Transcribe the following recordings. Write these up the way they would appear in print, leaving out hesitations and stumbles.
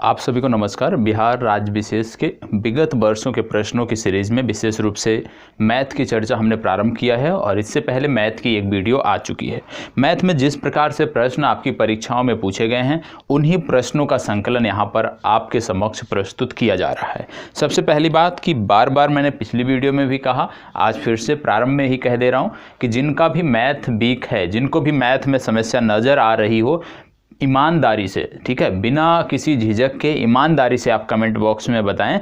आप सभी को नमस्कार। बिहार राज्य विशेष के विगत वर्षों के प्रश्नों की सीरीज़ में विशेष रूप से मैथ की चर्चा हमने प्रारंभ किया है और इससे पहले मैथ की एक वीडियो आ चुकी है। मैथ में जिस प्रकार से प्रश्न आपकी परीक्षाओं में पूछे गए हैं उन्हीं प्रश्नों का संकलन यहाँ पर आपके समक्ष प्रस्तुत किया जा रहा है। सबसे पहली बात कि बार बार मैंने पिछली वीडियो में भी कहा, आज फिर से प्रारंभ में ही कह दे रहा हूँ कि जिनका भी मैथ वीक है, जिनको भी मैथ में समस्या नज़र आ रही हो, ईमानदारी से, ठीक है, बिना किसी झिझक के ईमानदारी से आप कमेंट बॉक्स में बताएं।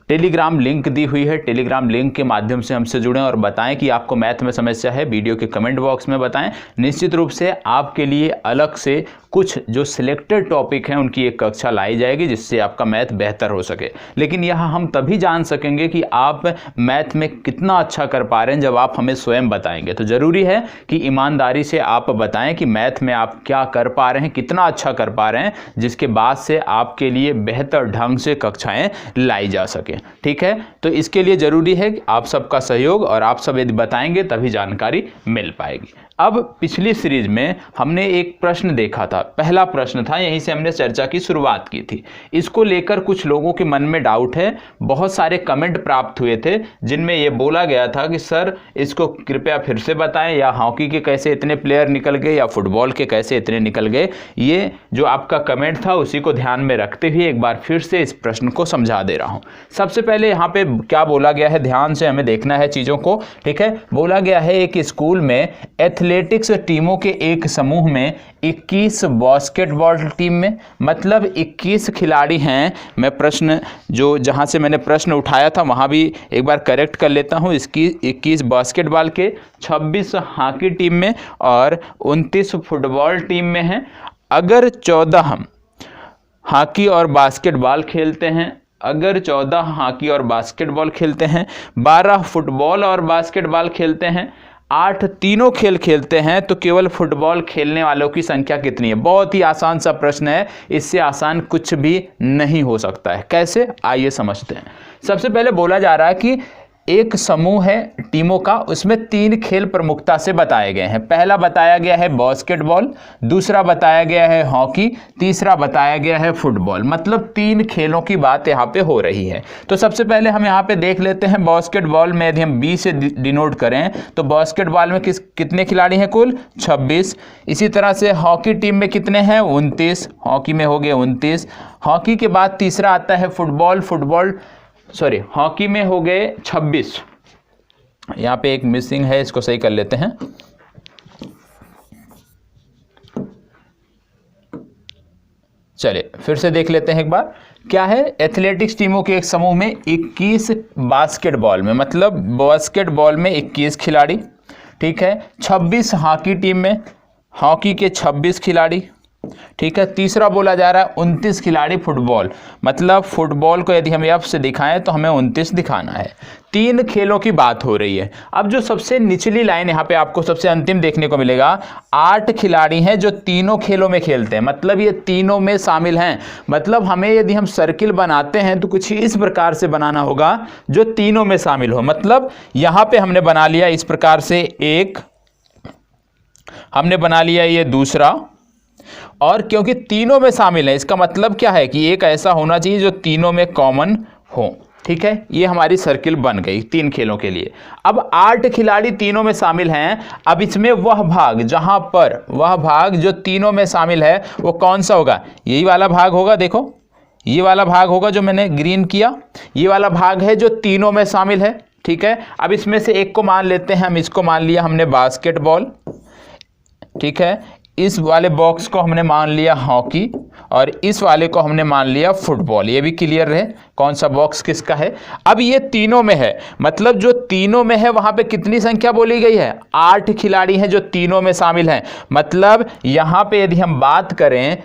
टेलीग्राम लिंक दी हुई है, टेलीग्राम लिंक के माध्यम से हमसे जुड़ें और बताएं कि आपको मैथ में समस्या है। वीडियो के कमेंट बॉक्स में बताएं। निश्चित रूप से आपके लिए अलग से कुछ जो सिलेक्टेड टॉपिक हैं उनकी एक कक्षा लाई जाएगी जिससे आपका मैथ बेहतर हो सके। लेकिन यहाँ हम तभी जान सकेंगे कि आप मैथ में कितना अच्छा कर पा रहे हैं जब आप हमें स्वयं बताएंगे। तो ज़रूरी है कि ईमानदारी से आप बताएं कि मैथ में आप क्या कर पा रहे हैं, कितना अच्छा कर पा रहे हैं, जिसके बाद से आपके लिए बेहतर ढंग से कक्षाएं लाई जा सके। ठीक है, तो इसके लिए ज़रूरी है कि आप सबका सहयोग और आप सब यदि बताएंगे तभी जानकारी मिल पाएगी। अब पिछली सीरीज में हमने एक प्रश्न देखा था, पहला प्रश्न था, यहीं से हमने चर्चा की शुरुआत की थी। इसको लेकर कुछ लोगों के मन में डाउट है, बहुत सारे कमेंट प्राप्त हुए थे जिनमें यह बोला गया था कि सर इसको कृपया फिर से बताएं, या हॉकी के कैसे इतने प्लेयर निकल गए या फुटबॉल के कैसे इतने निकल गए। ये जो आपका कमेंट था उसी को ध्यान में रखते हुए एक बार फिर से इस प्रश्न को समझा दे रहा हूँ। सबसे पहले यहाँ पे क्या बोला गया है, ध्यान से हमें देखना है चीज़ों को। ठीक है, बोला गया है एक स्कूल में एथलेटिक्स टीमों के एक समूह में 21 बास्केटबॉल टीम में, मतलब 21 खिलाड़ी हैं। मैं प्रश्न जो जहां से मैंने प्रश्न उठाया था वहां भी एक बार करेक्ट कर लेता हूं। इसकी 21 बास्केटबॉल के, 26 हॉकी टीम में और 29 फुटबॉल टीम में हैं। अगर 14 हम हॉकी और बास्केटबॉल खेलते हैं, अगर 14 हॉकी और बास्केटबॉल खेलते हैं, 12 फुटबॉल और बास्केटबॉल खेलते हैं, 8 तीनों खेल खेलते हैं, तो केवल फुटबॉल खेलने वालों की संख्या कितनी है? बहुत ही आसान सा प्रश्न है, इससे आसान कुछ भी नहीं हो सकता है। कैसे, आइए समझते हैं। सबसे पहले बोला जा रहा है कि एक समूह है टीमों का, उसमें 3 खेल प्रमुखता से बताए गए हैं। पहला बताया गया है बास्केटबॉल, दूसरा बताया गया है हॉकी, तीसरा बताया गया है फुटबॉल। मतलब 3 खेलों की बात यहाँ पे हो रही है। तो सबसे पहले हम यहाँ पे देख लेते हैं बास्केटबॉल में, यदि हम बी से डिनोट करें तो बास्केटबॉल में कितने खिलाड़ी हैं? कुल 26। इसी तरह से हॉकी टीम में कितने हैं? 29। हॉकी में हो गए 29। हॉकी के बाद तीसरा आता है फुटबॉल, हॉकी में हो गए 26। यहाँ पे एक मिसिंग है, इसको सही कर लेते हैं। चलिए फिर से देख लेते हैं एक बार। क्या है? एथलेटिक्स टीमों के एक समूह में 21 बास्केटबॉल में, मतलब बास्केटबॉल में 21 खिलाड़ी, ठीक है। 26 हॉकी टीम में, हॉकी के 26 खिलाड़ी, ठीक है। तीसरा बोला जा रहा है 29 खिलाड़ी फुटबॉल, मतलब फुटबॉल को यदि हम एफ से दिखाएं तो हमें 29 दिखाना है। 3 खेलों की बात हो रही है। अब जो सबसे निचली लाइन यहाँ पे आपको सबसे अंतिम देखने को मिलेगा, 8 खिलाड़ी हैं जो तीनों खेलों में खेलते हैं, मतलब ये तीनों में शामिल हैं। मतलब हमें यदि हम सर्किल बनाते हैं तो कुछ इस प्रकार से बनाना होगा जो तीनों में शामिल हो। मतलब यहाँ पे हमने बना लिया इस प्रकार से, एक हमने बना लिया ये दूसरा, और क्योंकि तीनों में शामिल है इसका मतलब क्या है कि एक ऐसा होना चाहिए जो तीनों में कॉमन हो। ठीक है, ये हमारी सर्किल बन गई 3 खेलों के लिए। अब 8 खिलाड़ी तीनों में शामिल हैं। अब इसमें वह भाग जो तीनों में शामिल है वो कौन सा होगा? यही वाला भाग होगा। देखो ये वाला भाग होगा जो मैंने ग्रीन किया, ये वाला भाग है जो तीनों में शामिल है। ठीक है, अब इसमें से एक को मान लेते हैं हम, इसको मान लिया हमने बास्केटबॉल, ठीक है। इस वाले बॉक्स को हमने मान लिया हॉकी और इस वाले को हमने मान लिया फुटबॉल। ये भी क्लियर है कौन सा बॉक्स किसका है। अब ये तीनों में है, मतलब जो तीनों में है वहां पे कितनी संख्या बोली गई है? 8 खिलाड़ी हैं जो तीनों में शामिल हैं। मतलब यहाँ पे यदि हम बात करें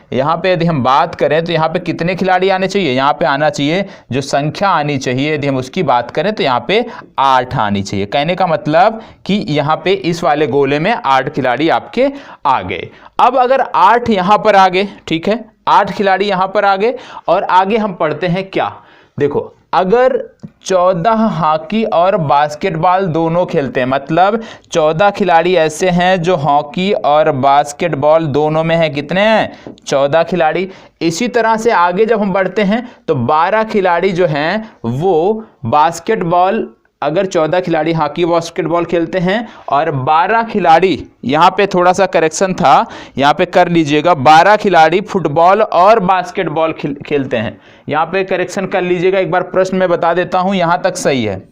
तो यहाँ पे कितने खिलाड़ी आने चाहिए? यहाँ पे आना चाहिए, जो संख्या आनी चाहिए यदि हम उसकी बात करें तो यहाँ पे 8 आनी चाहिए। कहने का मतलब कि यहाँ पे इस वाले गोले में 8 खिलाड़ी आपके आ गए। अब अगर 8 यहां पर आ गए, ठीक है, 8 खिलाड़ी यहां पर आ गए, और आगे हम पढ़ते हैं क्या? देखो अगर 14 हॉकी और बास्केटबॉल दोनों खेलते हैं, मतलब 14 खिलाड़ी ऐसे हैं जो हॉकी और बास्केटबॉल दोनों में हैं, कितने हैं? 14 खिलाड़ी। इसी तरह से आगे जब हम बढ़ते हैं तो 12 खिलाड़ी जो हैं वो बास्केटबॉल, अगर 14 खिलाड़ी हॉकी बास्केटबॉल खेलते हैं और 12 खिलाड़ी, यहाँ पे थोड़ा सा करेक्शन था, यहाँ पे कर लीजिएगा, 12 खिलाड़ी फुटबॉल और बास्केटबॉल खेलते हैं। यहाँ पे करेक्शन कर लीजिएगा, एक बार प्रश्न में बता देता हूँ, यहाँ तक सही है,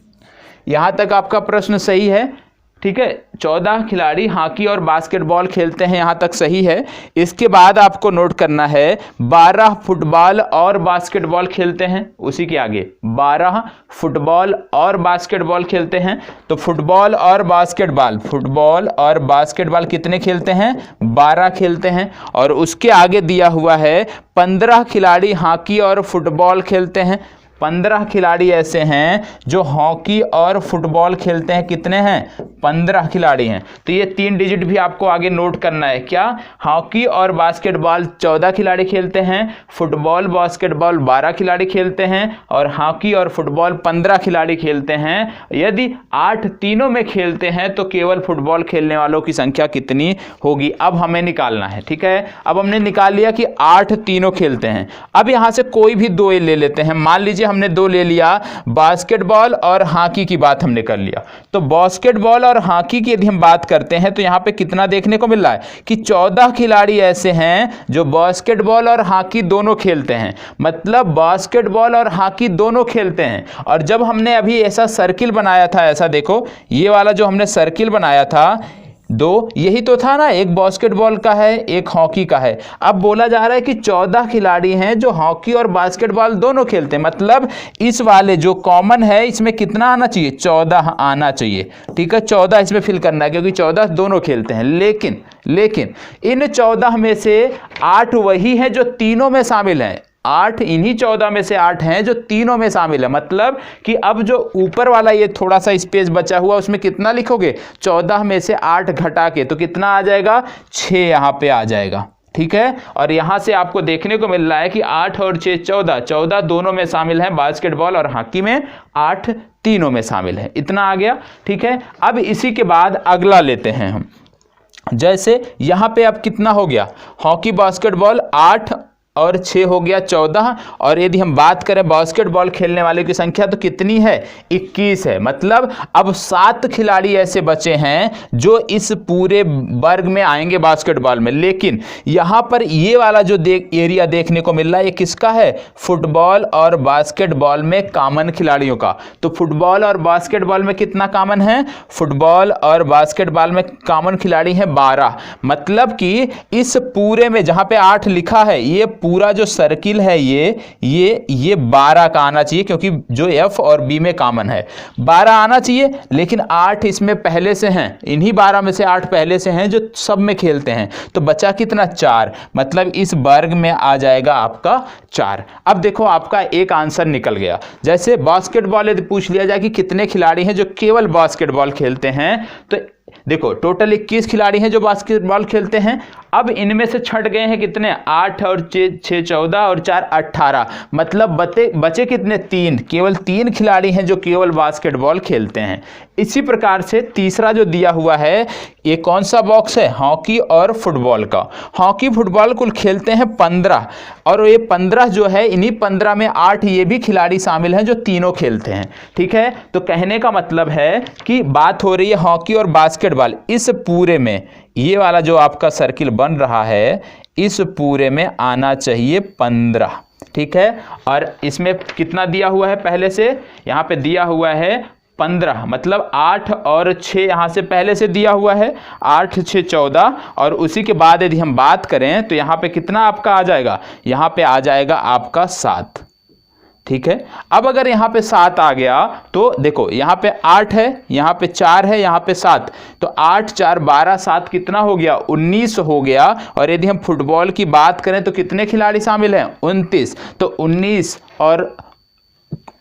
यहाँ तक आपका प्रश्न सही है, ठीक है। 14 खिलाड़ी हॉकी और बास्केटबॉल खेलते हैं, यहाँ तक सही है। इसके बाद आपको नोट करना है 12 फुटबॉल और बास्केटबॉल खेलते हैं, उसी के आगे 12 फुटबॉल और बास्केटबॉल खेलते हैं। तो फुटबॉल और बास्केटबॉल कितने खेलते हैं? 12 खेलते हैं। और उसके आगे दिया हुआ है 15 खिलाड़ी हॉकी और फुटबॉल खेलते हैं। 15 खिलाड़ी ऐसे हैं जो हॉकी और फुटबॉल खेलते हैं, कितने हैं? 15 खिलाड़ी हैं। तो ये 3 डिजिट भी आपको आगे नोट करना है, क्या? हॉकी और बास्केटबॉल 14 खिलाड़ी खेलते हैं, फुटबॉल बास्केटबॉल 12 खिलाड़ी खेलते हैं, और हॉकी और फुटबॉल 15 खिलाड़ी खेलते हैं। यदि 8 तीनों में खेलते हैं तो केवल फुटबॉल खेलने वालों की संख्या कितनी होगी? अब हमें निकालना है, ठीक है। अब हमने निकाल लिया कि 8 तीनों खेलते हैं। अब यहां से कोई भी 2 ले लेते हैं। मान लीजिए हमने 2 ले लिया, बास्केटबॉल और हॉकी की बात हमने कर लिया। तो बास्केटबॉल और हॉकी की यदि हम बात करते हैं तो यहां पे कितना देखने को मिल रहा है कि 14 खिलाड़ी ऐसे हैं जो बास्केटबॉल और हॉकी दोनों खेलते हैं, मतलब बास्केटबॉल और हॉकी दोनों खेलते हैं। और जब हमने अभी ऐसा सर्किल बनाया था, ऐसा देखो, ये वाला जो हमने सर्किल बनाया था 2, यही तो था ना, एक बास्केटबॉल का है, एक हॉकी का है। अब बोला जा रहा है कि 14 खिलाड़ी हैं जो हॉकी और बास्केटबॉल दोनों खेलते हैं, मतलब इस वाले जो कॉमन है इसमें कितना आना चाहिए? 14 आना चाहिए, ठीक है। 14 इसमें फिल करना है क्योंकि 14 दोनों खेलते हैं। लेकिन इन 14 में से 8 वही हैं जो तीनों में शामिल हैं। 8 इन्हीं 14 में से 8 हैं जो तीनों में शामिल है, मतलब कि अब जो ऊपर वाला ये थोड़ा सा स्पेस बचा हुआ उसमें कितना लिखोगे? 14 में से 8 घटा के तो कितना आ जाएगा? 6 यहाँ पे आ जाएगा, ठीक है। और यहां से आपको देखने को मिल रहा है कि 8 और 6 14 दोनों में शामिल हैं बास्केटबॉल और हॉकी में, 8 तीनों में शामिल है। इतना आ गया, ठीक है। अब इसी के बाद अगला लेते हैं हम। जैसे यहां पे अब कितना हो गया? हॉकी बास्केटबॉल 8 और 6 हो गया 14। और यदि हम बात करें बास्केटबॉल खेलने वाले की संख्या तो कितनी है? 21 है। मतलब अब 7 खिलाड़ी ऐसे बचे हैं जो इस पूरे वर्ग में आएंगे बास्केटबॉल में। लेकिन यहां पर ये वाला जो एरिया देखने को मिल रहा है ये किसका है? फुटबॉल और बास्केटबॉल में कॉमन खिलाड़ियों का। तो फुटबॉल और बास्केटबॉल में कितना कॉमन है? फुटबॉल और बास्केटबॉल में कॉमन खिलाड़ी हैं 12। मतलब कि इस पूरे में जहां पे 8 लिखा है, ये पूरा जो सर्किल है ये 12 का आना चाहिए, क्योंकि जो एफ और बी में कॉमन है 12 आना चाहिए। लेकिन 8 इसमें पहले से हैं, इन्हीं 12 में से 8 पहले से हैं जो सब में खेलते हैं। तो बचा कितना? 4। मतलब इस वर्ग में आ जाएगा आपका 4। अब देखो आपका एक आंसर निकल गया। जैसे बास्केटबॉल यदि पूछ लिया जाए कि कितने खिलाड़ी हैं जो केवल बास्केटबॉल खेलते हैं, तो देखो टोटल 21 खिलाड़ी हैं जो बास्केटबॉल खेलते हैं। अब इनमें से छट गए हैं कितने? 8 और 6 14 और 4 18। मतलब बचे कितने? 3। केवल 3 खिलाड़ी हैं जो केवल बास्केटबॉल खेलते हैं। इसी प्रकार से तीसरा जो दिया हुआ है ये कौन सा बॉक्स है? हॉकी और फुटबॉल का। हॉकी फुटबॉल कुल खेलते हैं 15, और ये 15 जो है इन्हीं 15 में 8 ये भी खिलाड़ी शामिल हैं जो तीनों खेलते हैं, ठीक है। तो कहने का मतलब है कि बात हो रही है हॉकी और बास्केटबॉल। इस पूरे में ये वाला जो आपका सर्किल बन रहा है इस पूरे में आना चाहिए 15, ठीक है। और इसमें कितना दिया हुआ है? पहले से यहाँ पे दिया हुआ है 15, मतलब 8 और 6 यहाँ से पहले से दिया हुआ है, 8 6 14। और उसी के बाद यदि हम बात करें तो यहाँ पे कितना आपका आ जाएगा? यहाँ पे आ जाएगा आपका 7, ठीक है। अब अगर यहाँ पे 7 आ गया तो देखो यहाँ पे 8 है, यहाँ पे 4 है, यहाँ पे 7, तो 8 4 12 7 कितना हो गया? 19 हो गया। और यदि हम फुटबॉल की बात करें तो कितने खिलाड़ी शामिल हैं? 29। तो 19 और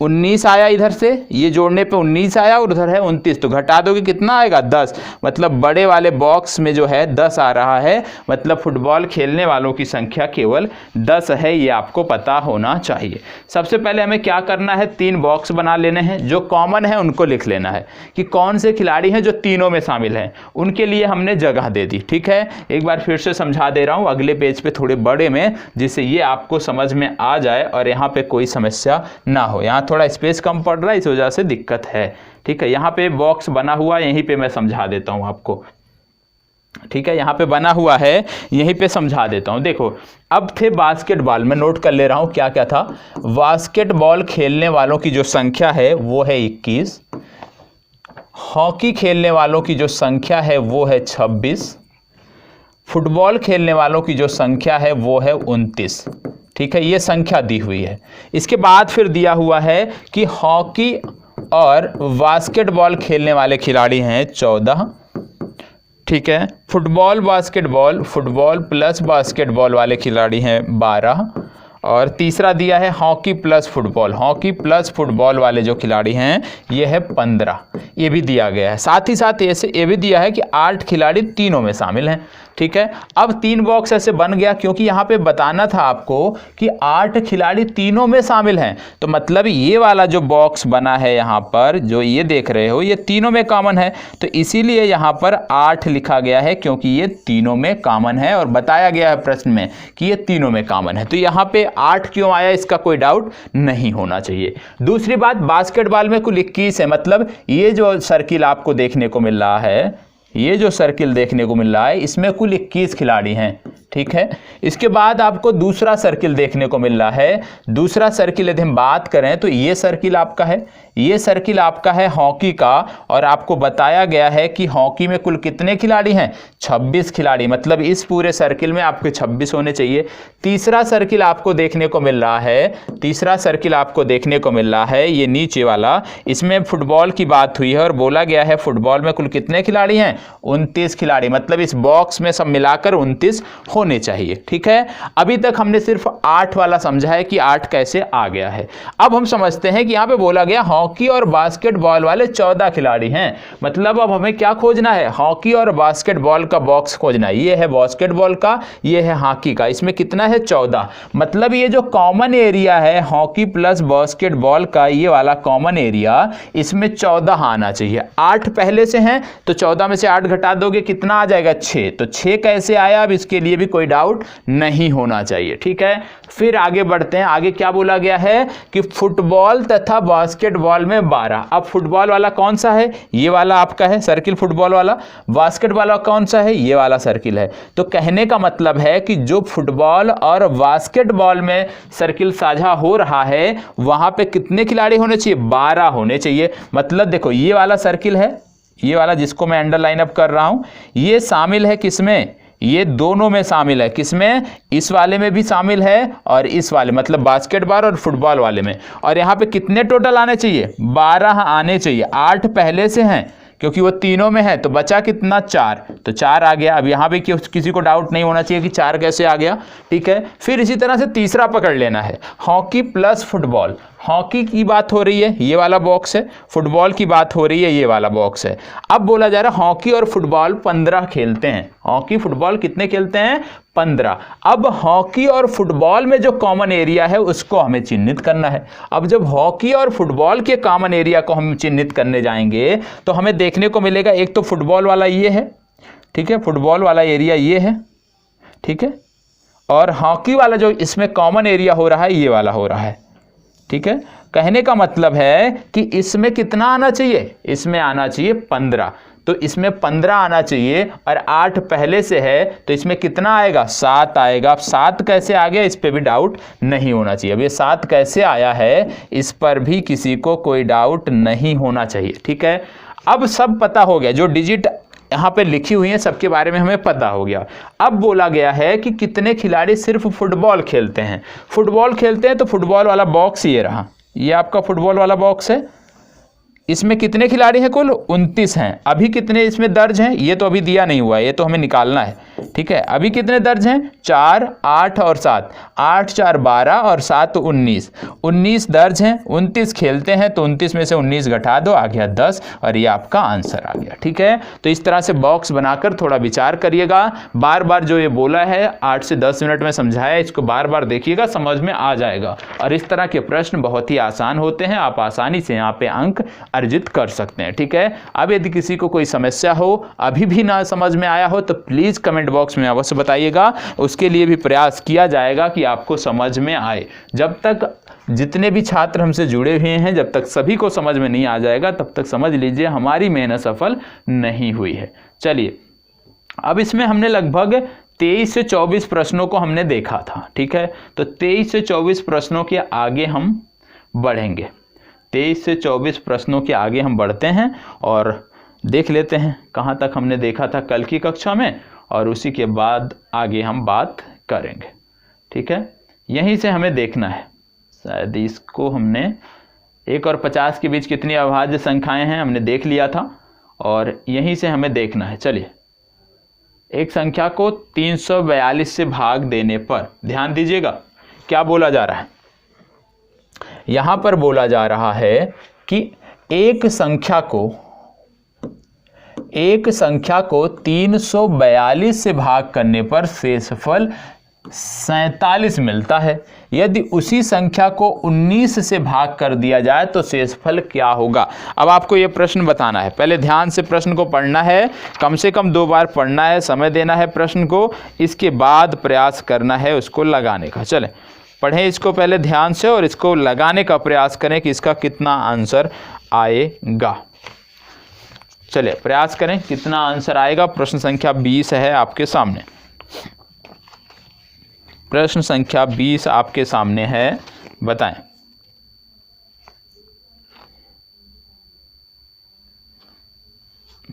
19 आया इधर से, ये जोड़ने पे 19 आया और उधर है 29, तो घटा दोगे कितना आएगा 10। मतलब बड़े वाले बॉक्स में जो है 10 आ रहा है, मतलब फुटबॉल खेलने वालों की संख्या केवल 10 है, ये आपको पता होना चाहिए। सबसे पहले हमें क्या करना है, 3 बॉक्स बना लेने हैं, जो कॉमन है उनको लिख लेना है कि कौन से खिलाड़ी हैं जो तीनों में शामिल हैं, उनके लिए हमने जगह दे दी। ठीक है, एक बार फिर से समझा दे रहा हूँ अगले पेज पे थोड़े बड़े में, जिससे ये आपको समझ में आ जाए और यहाँ पे कोई समस्या ना हो। यहाँ थोड़ा स्पेस कम पड़ रहा है, इस वजह से दिक्कत है। ठीक है, यहाँ पे बॉक्स बना हुआ है, यहीं पे मैं समझा देता हूँ आपको। ठीक है, यहाँ पे बना हुआ है, यहीं पे समझा देता हूँ। देखो, अब थे बास्केटबॉल, मैं नोट कर ले रहा हूँ क्या क्या था। बास्केटबॉल खेलने वालों की जो संख्या है वो है 21, हॉकी खेलने वालों की जो संख्या है वो है 26, फुटबॉल खेलने वालों की जो संख्या है वो है 29। ठीक है, ये संख्या दी हुई है। इसके बाद फिर दिया हुआ है कि हॉकी और बास्केटबॉल खेलने वाले खिलाड़ी हैं 14। ठीक है, football basketball, football plus basketball वाले खिलाड़ी हैं 12, और तीसरा दिया है hockey plus football, hockey plus football वाले जो खिलाड़ी हैं ये है 15, ये भी दिया गया है। साथ ही साथ ऐसे ये भी दिया है कि 8 खिलाड़ी तीनों में शामिल हैं। ठीक है, अब 3 बॉक्स ऐसे बन गया, क्योंकि यहाँ पे बताना था आपको कि 8 खिलाड़ी तीनों में शामिल हैं, तो मतलब ये वाला जो बॉक्स बना है यहाँ पर जो ये देख रहे हो ये तीनों में कॉमन है, तो इसीलिए यहाँ पर 8 लिखा गया है, क्योंकि ये तीनों में कॉमन है और बताया गया है प्रश्न में कि ये तीनों में कॉमन है। तो यहाँ पे 8 क्यों आया इसका कोई डाउट नहीं होना चाहिए। दूसरी बात, बास्केटबॉल में कुल 21 है, मतलब ये जो सर्किल आपको देखने को मिल रहा है, ये जो सर्किल देखने को मिल रहा है इसमें कुल 21 खिलाड़ी हैं। ठीक है, इसके बाद आपको दूसरा सर्किल देखने को मिल रहा है। दूसरा सर्किल यदि हम बात करें तो ये सर्किल आपका है, ये सर्किल आपका है हॉकी का, और आपको बताया गया है कि हॉकी में कुल कितने खिलाड़ी हैं, 26 खिलाड़ी, मतलब इस पूरे सर्किल में आपके 26 होने चाहिए। तीसरा सर्किल आपको देखने को मिल रहा है, तीसरा सर्किल आपको देखने को मिल रहा है ये नीचे वाला, इसमें फुटबॉल की बात हुई है और बोला गया है फुटबॉल में कुल कितने खिलाड़ी हैं, 29 खिलाड़ी, मतलब इस बॉक्स में सब मिलाकर 29 होने चाहिए। ठीक है, अभी तक हमने सिर्फ 8 वाला समझा है कि 8 कैसे आ गया है। अब हम समझते हैं कि यहाँ पे बोला गया हॉकी और बास्केटबॉल वाले 14 खिलाड़ी हैं, मतलब अब हमें क्या खोजना है, हॉकी और बास्केटबॉल का बॉक्स खोजना है। ये है बास्केटबॉल का, ये है हॉकी का, इसमें कितना है 14, मतलब ये जो कॉमन एरिया है हॉकी प्लस बास्केटबॉल का, ये वाला कॉमन एरिया, इसमें 14 आना चाहिए। 8 पहले से हैं तो 14 में से 8 घटा दोगे कितना आ जाएगा 6, तो 6 कैसे आया, अब इसके लिए भी कोई डाउट नहीं होना चाहिए। ठीक है, फिर आगे बढ़ते हैं। आगे क्या बोला गया है कि फुटबॉल तथा बास्केटबॉल में 12। अब फुटबॉल वाला कौन सा है, ये वाला आपका है सर्किल फुटबॉल वाला, बास्केटबॉल वाला कौन सा है, ये वाला सर्किल है। तो कहने का मतलब है कि जो फुटबॉल और बास्केटबॉल में सर्किल साझा हो रहा है वहां पे कितने खिलाड़ी होने चाहिए, 12 होने चाहिए। मतलब देखो ये वाला सर्किल है, ये वाला जिसको मैं अंडरलाइन अप कर रहा हूं, ये शामिल है किसमें, ये दोनों में शामिल है, किसमें, इस वाले में भी शामिल है और इस वाले, मतलब बास्केटबॉल और फुटबॉल वाले में। और यहाँ पे कितने टोटल आने चाहिए, 12 आने चाहिए। 8 पहले से हैं क्योंकि वो तीनों में है, तो बचा कितना 4, तो 4 आ गया। अब यहाँ पे किसी को डाउट नहीं होना चाहिए कि 4 कैसे आ गया। ठीक है, फिर इसी तरह से तीसरा पकड़ लेना है, हॉकी प्लस फुटबॉल। हॉकी की बात हो रही है, ये वाला बॉक्स है, फुटबॉल की बात हो रही है, ये वाला बॉक्स है। अब बोला जा रहा है हॉकी और फुटबॉल 15 खेलते हैं, हॉकी फुटबॉल कितने खेलते हैं, 15। अब हॉकी और फुटबॉल में जो कॉमन एरिया है उसको हमें चिन्हित करना है। अब जब हॉकी और फुटबॉल के कॉमन एरिया को हम चिन्हित करने जाएंगे तो हमें देखने को मिलेगा, एक तो फुटबॉल वाला ये है, ठीक है, फुटबॉल वाला एरिया ये है, ठीक है, और हॉकी वाला जो इसमें कॉमन एरिया हो रहा है ये वाला हो रहा है। ठीक है, कहने का मतलब है कि इसमें कितना आना चाहिए, इसमें आना चाहिए 15, तो इसमें 15 आना चाहिए, और 8 पहले से है तो इसमें कितना आएगा, 7 आएगा। अब 7 कैसे आ गया, इस पर भी डाउट नहीं होना चाहिए। अब ये 7 कैसे आया है इस पर भी किसी को कोई डाउट नहीं होना चाहिए। ठीक है, अब सब पता हो गया, जो डिजिट यहाँ पे लिखी हुई है सबके बारे में हमें पता हो गया। अब बोला गया है कि कितने खिलाड़ी सिर्फ फुटबॉल खेलते हैं। फुटबॉल खेलते हैं तो फुटबॉल वाला बॉक्स ये रहा, ये आपका फुटबॉल वाला बॉक्स है, इसमें कितने खिलाड़ी हैं? कुल 29 हैं। अभी कितने इसमें दर्ज हैं? ये तो अभी दिया नहीं हुआ है, ये तो हमें निकालना है, ठीक है। अभी कितने दर्ज हैं? 4, 8 और 7, 8 4 12 और 7 19, 19 दर्ज हैं। 29 खेलते हैं तो 29 में से 19 घटा दो, आ गया 10 और ये आपका आंसर आ गया, ठीक है। तो इस तरह से बॉक्स बनाकर थोड़ा विचार करिएगा। बार बार जो ये बोला है 8 से 10 मिनट में समझाया, इसको बार बार देखिएगा, समझ में आ जाएगा। और इस तरह के प्रश्न बहुत ही आसान होते हैं, आप आसानी से यहाँ पे अंक अर्जित कर सकते हैं, ठीक है। अब यदि किसी को कोई समस्या हो, अभी भी ना समझ में आया हो, तो प्लीज कमेंट बॉक्स में अवश्य बताइएगा। उसके लिए भी प्रयास किया जाएगा कि आपको समझ में आए। जब तक जितने भी छात्र हमसे जुड़े हुए हैं, जब तक सभी को समझ में नहीं आ जाएगा, तब तक समझ लीजिए हमारी मेहनत सफल नहीं हुई है। चलिए, अब इसमें हमने लगभग 23 से 24 प्रश्नों को हमने देखा था, ठीक है। तो 23 से 24 प्रश्नों के आगे हम बढ़ेंगे। 23 से 24 प्रश्नों के आगे हम बढ़ते हैं और देख लेते हैं कहाँ तक हमने देखा था कल की कक्षा में, और उसी के बाद आगे हम बात करेंगे, ठीक है। यहीं से हमें देखना है, शायद इसको हमने 1 और 50 के बीच कितनी अभाज्य संख्याएं हैं हमने देख लिया था, और यहीं से हमें देखना है। चलिए, एक संख्या को 342 से भाग देने पर ध्यान दीजिएगा क्या बोला जा रहा है। यहां पर बोला जा रहा है कि एक संख्या को 342 से भाग करने पर शेषफल 47 मिलता है। यदि उसी संख्या को 19 से भाग कर दिया जाए तो शेषफल क्या होगा। अब आपको यह प्रश्न बताना है, पहले ध्यान से प्रश्न को पढ़ना है, कम से कम 2 बार पढ़ना है, समय देना है प्रश्न को, इसके बाद प्रयास करना है उसको लगाने का। चलें पढ़ें इसको पहले ध्यान से और इसको लगाने का प्रयास करें कि इसका कितना आंसर आएगा। चलिए प्रयास करें कितना आंसर आएगा। प्रश्न संख्या 20 है आपके सामने। प्रश्न संख्या 20 आपके सामने है, बताएं।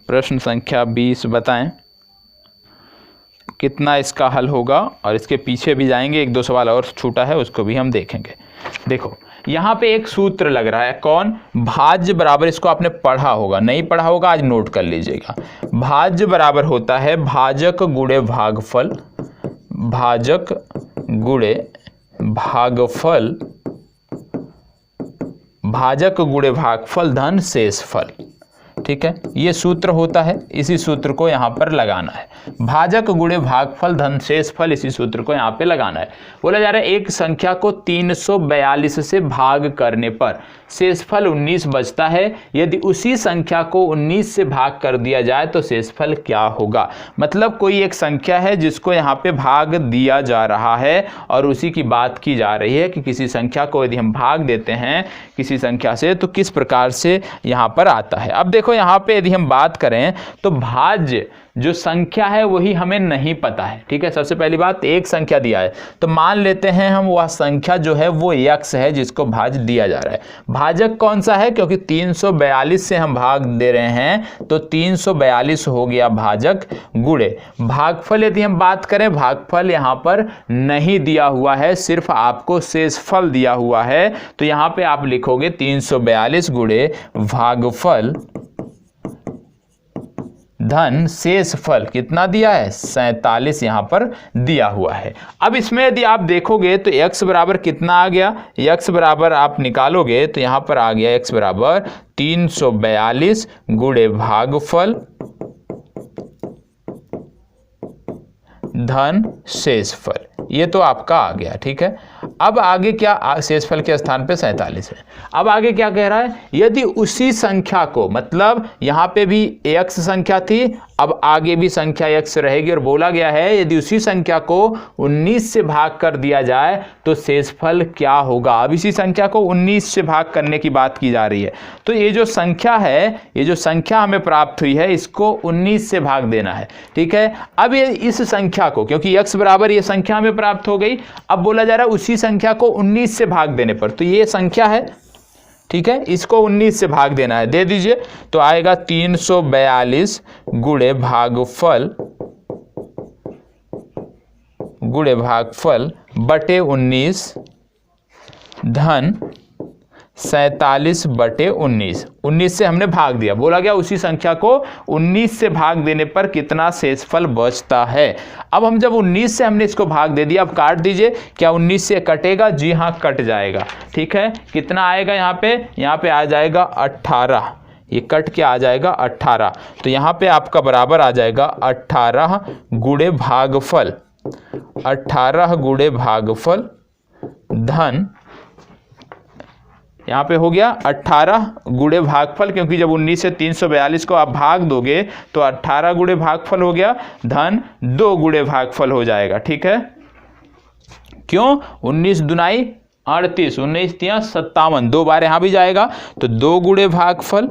प्रश्न संख्या 20 बताएं कितना इसका हल होगा, और इसके पीछे भी जाएंगे, 1-2 सवाल और छूटा है उसको भी हम देखेंगे। देखो यहाँ पे एक सूत्र लग रहा है, कौन? भाज्य बराबर, इसको आपने पढ़ा होगा, नहीं पढ़ा होगा आज नोट कर लीजिएगा। भाज्य बराबर होता है भाजक गुणे भागफल, भाजक गुणे भागफल, भाजक गुणे भागफल धन शेषफल, ठीक है। ये सूत्र होता है, इसी सूत्र को यहाँ पर लगाना है। भाजक गुणे भागफल धन शेषफल, इसी सूत्र को यहाँ पे लगाना है। बोला जा रहा है एक संख्या को 342 से भाग करने पर शेषफल 19 बचता है। यदि उसी संख्या को 19 से भाग कर दिया जाए तो शेषफल क्या होगा। मतलब कोई एक संख्या है जिसको यहाँ पे भाग दिया जा रहा है और उसी की बात की जा रही है कि किसी संख्या को यदि हम भाग देते हैं किसी संख्या से तो किस प्रकार से यहाँ पर आता है। अब देखो यहाँ पे यदि हम बात करें तो भाज्य जो संख्या है वही हमें नहीं पता है, ठीक है। सबसे पहली बात, एक संख्या दिया है तो मान लेते हैं हम वह संख्या जो है वो x है जिसको भाज्य दिया जा रहा है। भाजक कौन सा है, क्योंकि 342 से हम भाग दे रहे हैं तो 342 हो गया भाजक, गुणे भागफल यदि हम बात करें, भागफल यहाँ पर नहीं दिया हुआ है, सिर्फ आपको शेषफल दिया हुआ है। तो यहाँ पे आप लिखोगे 342 गुणे भागफल धन शेषफल, कितना दिया है? 47 यहाँ पर दिया हुआ है। अब इसमें यदि आप देखोगे तो x बराबर कितना आ गया, x बराबर आप निकालोगे तो यहाँ पर आ गया x बराबर 342 गुणे भागफल धन शेषफल, ये तो आपका आ गया, ठीक है। अब आगे क्या, शेषफल के स्थान पे 47 है। अब आगे क्या कह रहा है, यदि उसी संख्या को, मतलब यहाँ पे भी x संख्या थी, अब आगे भी संख्या x रहेगी, और बोला गया है यदि उसी संख्या को 19 से भाग कर दिया जाए तो शेषफल क्या होगा। अब इसी संख्या को 19 से भाग करने की बात की जा रही है। तो ये जो संख्या है, ये जो संख्या हमें प्राप्त हुई है, इसको 19 से भाग देना है, ठीक है। अब ये इस संख्या को, क्योंकि x बराबर ये संख्या हमें प्राप्त हो गई, अब बोला जा रहा है उसी संख्या को 19 से भाग देने पर, तो ये संख्या है, ठीक है, इसको 19 से भाग देना है, दे दीजिए तो आएगा 342 गुणे भागफल बटे 19 धन 47/19, 19 से हमने भाग दिया, बोला गया उसी संख्या को 19 से भाग देने पर कितना शेषफल बचता है। अब हम जब 19 से हमने इसको भाग दे दिया, अब काट दीजिए, क्या 19 से कटेगा? जी हाँ, कट जाएगा। ठीक है, कितना आएगा यहाँ पे आ जाएगा 18, ये कट के आ जाएगा 18, तो यहाँ पे आपका बराबर आ जाएगा 18 गुणे भागफल, 18 गुणे भागफल धन, यहाँ पे हो गया 18 गुणे भागफल, क्योंकि जब 19 से 342 को आप भाग दोगे तो 18 गुणे भागफल हो गया, धन 2 गुणे भागफल हो जाएगा। ठीक है, क्यों? 19 दुनाई 38, 19 तिया 57, 2 बार यहाँ भी जाएगा, तो 2 गुणे भागफल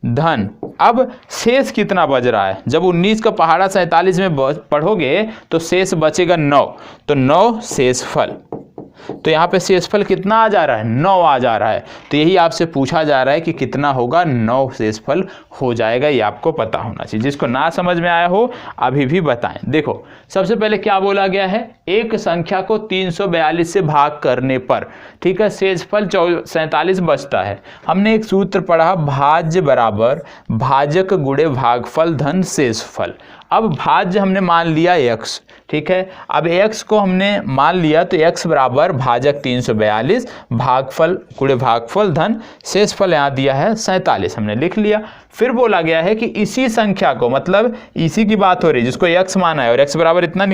धन। अब शेष कितना बच रहा है? जब 19 का पहाड़ा 47 में पढ़ोगे तो शेष बचेगा 9, तो 9 शेषफल, तो यहाँ पे शेषफल कितना आ जा रहा है? 9 आ जा रहा है। तो यही आपसे पूछा जा रहा है कि कितना होगा? 9 शेषफल हो जाएगा, ये आपको पता होना चाहिए। जिसको ना समझ में आया हो अभी भी बताएं। देखो, सबसे पहले क्या बोला गया है? एक संख्या को 342 से भाग करने पर, ठीक है, शेषफल 47 बचता है। हमने एक सूत्र पढ़ा, भाज्य बराबर भाजक गुणे भागफल धन शेषफल। अब भाज्य हमने मान लिया x, ठीक है, अब x को हमने मान लिया तो x बराबर भाजक 342 भागफल गुणे भागफल धन शेषफल यहाँ दिया है 47, हमने लिख लिया। फिर बोला गया है कि इसी संख्या को, मतलब इसी की बात हो रही है जिसको x माना है और x बराबर इतना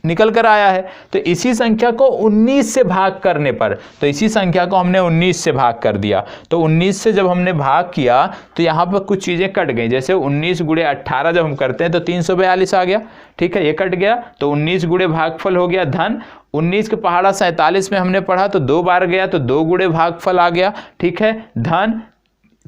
निकल कर आया है, तो इसी संख्या को 19 से भाग करने पर, तो इसी संख्या को हमने 19 से भाग कर दिया, तो 19 से जब हमने भाग किया तो यहाँ पर कुछ चीज़ें कट गई। जैसे 19 गुणे 18 जब हम करते हैं तो 342 आ गया, ठीक है, ये कट गया, तो 19 गुणे भागफल हो गया धन, 19 के पहाड़ा 47 में हमने पढ़ा तो 2 बार गया तो 2 गुणे भागफल आ गया, ठीक है, धन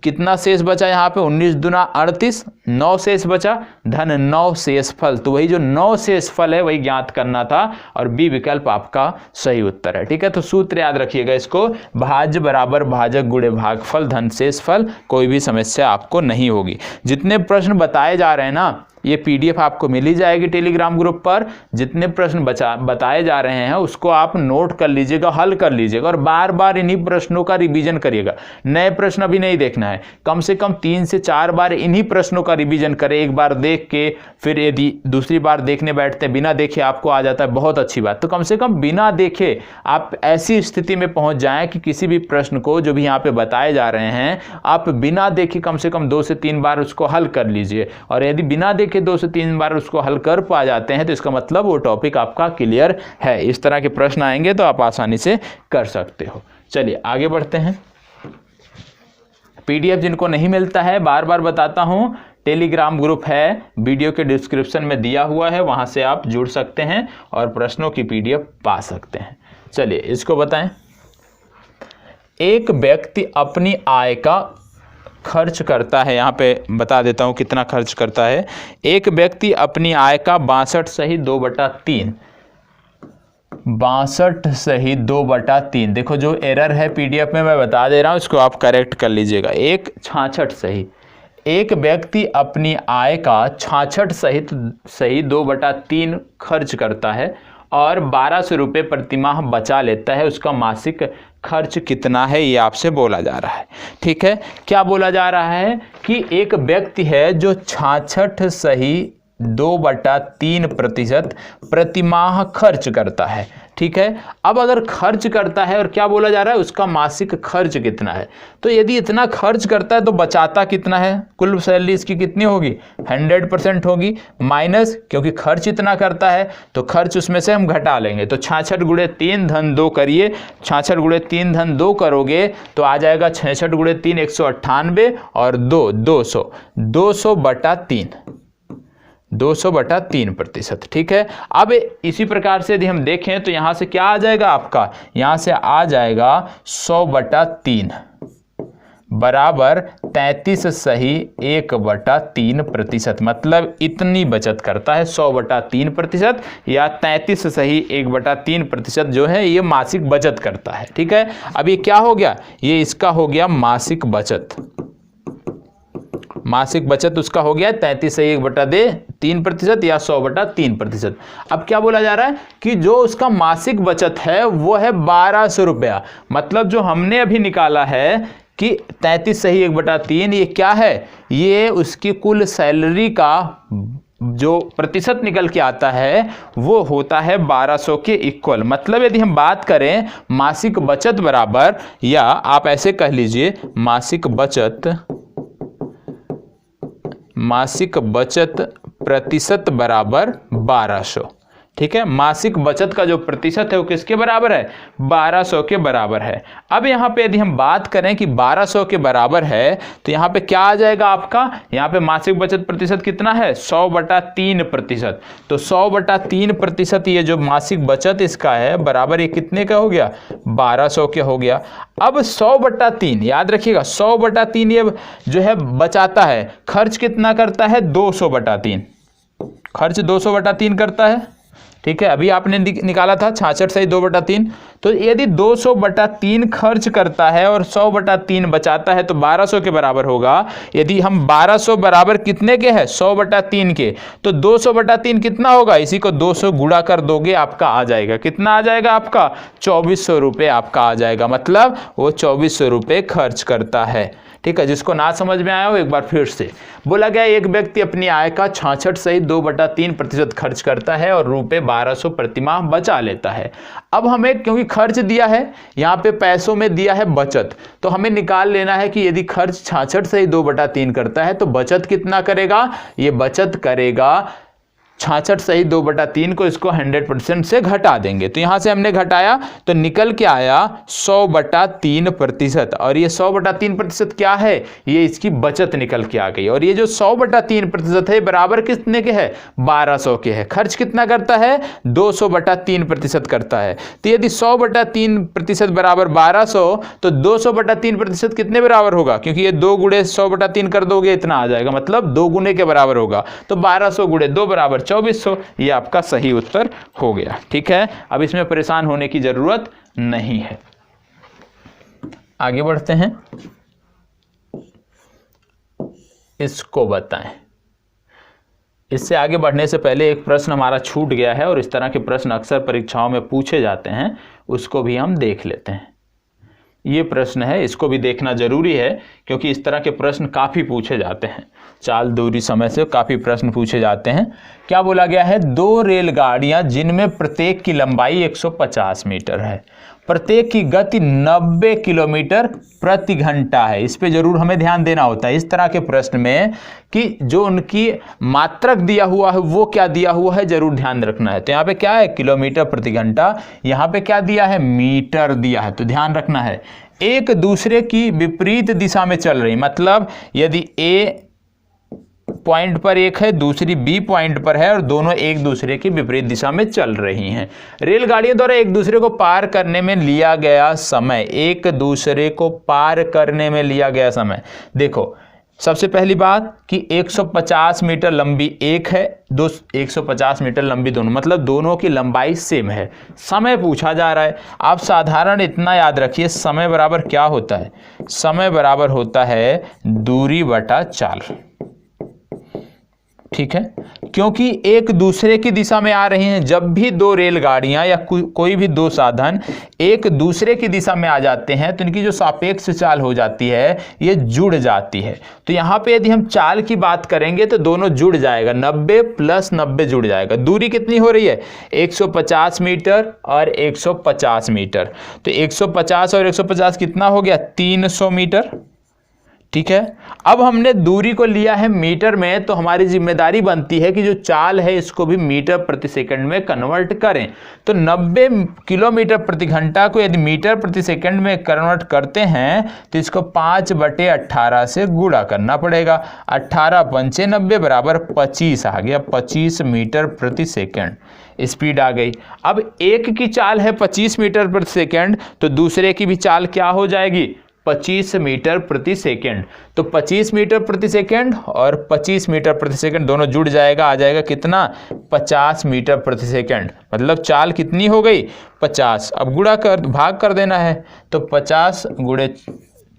कितना शेष बचा यहाँ पे? 19 दूना 38, 9 शेष बचा, धन 9 शेषफल। तो वही जो 9 शेषफल है वही ज्ञात करना था और बी विकल्प आपका सही उत्तर है। ठीक है, तो सूत्र याद रखिएगा इसको, भाज्य बराबर भाजक गुणे भागफल धन शेषफल, कोई भी समस्या आपको नहीं होगी। जितने प्रश्न बताए जा रहे हैं ना, ये पीडीएफ आपको मिल ही जाएगी टेलीग्राम ग्रुप पर। जितने प्रश्न बताए जा रहे हैं उसको आप नोट कर लीजिएगा, हल कर लीजिएगा और बार बार इन्हीं प्रश्नों का रिवीजन करिएगा। नए प्रश्न अभी नहीं देखना है, कम से कम 3 से 4 बार इन्हीं प्रश्नों का रिवीजन करें। एक बार देख के फिर यदि दूसरी बार देखने बैठते हैं, बिना देखे आपको आ जाता है, बहुत अच्छी बात। तो कम से कम बिना देखे आप ऐसी स्थिति में पहुंच जाएं कि किसी भी प्रश्न को जो भी यहाँ पे बताए जा रहे हैं आप बिना देखे कम से कम 2 से 3 बार उसको हल कर लीजिए। और यदि बिना देखे 2 से 3 बार उसको हल कर पा जाते हैं तो इसका मतलब वो टॉपिक आपका क्लियर है। इस तरह के प्रश्न आएंगे तो आप आसानी से कर सकते हो। चलिए आगे बढ़ते हैं। पीडीएफ जिनको नहीं मिलता है, बार बार बताता हूं, टेलीग्राम ग्रुप है, वीडियो के डिस्क्रिप्शन में दिया हुआ है, वहां से आप जुड़ सकते हैं और प्रश्नों की पीडीएफ पा सकते हैं। चलिए इसको बताएं। एक व्यक्ति अपनी आय का खर्च करता है, यहाँ पे बता देता हूँ कितना खर्च करता है। एक व्यक्ति अपनी आय का 62 सही 2/3, 62 सही 2/3, देखो जो एरर है पीडीएफ में मैं बता दे रहा हूँ, इसको आप करेक्ट कर लीजिएगा। 66 सही, एक व्यक्ति अपनी आय का 66 सही 2/3 खर्च करता है और 1200 रुपये प्रतिमाह बचा लेता है। उसका मासिक खर्च कितना है ये आपसे बोला जा रहा है। ठीक है, क्या बोला जा रहा है कि एक व्यक्ति है जो 66 सही 2/3% प्रतिमाह खर्च करता है। ठीक है, अब अगर खर्च करता है और क्या बोला जा रहा है, उसका मासिक खर्च कितना है। तो यदि इतना खर्च करता है तो बचाता कितना है, कुल सैलरी इसकी कितनी होगी, 100% होगी, माइनस क्योंकि खर्च इतना करता है तो खर्च उसमें से हम घटा लेंगे। तो 66 गुणे 3 धन 2 करिए, 66 गुणे 3 धन 2 करोगे तो आ जाएगा 66 गुणे 3 198 और 2 200, 200/3, 200/3%। ठीक है, अब इसी प्रकार से यदि हम देखें तो यहां से क्या आ जाएगा आपका, यहां से आ जाएगा 100/3 बराबर 33 सही 1/3%। मतलब इतनी बचत करता है 100/3% या 33 सही 1/3% जो है ये मासिक बचत करता है। ठीक है, अब ये क्या हो गया, ये इसका हो गया मासिक बचत, मासिक बचत उसका हो गया 33.1/3% या 100/3%। अब क्या बोला जा रहा है कि जो उसका मासिक बचत है वो है 1200 रुपया। मतलब जो हमने अभी निकाला है कि 33/1/3 ये क्या है, ये उसकी कुल सैलरी का जो प्रतिशत निकल के आता है वो होता है 1200 के इक्वल। मतलब यदि हम बात करें मासिक बचत बराबर, या आप ऐसे कह लीजिए मासिक बचत प्रतिशत बराबर 1200। ठीक है, मासिक बचत का जो प्रतिशत है वो किसके बराबर है, 1200 के बराबर है। अब यहाँ पे यदि हम बात करें कि 1200 के बराबर है तो यहाँ पे क्या आ जाएगा आपका, यहाँ पे मासिक बचत प्रतिशत कितना है, 100/3%। तो 100/3% ये जो मासिक बचत इसका है बराबर ये कितने का हो गया, 1200 के हो गया। अब 100/3 याद रखिएगा, 100/3 ये जो है बचाता है, खर्च कितना करता है, 200/3। खर्च 200/3 करता है। ठीक है, अभी आपने निकाला था 66/2/3। तो यदि 200/3 खर्च करता है और 100/3 बचाता है तो 1200 के बराबर होगा। यदि हम 1200 बराबर कितने के है, 100/3 के, तो 200/3 कितना होगा, इसी को 200 गुणा कर दोगे आपका आ जाएगा, कितना आ जाएगा आपका, 2400 रुपये आपका आ जाएगा। मतलब वो 2400 रुपये खर्च करता है। ठीक है, जिसको ना समझ में आया हो एक बार फिर से बोला गया, एक व्यक्ति अपनी आय का 66.2/3% खर्च करता है और रुपये 1200 प्रतिमाह बचा लेता है। अब हमें क्योंकि खर्च दिया है, यहाँ पे पैसों में दिया है बचत, तो हमें निकाल लेना है कि यदि खर्च 66/2/3 करता है तो बचत कितना करेगा, ये बचत करेगा 66/2/3 को, इसको 100% से घटा देंगे। तो यहां से हमने घटाया तो निकल के आया 100/3%। और ये 100/3% क्या है, ये इसकी बचत निकल के आ गई। और ये जो 100/3% है बराबर कितने के है, 1200 के है। खर्च कितना करता है, 200/3% करता है। तो यदि 100/3% बराबर 1200 तो 200/3% कितने बराबर होगा, क्योंकि ये 2 गुणे 100/3 कर दोगे इतना आ जाएगा, मतलब 2 गुने के बराबर होगा। तो 1200 गुणे 2 बराबर 2400, ये आपका सही उत्तर हो गया। ठीक है, अब इसमें परेशान होने की जरूरत नहीं है। आगे बढ़ते हैं, इसको बताएं। इससे आगे बढ़ने से पहले एक प्रश्न हमारा छूट गया है और इस तरह के प्रश्न अक्सर परीक्षाओं में पूछे जाते हैं, उसको भी हम देख लेते हैं। ये प्रश्न है, इसको भी देखना जरूरी है क्योंकि इस तरह के प्रश्न काफ़ी पूछे जाते हैं। चाल, दूरी, समय से काफ़ी प्रश्न पूछे जाते हैं। क्या बोला गया है, 2 रेलगाड़ियां जिनमें प्रत्येक की लंबाई 150 मीटर है, प्रत्येक की गति 90 किलोमीटर प्रति घंटा है। इस पे जरूर हमें ध्यान देना होता है इस तरह के प्रश्न में कि जो उनकी मात्रक दिया हुआ है वो क्या दिया हुआ है, जरूर ध्यान रखना है। तो यहाँ पे क्या है, किलोमीटर प्रति घंटा, यहाँ पे क्या दिया है, मीटर दिया है। तो ध्यान रखना है, एक दूसरे की विपरीत दिशा में चल रही, मतलब यदि ए पॉइंट पर एक है, दूसरी बी पॉइंट पर है और दोनों एक दूसरे की विपरीत दिशा में चल रही हैं। रेलगाड़ियों द्वारा एक दूसरे को पार करने में लिया गया समय, एक दूसरे को पार करने में लिया गया समय, देखो सबसे पहली बात कि 150 मीटर लंबी एक है, 150 मीटर लंबी दोनों, मतलब दोनों की लंबाई सेम है। समय पूछा जा रहा है, आप साधारण इतना याद रखिए, समय बराबर क्या होता है, समय बराबर होता है दूरी बटा चाल। ठीक है, क्योंकि एक दूसरे की दिशा में आ रही हैं। जब भी 2 रेलगाड़ियां या कोई भी 2 साधन एक दूसरे की दिशा में आ जाते हैं तो इनकी जो सापेक्ष चाल हो जाती है ये जुड़ जाती है। तो यहाँ पे यदि हम चाल की बात करेंगे तो दोनों जुड़ जाएगा, 90 + 90 जुड़ जाएगा। दूरी कितनी हो रही है, 150 मीटर और 150 मीटर। तो 150 और 150 कितना हो गया, 300 मीटर। ठीक है, अब हमने दूरी को लिया है मीटर में, तो हमारी जिम्मेदारी बनती है कि जो चाल है इसको भी मीटर प्रति सेकंड में कन्वर्ट करें। तो 90 किलोमीटर प्रति घंटा को यदि मीटर प्रति सेकंड में कन्वर्ट करते हैं तो इसको 5/18 से गुणा करना पड़ेगा। 18 पंचे 90 बराबर 25 आ गया, 25 मीटर प्रति सेकंड स्पीड आ गई। अब एक की चाल है 25 मीटर प्रति सेकंड, तो दूसरे की भी चाल क्या हो जाएगी, 25 मीटर प्रति सेकंड। तो 25 मीटर प्रति सेकंड और 25 मीटर प्रति सेकंड दोनों जुड़ जाएगा, आ जाएगा कितना, 50 मीटर प्रति सेकंड। मतलब चाल कितनी हो गई, 50। अब गुणा कर भाग कर देना है, तो 50 गुणे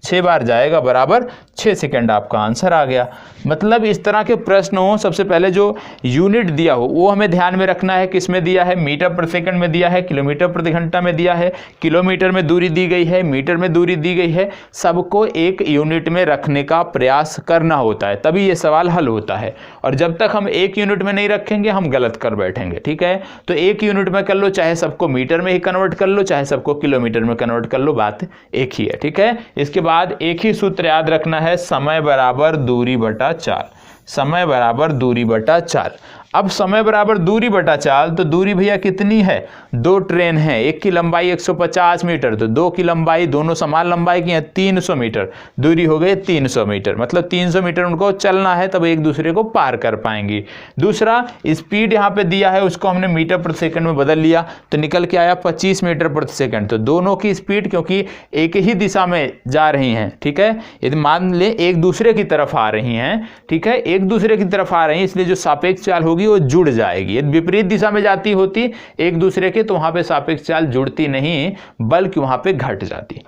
6 बार जाएगा बराबर 6 सेकंड, आपका आंसर आ गया। मतलब इस तरह के प्रश्न हो, सबसे पहले जो यूनिट दिया हो वो हमें ध्यान में रखना है। किस में दिया है? मीटर प्रति सेकंड में दिया है, किलोमीटर प्रति घंटा में दिया है, किलोमीटर में दूरी दी गई है, मीटर में दूरी दी गई है। सबको एक यूनिट में रखने का प्रयास करना होता है, तभी ये सवाल हल होता है। और जब तक हम एक यूनिट में नहीं रखेंगे हम गलत कर बैठेंगे। ठीक है, तो एक यूनिट में कर लो, चाहे सबको मीटर में ही कन्वर्ट कर लो, चाहे सबको किलोमीटर में कन्वर्ट कर लो, बात एक ही है। ठीक है, इसके बाद एक ही सूत्र याद रखना है, समय बराबर दूरी बटा चाल। समय बराबर दूरी बटा चाल। अब समय बराबर दूरी बटा चाल, तो दूरी भैया कितनी है? 2 ट्रेन है, एक की लंबाई 150 मीटर, तो 2 की लंबाई, दोनों समान लंबाई की है, 300 मीटर। दूरी हो गई 300 मीटर, मतलब 300 मीटर उनको चलना है, तब एक दूसरे को पार कर पाएंगे। दूसरा, स्पीड यहाँ पे दिया है, उसको हमने मीटर प्रति सेकंड में बदल लिया, तो निकल के आया 25 मीटर प्रति सेकंड। तो दोनों की स्पीड क्योंकि एक ही दिशा में जा रही हैं, ठीक है, यदि मान ले एक दूसरे की तरफ आ रही हैं, ठीक है, एक दूसरे की तरफ आ रही हैं, इसलिए जो सापेक्ष चाल होगी वो जुड़ जाएगी। यदि विपरीत दिशा में जाती होती एक दूसरे के, तो वहां पे सापेक्ष चाल जुड़ती नहीं, बल्कि वहां पे घट जाती।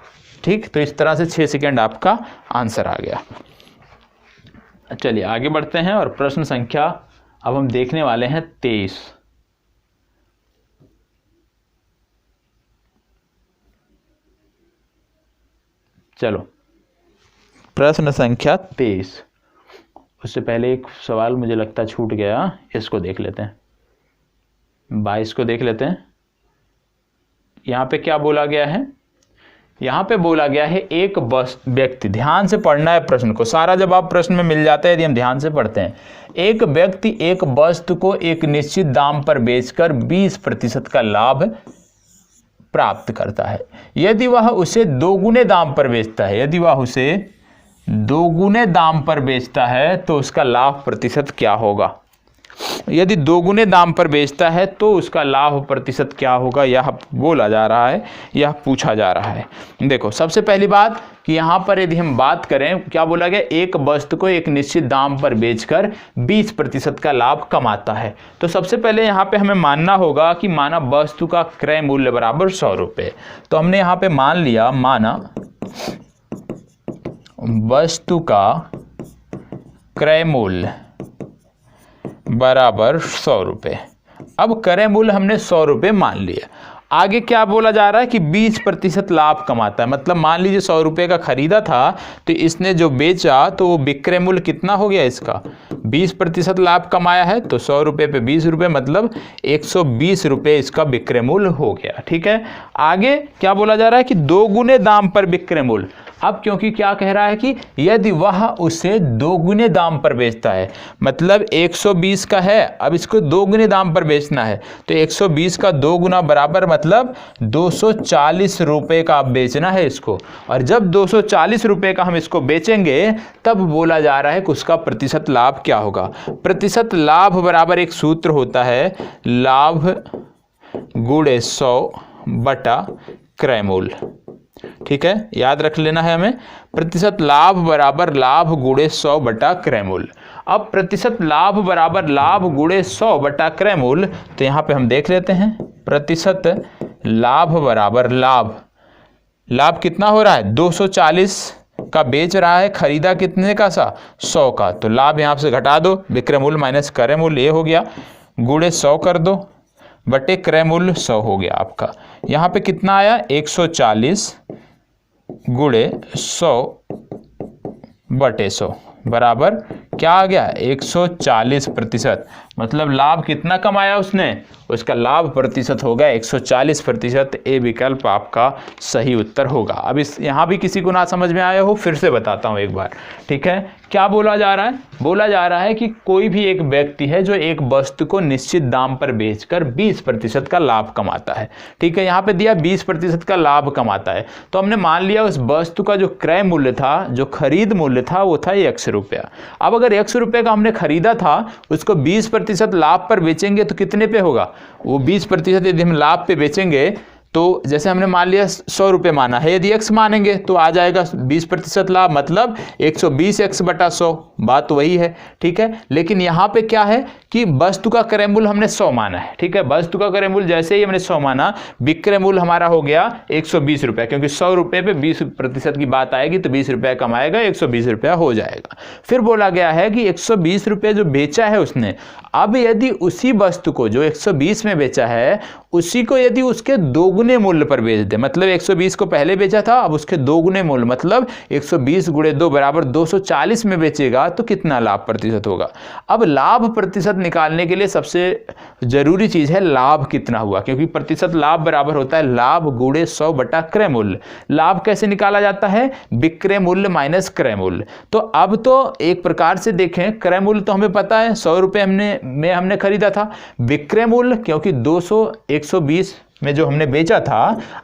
ठीक, तो इस तरह से 6 सेकंड आपका आंसर आ गया। चलिए आगे बढ़ते हैं और प्रश्न संख्या अब हम देखने वाले हैं 23। चलो प्रश्न संख्या 23। उससे पहले एक सवाल मुझे लगता छूट गया, इसको देख लेते हैं। 22 को देख लेते हैं। यहाँ पे क्या बोला गया है? यहाँ पे बोला गया है एक व्यक्ति, ध्यान से पढ़ना है प्रश्न को, सारा जवाब प्रश्न में मिल जाता है यदि हम ध्यान से पढ़ते हैं। एक व्यक्ति एक वस्तु को एक निश्चित दाम पर बेचकर 20% का लाभ प्राप्त करता है। यदि वह उसे दोगुने दाम पर बेचता है, यदि वह उसे दोगुने दाम पर बेचता है तो उसका लाभ प्रतिशत क्या होगा? यदि दोगुने दाम पर बेचता है तो उसका लाभ प्रतिशत क्या होगा, यह बोला जा रहा है, यह पूछा जा रहा है। देखो सबसे पहली बात कि यहाँ पर यदि हम बात करें, क्या बोला गया? एक वस्तु को एक निश्चित दाम पर बेचकर 20% का लाभ कमाता है। तो सबसे पहले यहाँ पे हमें मानना होगा कि माना वस्तु का क्रय मूल्य बराबर 100 रुपये। तो हमने यहाँ पे मान लिया, माना वस्तु का क्रय मूल्य बराबर 100 रुपये। अब क्रय मूल्य हमने 100 रुपये मान लिया। आगे क्या बोला जा रहा है कि 20% लाभ कमाता है, मतलब मान लीजिए 100 रुपये का खरीदा था, तो इसने जो बेचा तो वो विक्रय मूल्य कितना हो गया इसका? 20% लाभ कमाया है, तो 100 रुपये पे 20 रुपये, मतलब 120 रुपये इसका विक्रय मूल्य हो गया। ठीक है, आगे क्या बोला जा रहा है कि दोगुने दाम पर विक्रय मूल्य। अब क्योंकि क्या कह रहा है कि यदि वह उसे दोगुने दाम पर बेचता है, मतलब 120 का है, अब इसको दोगुने दाम पर बेचना है, तो 120 का 2 गुना बराबर मतलब 240 रुपये का आप बेचना है इसको। और जब 240 रुपये का हम इसको बेचेंगे तब बोला जा रहा है कि उसका प्रतिशत लाभ क्या होगा। प्रतिशत लाभ बराबर एक सूत्र होता है, लाभ गुणे 100 बटा क्रय मूल्य। ठीक है, याद रख लेना है हमें, प्रतिशत लाभ बराबर लाभ गुणे 100 बटा क्रय मूल्य। अब प्रतिशत लाभ बराबर लाभ गुणे 100 बटा क्रय मूल्य, तो यहाँ पे हम देख लेते हैं, प्रतिशत लाभ बराबर लाभ, लाभ कितना हो रहा है? 240 का बेच रहा है, खरीदा कितने का सा? 100 का, तो लाभ यहाँ से घटा दो, विक्रय मूल्य माइनस क्रय मूल्य ये हो गया, गुणे 100 कर दो बटे क्रय मूल्य 100 हो गया आपका। यहाँ पे कितना आया? 140 गुणे 100 बटे 100 बराबर क्या आ गया? 140%। मतलब लाभ कितना कमाया उसने? उसका लाभ प्रतिशत होगा 140%। ए विकल्प आपका सही उत्तर होगा। अब इस यहाँ भी किसी को ना समझ में आया हो, फिर से बताता हूँ एक बार। ठीक है, क्या बोला जा रहा है? बोला जा रहा है कि कोई भी एक व्यक्ति है जो एक वस्तु को निश्चित दाम पर बेचकर 20% का लाभ कमाता है। ठीक है, यहाँ पे दिया 20% का लाभ कमाता है, तो हमने मान लिया उस वस्तु का जो क्रय मूल्य था, जो खरीद मूल्य था, वो था 100 रुपया। अब अगर 100 रुपये का हमने खरीदा था, उसको 20% लाभ पर बेचेंगे तो कितने पे होगा? वो 20% यदि हम लाभ पे बेचेंगे तो जैसे हमने मान लिया 100 रुपये माना है, यदि x मानेंगे तो आ जाएगा 20% लाभ, मतलब 120x बटा 100, बात तो वही है, ठीक है। लेकिन यहाँ पे क्या है कि वस्तु का क्रय मूल्य हमने 100 माना है, ठीक है। वस्तु का क्रय मूल्य जैसे ही हमने 100 माना, विक्रय मूल्य हमारा हो गया 120 रुपये, क्योंकि 100 रुपये पे 20% की बात आएगी तो 20 रुपये कमाएगा, 120 रुपया हो जाएगा। फिर बोला गया है कि 120 रुपये जो बेचा है उसने, अब यदि उसी वस्तु को जो 120 में बेचा है उसी को यदि उसके दोगुने मूल्य पर बेच दे, मतलब 120 को पहले बेचा था, अब उसके दोगुने मूल्य मतलब 120 गुणे 2 बराबर 240 में बेचेगा तो कितना लाभ प्रतिशत होगा। अब लाभ प्रतिशत निकालने के लिए सबसे जरूरी चीज है लाभ कितना हुआ, क्योंकि प्रतिशत लाभ बराबर होता है लाभ गुणे 100 बटा क्रय मूल्य। लाभ कैसे निकाला जाता है, विक्रय मूल्य माइनस क्रय मूल्य। तो अब तो एक प्रकार से देखें, क्रय मूल्य तो हमें पता है 100 रुपये हमने खरीदा था, विक्रय मूल्य क्योंकि 120 में जो हमने बेचा था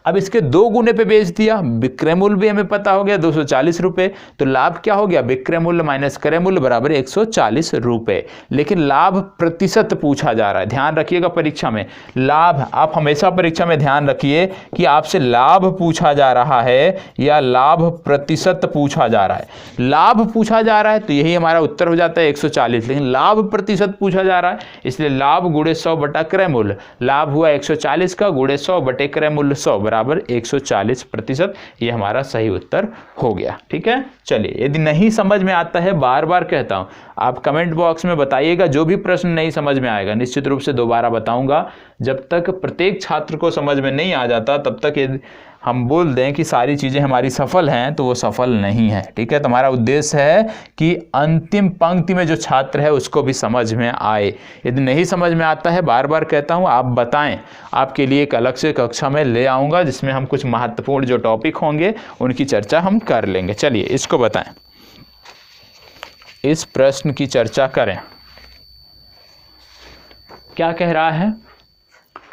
अब इसके 2 गुने पे बेच दिया, विक्रय मूल्य भी हमें पता हो गया 240 रुपये, तो लाभ क्या हो गया, विक्रय मूल्य माइनस क्रय मूल्य बराबर 140 रुपये। लेकिन लाभ प्रतिशत पूछा जा रहा है, ध्यान रखिएगा परीक्षा में लाभ, आप हमेशा परीक्षा में ध्यान रखिए कि आपसे लाभ पूछा जा रहा है या लाभ प्रतिशत पूछा जा रहा है। लाभ पूछा जा रहा है तो यही हमारा उत्तर हो जाता है 140, लेकिन लाभ प्रतिशत पूछा जा रहा है इसलिए लाभ गुणे 100 बटा क्रय मूल्य, लाभ हुआ 140 का गुणे 100 बटे क्रय मूल्य 100 बराबर 140%, ये हमारा सही उत्तर हो गया, ठीक है। चलिए, यदि नहीं समझ में आता है, बार बार कहता हूं, आप कमेंट बॉक्स में बताइएगा, जो भी प्रश्न नहीं समझ में आएगा निश्चित रूप से दोबारा बताऊंगा। जब तक प्रत्येक छात्र को समझ में नहीं आ जाता तब तक यदि हम बोल दें कि सारी चीज़ें हमारी सफल हैं तो वो सफल नहीं है, ठीक है। तो हमारा उद्देश्य है कि अंतिम पंक्ति में जो छात्र है उसको भी समझ में आए। यदि नहीं समझ में आता है, बार बार कहता हूँ, आप बताएं, आपके लिए एक अलग से कक्षा में ले आऊँगा जिसमें हम कुछ महत्वपूर्ण जो टॉपिक होंगे उनकी चर्चा हम कर लेंगे। चलिए इसको बताएं, इस प्रश्न की चर्चा करें। क्या कह रहा है,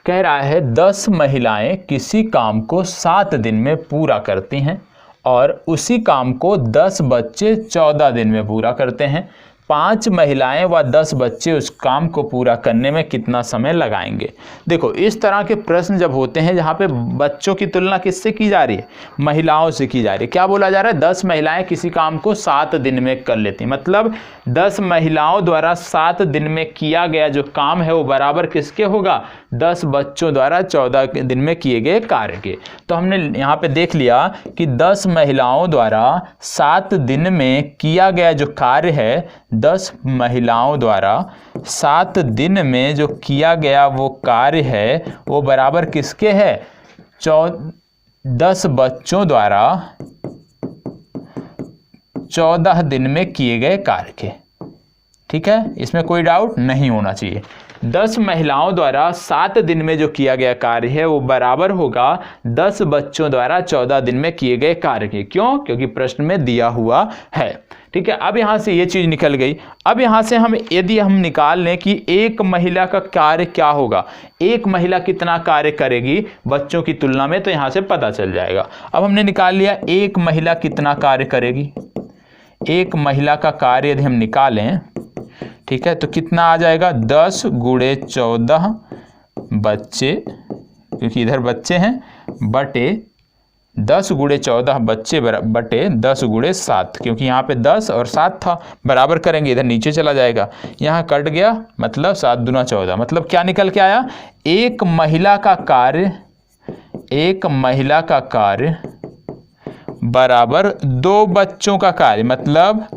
कह रहा है 10 महिलाएं किसी काम को 7 दिन में पूरा करती हैं और उसी काम को 10 बच्चे 14 दिन में पूरा करते हैं। 5 महिलाएं व 10 बच्चे उस काम को पूरा करने में कितना समय लगाएंगे। देखो, इस तरह के प्रश्न जब होते हैं जहाँ पे बच्चों की तुलना किससे की जा रही है, महिलाओं से की जा रही है। क्या बोला जा रहा है, 10 महिलाएं किसी काम को 7 दिन में कर लेती, मतलब 10 महिलाओं द्वारा 7 दिन में किया गया जो काम है वो बराबर किसके होगा, 10 बच्चों द्वारा 14 दिन में किए गए कार्य के। तो हमने यहाँ पे देख लिया कि 10 महिलाओं द्वारा 7 दिन में किया गया जो कार्य है, 10 महिलाओं द्वारा 7 दिन में जो किया गया वो कार्य है वो बराबर किसके है, 10 बच्चों द्वारा 14 दिन में किए गए कार्य के, ठीक है। इसमें कोई डाउट नहीं होना चाहिए। 10 महिलाओं द्वारा 7 दिन में जो किया गया कार्य है वो बराबर होगा 10 बच्चों द्वारा 14 दिन में किए गए कार्य के। क्यों, क्योंकि प्रश्न में दिया हुआ है, ठीक है। अब यहां से ये चीज निकल गई। अब यहां से यदि हम निकाल लें कि एक महिला का कार्य क्या होगा, एक महिला कितना कार्य करेगी बच्चों की तुलना में, तो यहां से पता चल जाएगा। अब हमने निकाल लिया एक महिला कितना कार्य करेगी। एक महिला का कार्य यदि हम निकालें, ठीक है, तो कितना आ जाएगा, 10 गुणे 14 बच्चे, क्योंकि इधर बच्चे हैं, बटे 10 गुणे 14 बच्चे बटे 10 गुणे 7, क्योंकि यहाँ पे 10 और 7 था, बराबर करेंगे इधर नीचे चला जाएगा, यहाँ कट गया, मतलब 7 दूना 14, मतलब क्या निकल के आया, एक महिला का कार्य बराबर 2 बच्चों का कार्य, मतलब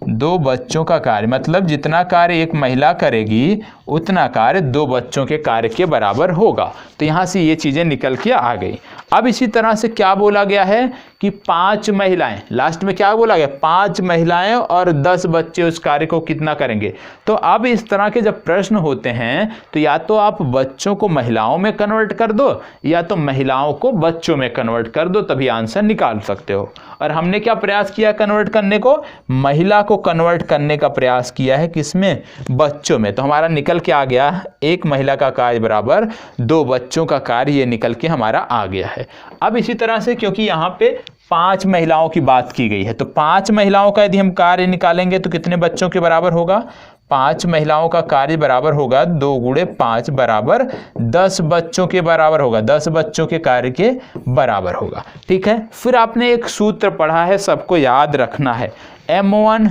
2 बच्चों का कार्य, मतलब जितना कार्य एक महिला करेगी उतना कार्य 2 बच्चों के कार्य के बराबर होगा। तो यहाँ से ये चीज़ें निकल के आ गई। अब इसी तरह से क्या बोला गया है कि 5 महिलाएं, लास्ट में क्या बोला गया, 5 महिलाएं और 10 बच्चे उस कार्य को कितना करेंगे। तो अब इस तरह के जब प्रश्न होते हैं तो या तो आप बच्चों को महिलाओं में कन्वर्ट कर दो या तो महिलाओं को बच्चों में कन्वर्ट कर दो, तभी आंसर निकाल सकते हो। और हमने क्या प्रयास किया कन्वर्ट करने को, महिला को कन्वर्ट करने का प्रयास किया है, किसमें, बच्चों में। तो हमारा निकल के आ गया एक महिला का कार्य बराबर 2 बच्चों का कार्य, ये निकल के हमारा आ गया है। अब इसी तरह से क्योंकि यहाँ पे 5 महिलाओं की बात की गई है तो 5 महिलाओं का यदि हम कार्य निकालेंगे तो कितने बच्चों के बराबर होगा, 5 महिलाओं का कार्य बराबर होगा 2 गुणे 5 बराबर 10 बच्चों के बराबर होगा, 10 बच्चों के कार्य के बराबर होगा। ठीक है, फिर आपने एक सूत्र पढ़ा है, सबको याद रखना है, M1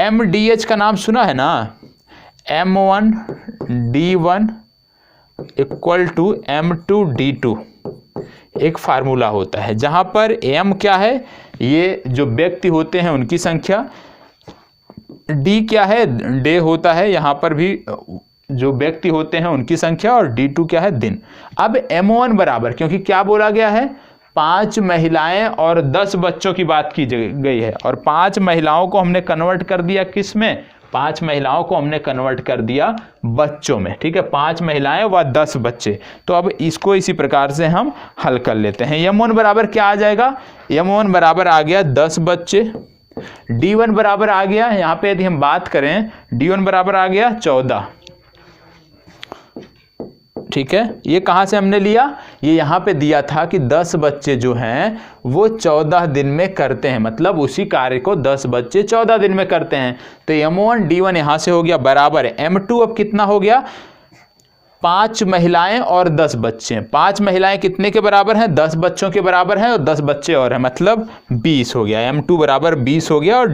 MDH का नाम सुना है ना, M1 D1 equal to M2 D2 एक फार्मूला होता है, जहां पर M क्या है, ये जो व्यक्ति होते हैं उनकी संख्या, D क्या है, डे होता है, यहां पर भी जो व्यक्ति होते हैं उनकी संख्या, और D2 क्या है, दिन। अब M1 बराबर, क्योंकि क्या बोला गया है, 5 महिलाएं और 10 बच्चों की बात की गई है, और 5 महिलाओं को हमने कन्वर्ट कर दिया किस में, 5 महिलाओं को हमने कन्वर्ट कर दिया बच्चों में। ठीक है, 5 महिलाएं व 10 बच्चे। तो अब इसको इसी प्रकार से हम हल कर लेते हैं। M1 बराबर क्या आ जाएगा, M1 बराबर आ गया 10 बच्चे, D1 बराबर आ गया, यहाँ पे यदि हम बात करें D1 बराबर आ गया 14। ठीक है, ये कहाँ से हमने लिया, ये यहाँ पे दिया था कि 10 बच्चे जो हैं वो 14 दिन में करते हैं, मतलब उसी कार्य को 10 बच्चे 14 दिन में करते हैं। तो M1 D1 यहाँ से हो गया बराबर है M2, अब कितना हो गया, 5 महिलाएं और 10 बच्चे। 5 महिलाएं कितने के बराबर हैं, 10 बच्चों के बराबर हैं, और 10 बच्चे और हैं, मतलब 20 हो गया। M2 बराबर 20 हो गया, और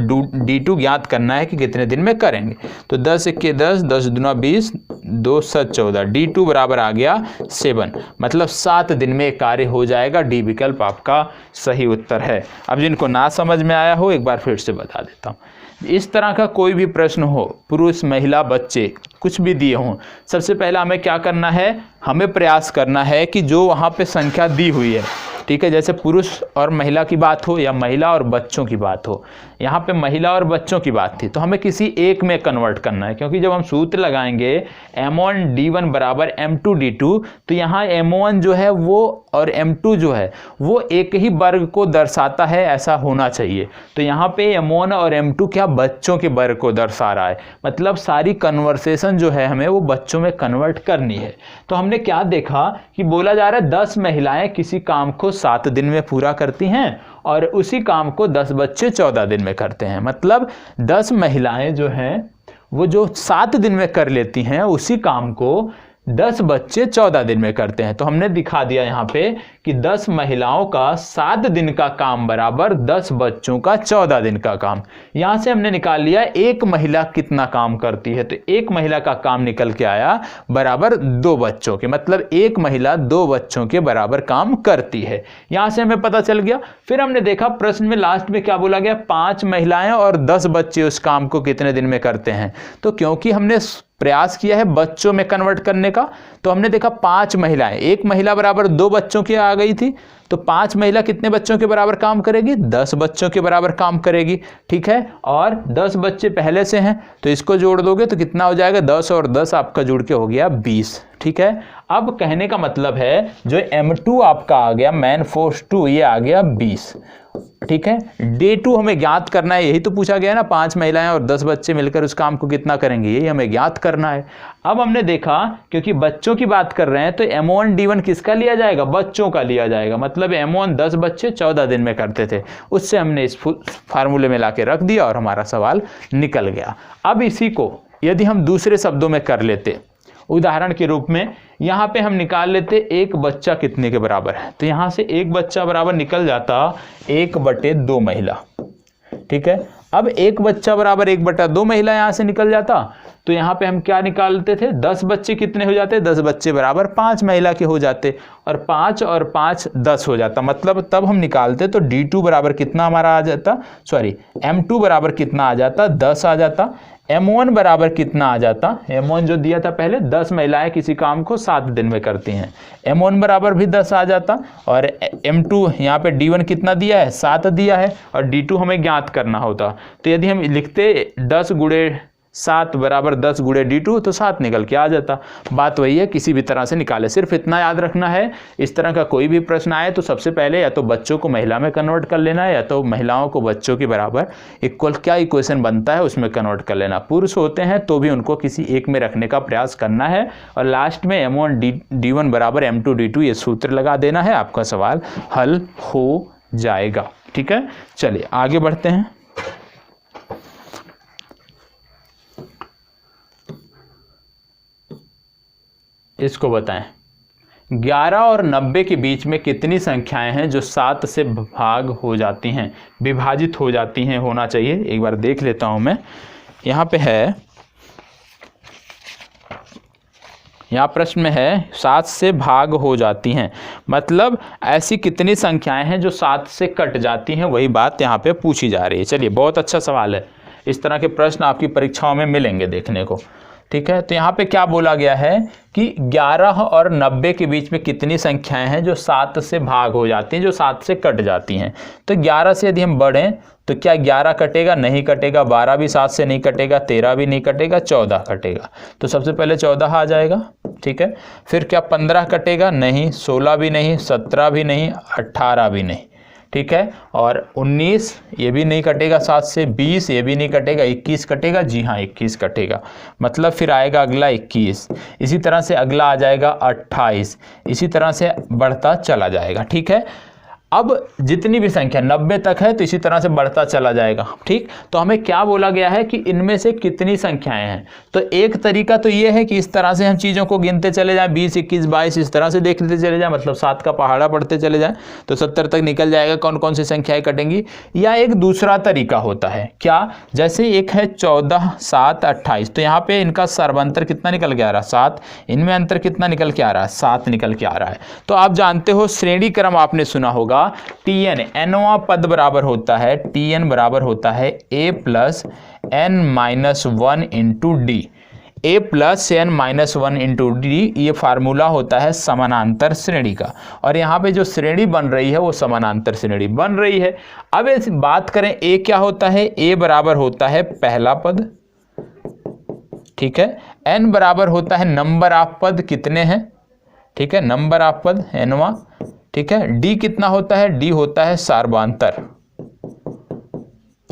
D2 ज्ञात करना है कि कितने दिन में करेंगे। तो 10 × 10, 10 दूना 20, 2 7 14, D2 बराबर आ गया 7, मतलब 7 दिन में कार्य हो जाएगा। डी विकल्प आपका सही उत्तर है। अब जिनको ना समझ में आया हो एक बार फिर से बता देता हूँ। इस तरह का कोई भी प्रश्न हो, पुरुष महिला बच्चे कुछ भी दिए हों, सबसे पहला हमें क्या करना है, हमें प्रयास करना है कि जो वहाँ पे संख्या दी हुई है, ठीक है, जैसे पुरुष और महिला की बात हो या महिला और बच्चों की बात हो, यहाँ पे महिला और बच्चों की बात थी, तो हमें किसी एक में कन्वर्ट करना है, क्योंकि जब हम सूत्र लगाएंगे M1 D1 बराबर M2 D2, तो यहाँ M1 जो है वो और M2 जो है वो एक ही वर्ग को दर्शाता है, ऐसा होना चाहिए। तो यहाँ पे M1 और M2 क्या बच्चों के वर्ग को दर्शा रहा है, मतलब सारी कन्वर्सेशन जो है हमें वो बच्चों में कन्वर्ट करनी है। तो हमने क्या देखा कि बोला जा रहा है 10 महिलाएं किसी काम को 7 दिन में पूरा करती हैं, और उसी काम को 10 बच्चे 14 दिन में करते हैं, मतलब 10 महिलाएं जो हैं वो जो 7 दिन में कर लेती हैं उसी काम को 10 बच्चे 14 दिन में करते हैं। तो हमने दिखा दिया यहाँ पे कि 10 महिलाओं का 7 दिन का काम बराबर 10 बच्चों का 14 दिन का काम। यहाँ से हमने निकाल लिया एक महिला कितना काम करती है, तो एक महिला का काम निकल के आया बराबर 2 बच्चों के, मतलब एक महिला 2 बच्चों के बराबर काम करती है। यहाँ से हमें पता चल गया। फिर हमने देखा प्रश्न में लास्ट में क्या बोला गया, 5 महिलाएं और 10 बच्चे उस काम को कितने दिन में करते हैं। तो क्योंकि हमने प्रयास किया है बच्चों में कन्वर्ट करने का, तो हमने देखा 5 महिलाएं, एक महिला बराबर 2 बच्चों की आ गई थी, तो 5 महिला कितने बच्चों के बराबर काम करेगी, 10 बच्चों के बराबर काम करेगी। ठीक है, और 10 बच्चे पहले से हैं तो इसको जोड़ दोगे तो कितना हो जाएगा, 10 और 10 आपका जुड़ के हो गया 20। ठीक है, अब कहने का मतलब है जो M2 आपका आ गया मैन फोर्स 2, ये आ गया 20। ठीक है, D2 हमें ज्ञात करना है, यही तो पूछा गया ना, 5 महिलाएं और 10 बच्चे मिलकर उस काम को कितना करेंगे, यही हमें ज्ञात करना है। अब हमने देखा क्योंकि बच्चों की बात कर रहे हैं तो M1 D1 किसका लिया जाएगा, बच्चों का लिया जाएगा, मतलब M1 10 बच्चे 14 दिन में करते थे, उससे हमने इस फार्मूले में लाके रख दिया और हमारा सवाल निकल गया। अब इसी को यदि हम दूसरे शब्दों में कर लेते, उदाहरण के रूप में यहाँ पे हम निकाल लेते एक बच्चा कितने के बराबर है, तो यहाँ से एक बच्चा बराबर निकल जाता 1/2 महिला। ठीक है, अब एक बच्चा बराबर 1/2 महिला यहाँ से निकल जाता, तो यहाँ पे हम क्या निकालते थे, 10 बच्चे कितने हो जाते, 10 बच्चे बराबर 5 महिला के हो जाते, और 5 और 5 10 हो जाता, मतलब तब हम निकालते तो D2 बराबर कितना हमारा आ जाता, M2 बराबर कितना आ जाता, 10 आ जाता। M1 बराबर कितना आ जाता, M1 जो दिया था पहले 10 महिलाएं किसी काम को 7 दिन में करती हैं, M1 बराबर भी 10 आ जाता, और M2 यहाँ पे D1 कितना दिया है, 7 दिया है, और D2 हमें ज्ञात करना होता। तो यदि हम लिखते 10 गुणे 7 बराबर 10 गुणे D2 तो 7 निकल के आ जाता। बात वही है, किसी भी तरह से निकाले, सिर्फ इतना याद रखना है, इस तरह का कोई भी प्रश्न आए तो सबसे पहले या तो बच्चों को महिला में कन्वर्ट कर लेना है, या तो महिलाओं को बच्चों के बराबर इक्वल क्या इक्वेशन बनता है उसमें कन्वर्ट कर लेना। पुरुष होते हैं तो भी उनको किसी एक में रखने का प्रयास करना है, और लास्ट में M1 D1 बराबर M2 D2 ये सूत्र लगा देना है, आपका सवाल हल हो जाएगा। ठीक है, चलिए आगे बढ़ते हैं। इसको बताएं। 11 और 90 के बीच में कितनी संख्याएं हैं जो 7 से भाग हो जाती हैं, विभाजित हो जाती हैं, होना चाहिए। एक बार देख लेता हूं मैं। यहाँ पे है, यहाँ प्रश्न में है 7 से भाग हो जाती हैं, मतलब ऐसी कितनी संख्याएं हैं जो 7 से कट जाती हैं, वही बात यहाँ पे पूछी जा रही है। चलिए, बहुत अच्छा सवाल है। इस तरह के प्रश्न आपकी परीक्षाओं में मिलेंगे देखने को। ठीक है, तो यहाँ पे क्या बोला गया है कि 11 और 90 के बीच में कितनी संख्याएं हैं जो 7 से भाग हो जाती हैं, जो 7 से कट जाती हैं। तो 11 से यदि हम बढ़ें तो क्या 11 कटेगा? नहीं कटेगा। 12 भी 7 से नहीं कटेगा, 13 भी नहीं कटेगा, 14 कटेगा। तो सबसे पहले 14 आ जाएगा। ठीक है, फिर क्या 15 कटेगा? नहीं। 16 भी नहीं, 17 भी नहीं, 18 भी नहीं। ठीक है, और 19 ये भी नहीं कटेगा 7 से, 20 ये भी नहीं कटेगा, 21 कटेगा। जी हाँ, 21 कटेगा। मतलब फिर आएगा अगला 21, इसी तरह से अगला आ जाएगा 28, इसी तरह से बढ़ता चला जाएगा। ठीक है, अब जितनी भी संख्या 90 तक है तो इसी तरह से बढ़ता चला जाएगा। ठीक, तो हमें क्या बोला गया है कि इनमें से कितनी संख्याएं हैं। तो एक तरीका तो ये है कि इस तरह से हम चीज़ों को गिनते चले जाएं, 20, 21, 22 इस तरह से देखते चले जाएं, मतलब 7 का पहाड़ा पढ़ते चले जाएं तो 70 तक निकल जाएगा कौन कौन सी संख्याएं कटेंगी। या एक दूसरा तरीका होता है, क्या? जैसे एक है 14, 7, 28, तो यहाँ पे इनका सर्वांतर कितना निकल के आ रहा है? 7। इनमें अंतर कितना निकल के आ रहा है? 7 निकल के आ रहा है। तो आप जानते हो श्रेणी क्रम आपने सुना होगा, Tn nवां पद बराबर होता है, Tn बराबर होता है a plus n minus 1 into D. a plus n minus 1 into D, ये फार्मूला होता है समानांतर श्रेणी का। और यहाँ पे जो श्रेणी बन रही है वो समानांतर श्रेणी बन रही है। अब इस बात करें a क्या होता है? a बराबर होता है पहला पद। ठीक है, n बराबर होता है नंबर ऑफ पद कितने हैं। ठीक है, नंबर ऑफ पद nवां। ठीक है, डी कितना होता है? डी होता है सार्वधातर।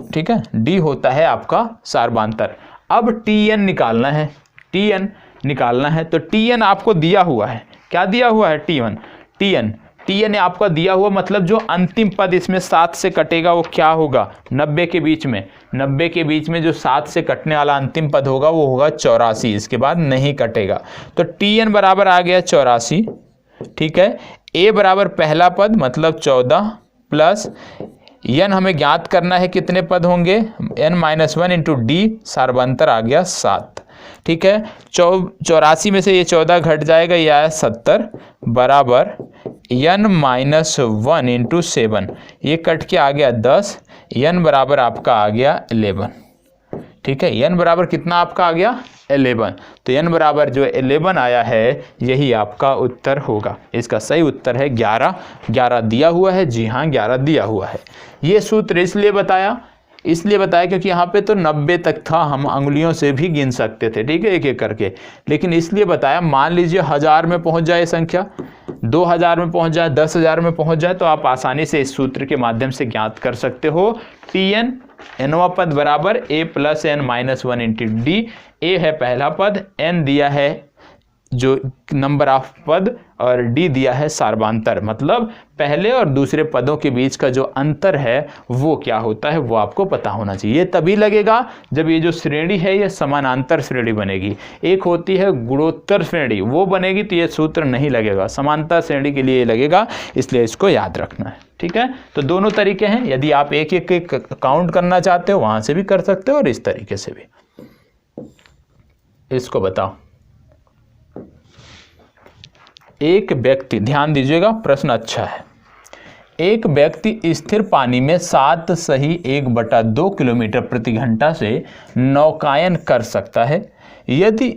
ठीक है, डी होता है आपका सार्वधातर। अब Tn निकालना है, Tn निकालना है तो Tn आपको दिया हुआ है। क्या दिया हुआ है? Tn आपका दिया हुआ, मतलब जो अंतिम पद इसमें 7 से कटेगा वो क्या होगा? 90 के बीच में, 90 के बीच में जो 7 से कटने वाला अंतिम पद होगा वो होगा 84, इसके बाद नहीं कटेगा। तो Tn बराबर आ गया 84। ठीक है, a बराबर पहला पद मतलब 14 प्लस n हमें ज्ञात करना है कितने पद होंगे? n माइनस 1 इंटू डी, सार्वधातर आ गया 7। ठीक है, 84 में से ये 14 घट जाएगा, ये आया 70 बराबर n माइनस 1 इंटू 7, ये कट के आ गया 10, n बराबर आपका आ गया 11। ठीक है, n बराबर कितना आपका आ गया? 11। तो n बराबर जो 11 आया है यही आपका उत्तर होगा। इसका सही उत्तर है 11। 11 दिया हुआ है, जी हाँ 11 दिया हुआ है। ये सूत्र इसलिए बताया क्योंकि यहाँ पे तो 90 तक था, हम अंगुलियों से भी गिन सकते थे। ठीक है, एक एक करके, लेकिन इसलिए बताया, मान लीजिए 1000 में पहुँच जाए संख्या, 2000 में पहुँच जाए, 10,000 में पहुँच जाए, तो आप आसानी से इस सूत्र के माध्यम से ज्ञात कर सकते हो। Tn nवां पद बराबर a plus n minus 1 into D. a है पहला पद, n दिया है जो नंबर ऑफ पद, और डी दिया है सार्वधातर, मतलब पहले और दूसरे पदों के बीच का जो अंतर है वो क्या होता है वो आपको पता होना चाहिए। ये तभी लगेगा जब ये जो श्रेणी है ये समानांतर श्रेणी बनेगी। एक होती है गुणोत्तर श्रेणी, वो बनेगी तो ये सूत्र नहीं लगेगा। समांतर श्रेणी के लिए लगेगा, इसलिए इसको याद रखना है। ठीक है, तो दोनों तरीके हैं। यदि आप एक एक काउंट करना चाहते हो वहां से भी कर सकते हो और इस तरीके से भी। इसको बताओ, एक व्यक्ति, ध्यान दीजिएगा प्रश्न अच्छा है। एक व्यक्ति स्थिर पानी में 7 सही 1/2 किलोमीटर प्रति घंटा से नौकायन कर सकता है। यदि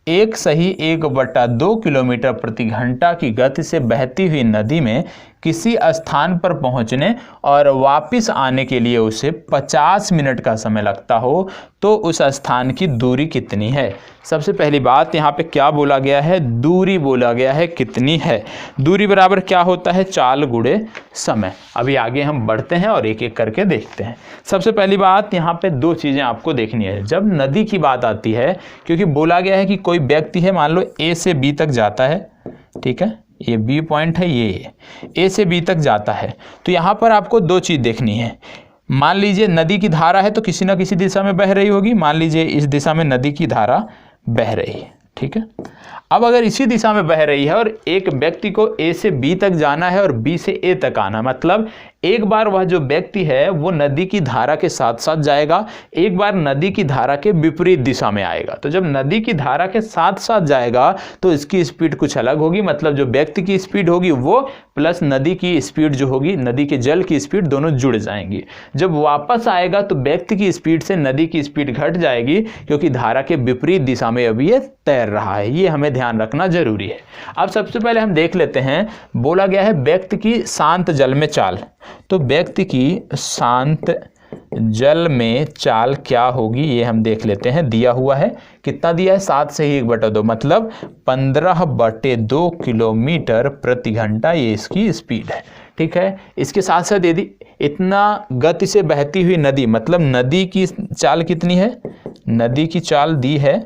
1 सही 1/2 किलोमीटर प्रति घंटा की गति से बहती हुई नदी में किसी स्थान पर पहुंचने और वापस आने के लिए उसे 50 मिनट का समय लगता हो तो उस स्थान की दूरी कितनी है। सबसे पहली बात यहाँ पे क्या बोला गया है? दूरी बोला गया है कितनी है। दूरी बराबर क्या होता है? चाल गुणे समय। अभी आगे हम बढ़ते हैं और एक एक करके देखते हैं। सबसे पहली बात यहाँ पे दो चीज़ें आपको देखनी है जब नदी की बात आती है, क्योंकि बोला गया है कि कोई व्यक्ति है, मान लो ए से बी तक जाता है, ठीक है, ये बी पॉइंट है, ये ए से बी तक जाता है, तो यहाँ पर आपको दो चीज़ देखनी है। मान लीजिए नदी की धारा है तो किसी ना किसी दिशा में बह रही होगी। मान लीजिए इस दिशा में नदी की धारा बह रही है, ठीक है। अब अगर इसी दिशा में बह रही है और एक व्यक्ति को ए से बी तक जाना है और बी से ए तक आना, मतलब एक बार वह जो व्यक्ति है वो नदी की धारा के साथ साथ जाएगा, एक बार नदी की धारा के विपरीत दिशा में आएगा। तो जब नदी की धारा के साथ साथ जाएगा तो इसकी स्पीड कुछ अलग होगी, मतलब जो व्यक्ति की स्पीड होगी वो प्लस नदी की स्पीड जो होगी, नदी के जल की स्पीड दोनों जुड़ जाएंगी। जब वापस आएगा तो व्यक्ति की स्पीड से नदी की स्पीड घट जाएगी, क्योंकि धारा के विपरीत दिशा में अभी ये तैर रहा है। ये हमें ध्यान रखना जरूरी है। अब सबसे पहले हम देख लेते हैं, बोला गया है व्यक्ति की शांत जल में चाल। तो व्यक्ति की शांत जल में चाल क्या होगी ये हम देख लेते हैं। दिया हुआ है, कितना दिया है, 7 से ही 1/2, मतलब 15/2 किलोमीटर प्रति घंटा ये इसकी स्पीड है। ठीक है, इसके साथ साथ यदि इतना गति से बहती हुई नदी, मतलब नदी की चाल कितनी है, नदी की चाल दी है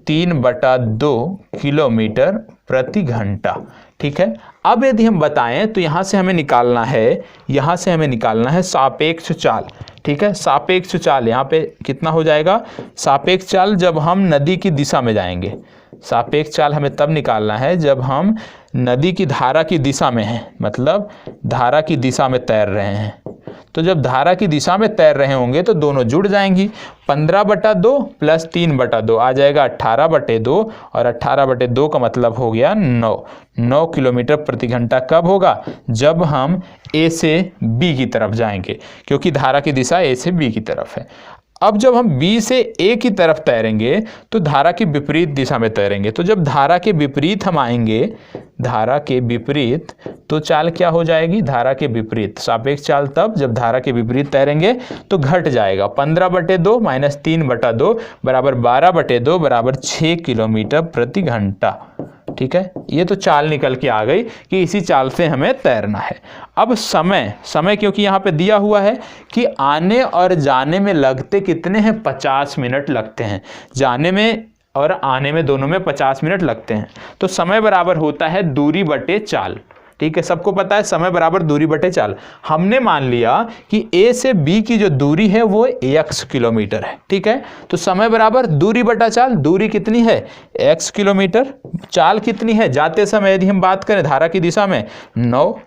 3/2 किलोमीटर प्रति घंटा। ठीक है, अब यदि हम बताएं तो यहां से हमें निकालना है सापेक्ष चाल। ठीक है, सापेक्ष चाल यहाँ पे कितना हो जाएगा, सापेक्ष चाल जब हम नदी की दिशा में जाएंगे, सापेक्ष चाल हमें तब निकालना है जब हम नदी की धारा की दिशा में हैं, मतलब धारा की दिशा में तैर रहे हैं। तो जब धारा की दिशा में तैर रहे होंगे तो दोनों जुड़ जाएंगी। 15/2 प्लस 3/2 आ जाएगा 18/2, और 18/2 का मतलब हो गया 9 किलोमीटर प्रति घंटा। कब होगा, जब हम ए से बी की तरफ जाएंगे, क्योंकि धारा की दिशा ए से बी की तरफ है। अब जब हम बी से ए की तरफ तैरेंगे तो धारा की विपरीत दिशा में तैरेंगे। तो जब धारा के विपरीत हम आएंगे, धारा के विपरीत, तो चाल क्या हो जाएगी, धारा के विपरीत सापेक्ष चाल तब जब धारा के विपरीत तैरेंगे तो घट जाएगा। 15/2 माइनस 3/2 बराबर 12/2 बराबर 6 किलोमीटर प्रति घंटा। ठीक है, ये तो चाल निकल के आ गई कि इसी चाल से हमें तैरना है। अब समय क्योंकि यहाँ पे दिया हुआ है कि आने और जाने में लगते कितने हैं, 50 मिनट लगते हैं। जाने में और आने में दोनों में 50 मिनट लगते हैं। तो समय बराबर होता है दूरी बटे चाल। ठीक है, सबको पता है समय बराबर दूरी बटे चाल। हमने मान लिया कि ए से बी की जो दूरी है वो x किलोमीटर है। ठीक है, तो समय बराबर दूरी बटा चाल। दूरी कितनी है, x किलोमीटर। चाल कितनी है, जाते समय यदि हम बात करें धारा की दिशा में 9,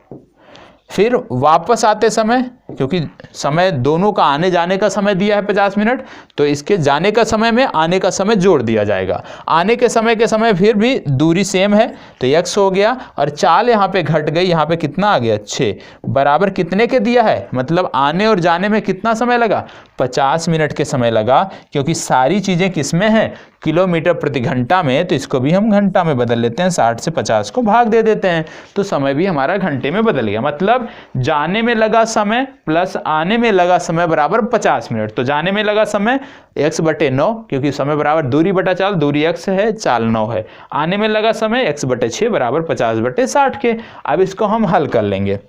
फिर वापस आते समय, क्योंकि समय दोनों का आने जाने का समय दिया है 50 मिनट, तो इसके जाने का समय में आने का समय जोड़ दिया जाएगा। आने के समय फिर भी दूरी सेम है तो x हो गया, और चाल यहाँ पे घट गई, यहाँ पे कितना आ गया 6, बराबर कितने के दिया है, मतलब आने और जाने में कितना समय लगा, 50 मिनट के समय लगा। क्योंकि सारी चीज़ें किस में हैं, किलोमीटर प्रति घंटा में, तो इसको भी हम घंटा में बदल लेते हैं, 60 से 50 को भाग दे देते हैं, तो समय भी हमारा घंटे में बदल गया। मतलब जाने में लगा समय प्लस आने में लगा समय बराबर 50 मिनट। तो जाने में लगा समय x/9, क्योंकि समय बराबर दूरी बटा चाल, दूरी x है, चाल 9 है। आने में लगा समय x/6 बराबर 50/60 के। अब इसको हम हल कर लेंगे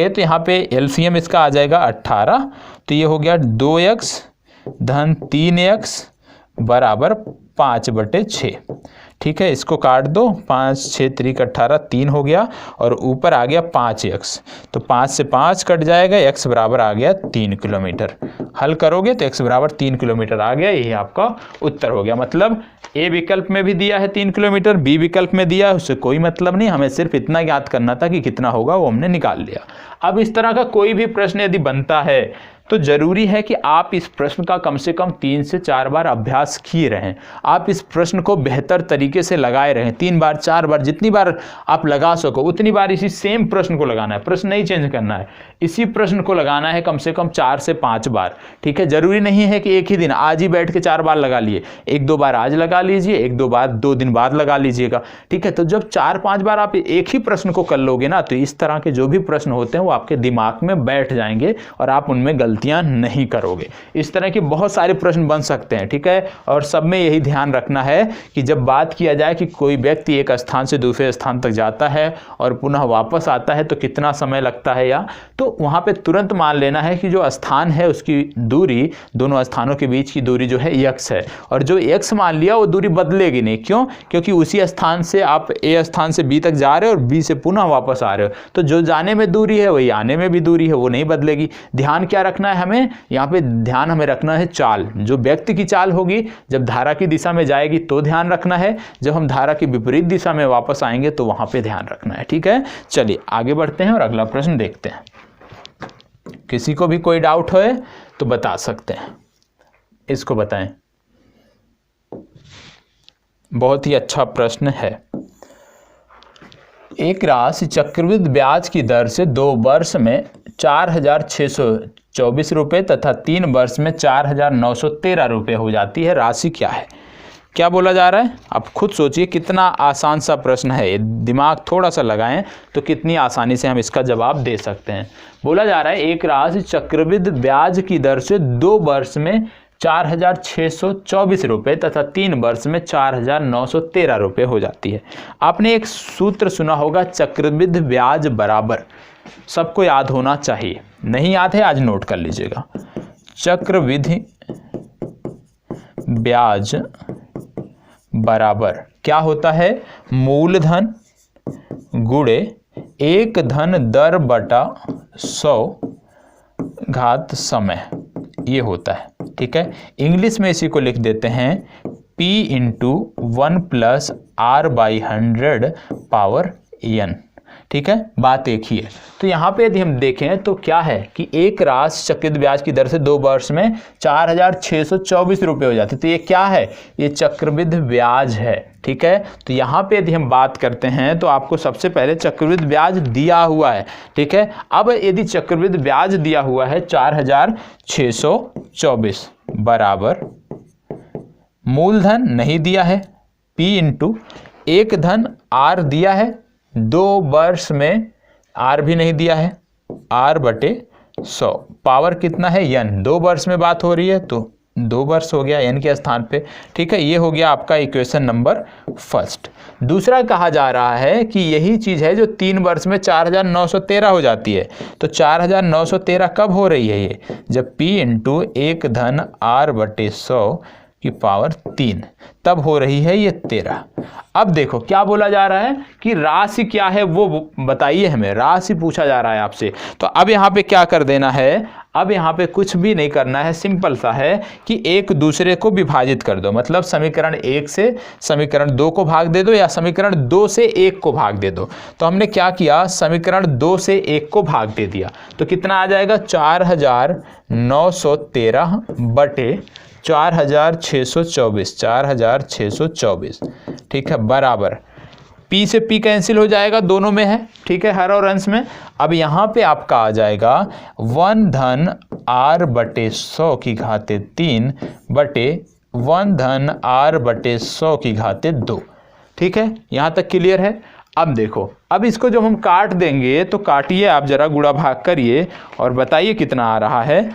तो यहाँ पे एलसीएम इसका आ जाएगा 18, तो ये हो गया 2x धन 3x बराबर 5/6। ठीक है, इसको काट दो, 5 6 3 18 3 हो गया, और ऊपर आ गया 5x, तो 5 से 5 कट जाएगा, x बराबर आ गया 3 किलोमीटर। हल करोगे तो x बराबर 3 किलोमीटर आ गया, यही आपका उत्तर हो गया। मतलब ए विकल्प में भी दिया है 3 किलोमीटर, बी विकल्प में दिया है, उससे कोई मतलब नहीं, हमें सिर्फ इतना याद करना था कि कितना होगा, वो हमने निकाल लिया। अब इस तरह का कोई भी प्रश्न यदि बनता है तो जरूरी है कि आप इस प्रश्न का कम से कम 3 से 4 बार अभ्यास किए रहें। आप इस प्रश्न को बेहतर तरीके से लगाए रहें, 3 बार 4 बार, जितनी बार आप लगा सको उतनी बार इसी सेम प्रश्न को लगाना है। प्रश्न नहीं चेंज करना है, इसी प्रश्न को लगाना है कम से कम 4 से 5 बार। ठीक है, जरूरी नहीं है कि एक ही दिन आज ही बैठ के 4 बार लगा लिए, 1-2 बार आज लगा लीजिए, 1-2 बार 2 दिन बाद लगा लीजिएगा। ठीक है, तो जब 4-5 बार आप एक ही प्रश्न को कर लोगे ना, तो इस तरह के जो भी प्रश्न होते हैं वो आपके दिमाग में बैठ जाएंगे और आप उनमें गलतियां नहीं करोगे। इस तरह के बहुत सारे प्रश्न बन सकते हैं। ठीक है, और सब में यही ध्यान रखना है कि जब बात किया जाए कि कोई व्यक्ति एक स्थान से दूसरे स्थान तक जाता है और पुनः वापस आता है तो कितना समय लगता है, या तो वहां पे तुरंत मान लेना है कि जो स्थान है उसकी दूरी, दोनों स्थानों के बीच की दूरी जो है x है, और जो x मान लिया वो दूरी बदलेगी नहीं। क्यों? क्योंकि उसी स्थान से आप a स्थान से b तक जा रहे हो और b से पुनः वापस आ रहे हो, तो जो जाने में दूरी है वही आने में भी दूरी है, वो नहीं बदलेगी। ध्यान क्या रखना रखना है हमें, यहाँ पे ध्यान हमें रखना है चाल, जो व्यक्ति की चाल होगी जब धारा की दिशा में जाएगी तो ध्यान रखना है, जब हम धारा की विपरीत दिशा में वापस आएंगे तो वहां पे ध्यान रखना है। ठीक है, चलिए आगे बढ़ते हैं और अगला प्रश्न देखते हैं। किसी को भी कोई डाउट हो तो बता सकते हैं, इसको बताएं। बहुत ही अच्छा प्रश्न है। एक राशि चक्रवृद्धि ब्याज की दर से 2 वर्ष में 4,624 रुपये तथा 3 वर्ष में 4,913 रुपये हो जाती है। राशि क्या है? क्या बोला जा रहा है? आप खुद सोचिए, कितना आसान सा प्रश्न है। दिमाग थोड़ा सा लगाएं तो कितनी आसानी से हम इसका जवाब दे सकते हैं। बोला जा रहा है एक राशि चक्रवृद्धि ब्याज की दर से 2 वर्ष में 4,624 रुपये तथा 3 वर्ष में 4,913 रुपये हो जाती है। आपने एक सूत्र सुना होगा, चक्रवृद्धि ब्याज बराबर, सबको याद होना चाहिए। नहीं याद है आज नोट कर लीजिएगा। चक्रवृद्धि ब्याज बराबर क्या होता है? मूलधन गुणे 1 धन दर बटा 100 घात समय, ये होता है। ठीक है, इंग्लिश में इसी को लिख देते हैं P into 1 plus R/100 power n। ठीक है, बात एक ही है। तो यहाँ पे यदि हम देखें तो क्या है कि एक राशि चक्रवृद्धि ब्याज की दर से 2 वर्ष में 4,624 रुपये हो जाते, तो ये क्या है? ये चक्रवृद्धि ब्याज है। ठीक है, तो यहाँ पे यदि हम बात करते हैं तो आपको सबसे पहले चक्रवृद्धि ब्याज दिया हुआ है। ठीक है, अब यदि चक्रवृद्धि ब्याज दिया हुआ है 4,624 बराबर मूलधन नहीं दिया है P इंटू 1 धन R दिया है, 2 वर्ष में R भी नहीं दिया है, R/100 पावर कितना है? n। 2 वर्ष में बात हो रही है तो 2 वर्ष हो गया n के स्थान पे। ठीक है, ये हो गया आपका इक्वेशन नंबर फर्स्ट। दूसरा कहा जा रहा है कि यही चीज़ है जो 3 वर्ष में 4,913 हो जाती है। तो 4,913 कब हो रही है? ये जब P इंटू 1 धन R/100 की पावर 3 तब हो रही है ये 13। अब देखो क्या बोला जा रहा है कि राशि क्या है वो बताइए हमें, राशि पूछा जा रहा है आपसे। तो अब यहाँ पे क्या कर देना है? अब यहाँ पे कुछ भी नहीं करना है, सिंपल सा है कि एक दूसरे को विभाजित कर दो। मतलब समीकरण 1 से समीकरण 2 को भाग दे दो या समीकरण 2 से 1 को भाग दे दो। तो हमने क्या किया? समीकरण 2 से 1 को भाग दे दिया तो कितना आ जाएगा? 4,913 बटे 4,624, 4,624। ठीक है, बराबर P से P कैंसिल हो जाएगा, दोनों में है। ठीक है, हर और अंश में। अब यहाँ पे आपका आ जाएगा 1 धन R/100 की घाते 3 बटे 1 धन R/100 की घाते 2। ठीक है, यहाँ तक क्लियर है? अब देखो, अब इसको जब हम काट देंगे तो काटिए आप, जरा गुणा भाग करिए और बताइए कितना आ रहा है।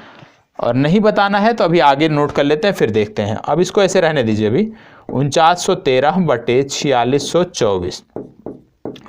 और नहीं बताना है तो अभी आगे नोट कर लेते हैं, फिर देखते हैं। अब इसको ऐसे रहने दीजिए अभी। 4913 बटे 4624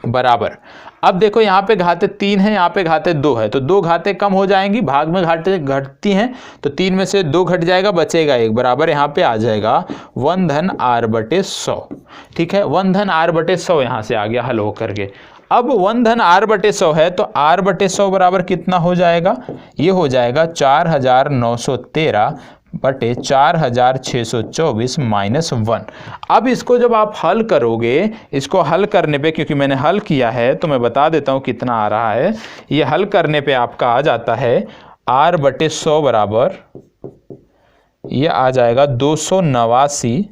बराबर, अब देखो यहाँ पे घाते 3 है, यहाँ पे घाते 2 है, तो 2 घाते कम हो जाएंगी, भाग में घाते घटती हैं, तो 3 में से 2 घट जाएगा, बचेगा 1 बराबर यहाँ पे आ जाएगा 1 धन R/100। ठीक है, 1 धन R/100 यहाँ से आ गया हल होकर के। अब 1 धन R/100 है तो R/100 बराबर कितना हो जाएगा? ये हो जाएगा 4,913 बटे 4,624 माइनस 1। अब इसको जब आप हल करोगे, इसको हल करने पे, क्योंकि मैंने हल किया है तो मैं बता देता हूँ कितना आ रहा है। ये हल करने पे आपका आ जाता है R/100 बराबर, ये आ जाएगा 289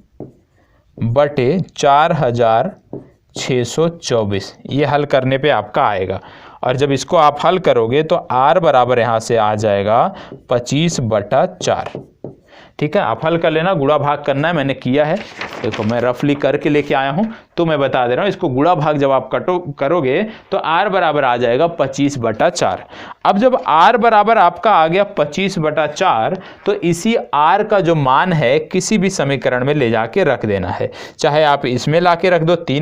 बटे 4,624। ये हल करने पे आपका आएगा। और जब इसको आप हल करोगे तो R बराबर यहाँ से आ जाएगा 25/4। ठीक है, आप हल कर लेना, गुणा भाग करना है, मैंने किया है। देखो मैं रफली करके लेके आया हूँ तो मैं बता दे रहा हूँ। इसको गुणा भाग जब आप करोगे तो R बराबर आ जाएगा 25/4। अब जब R बराबर आपका आ गया 25/4 तो इसी R का जो मान है किसी भी समीकरण में ले जाके रख देना है। चाहे आप इसमें ला के रख दो 2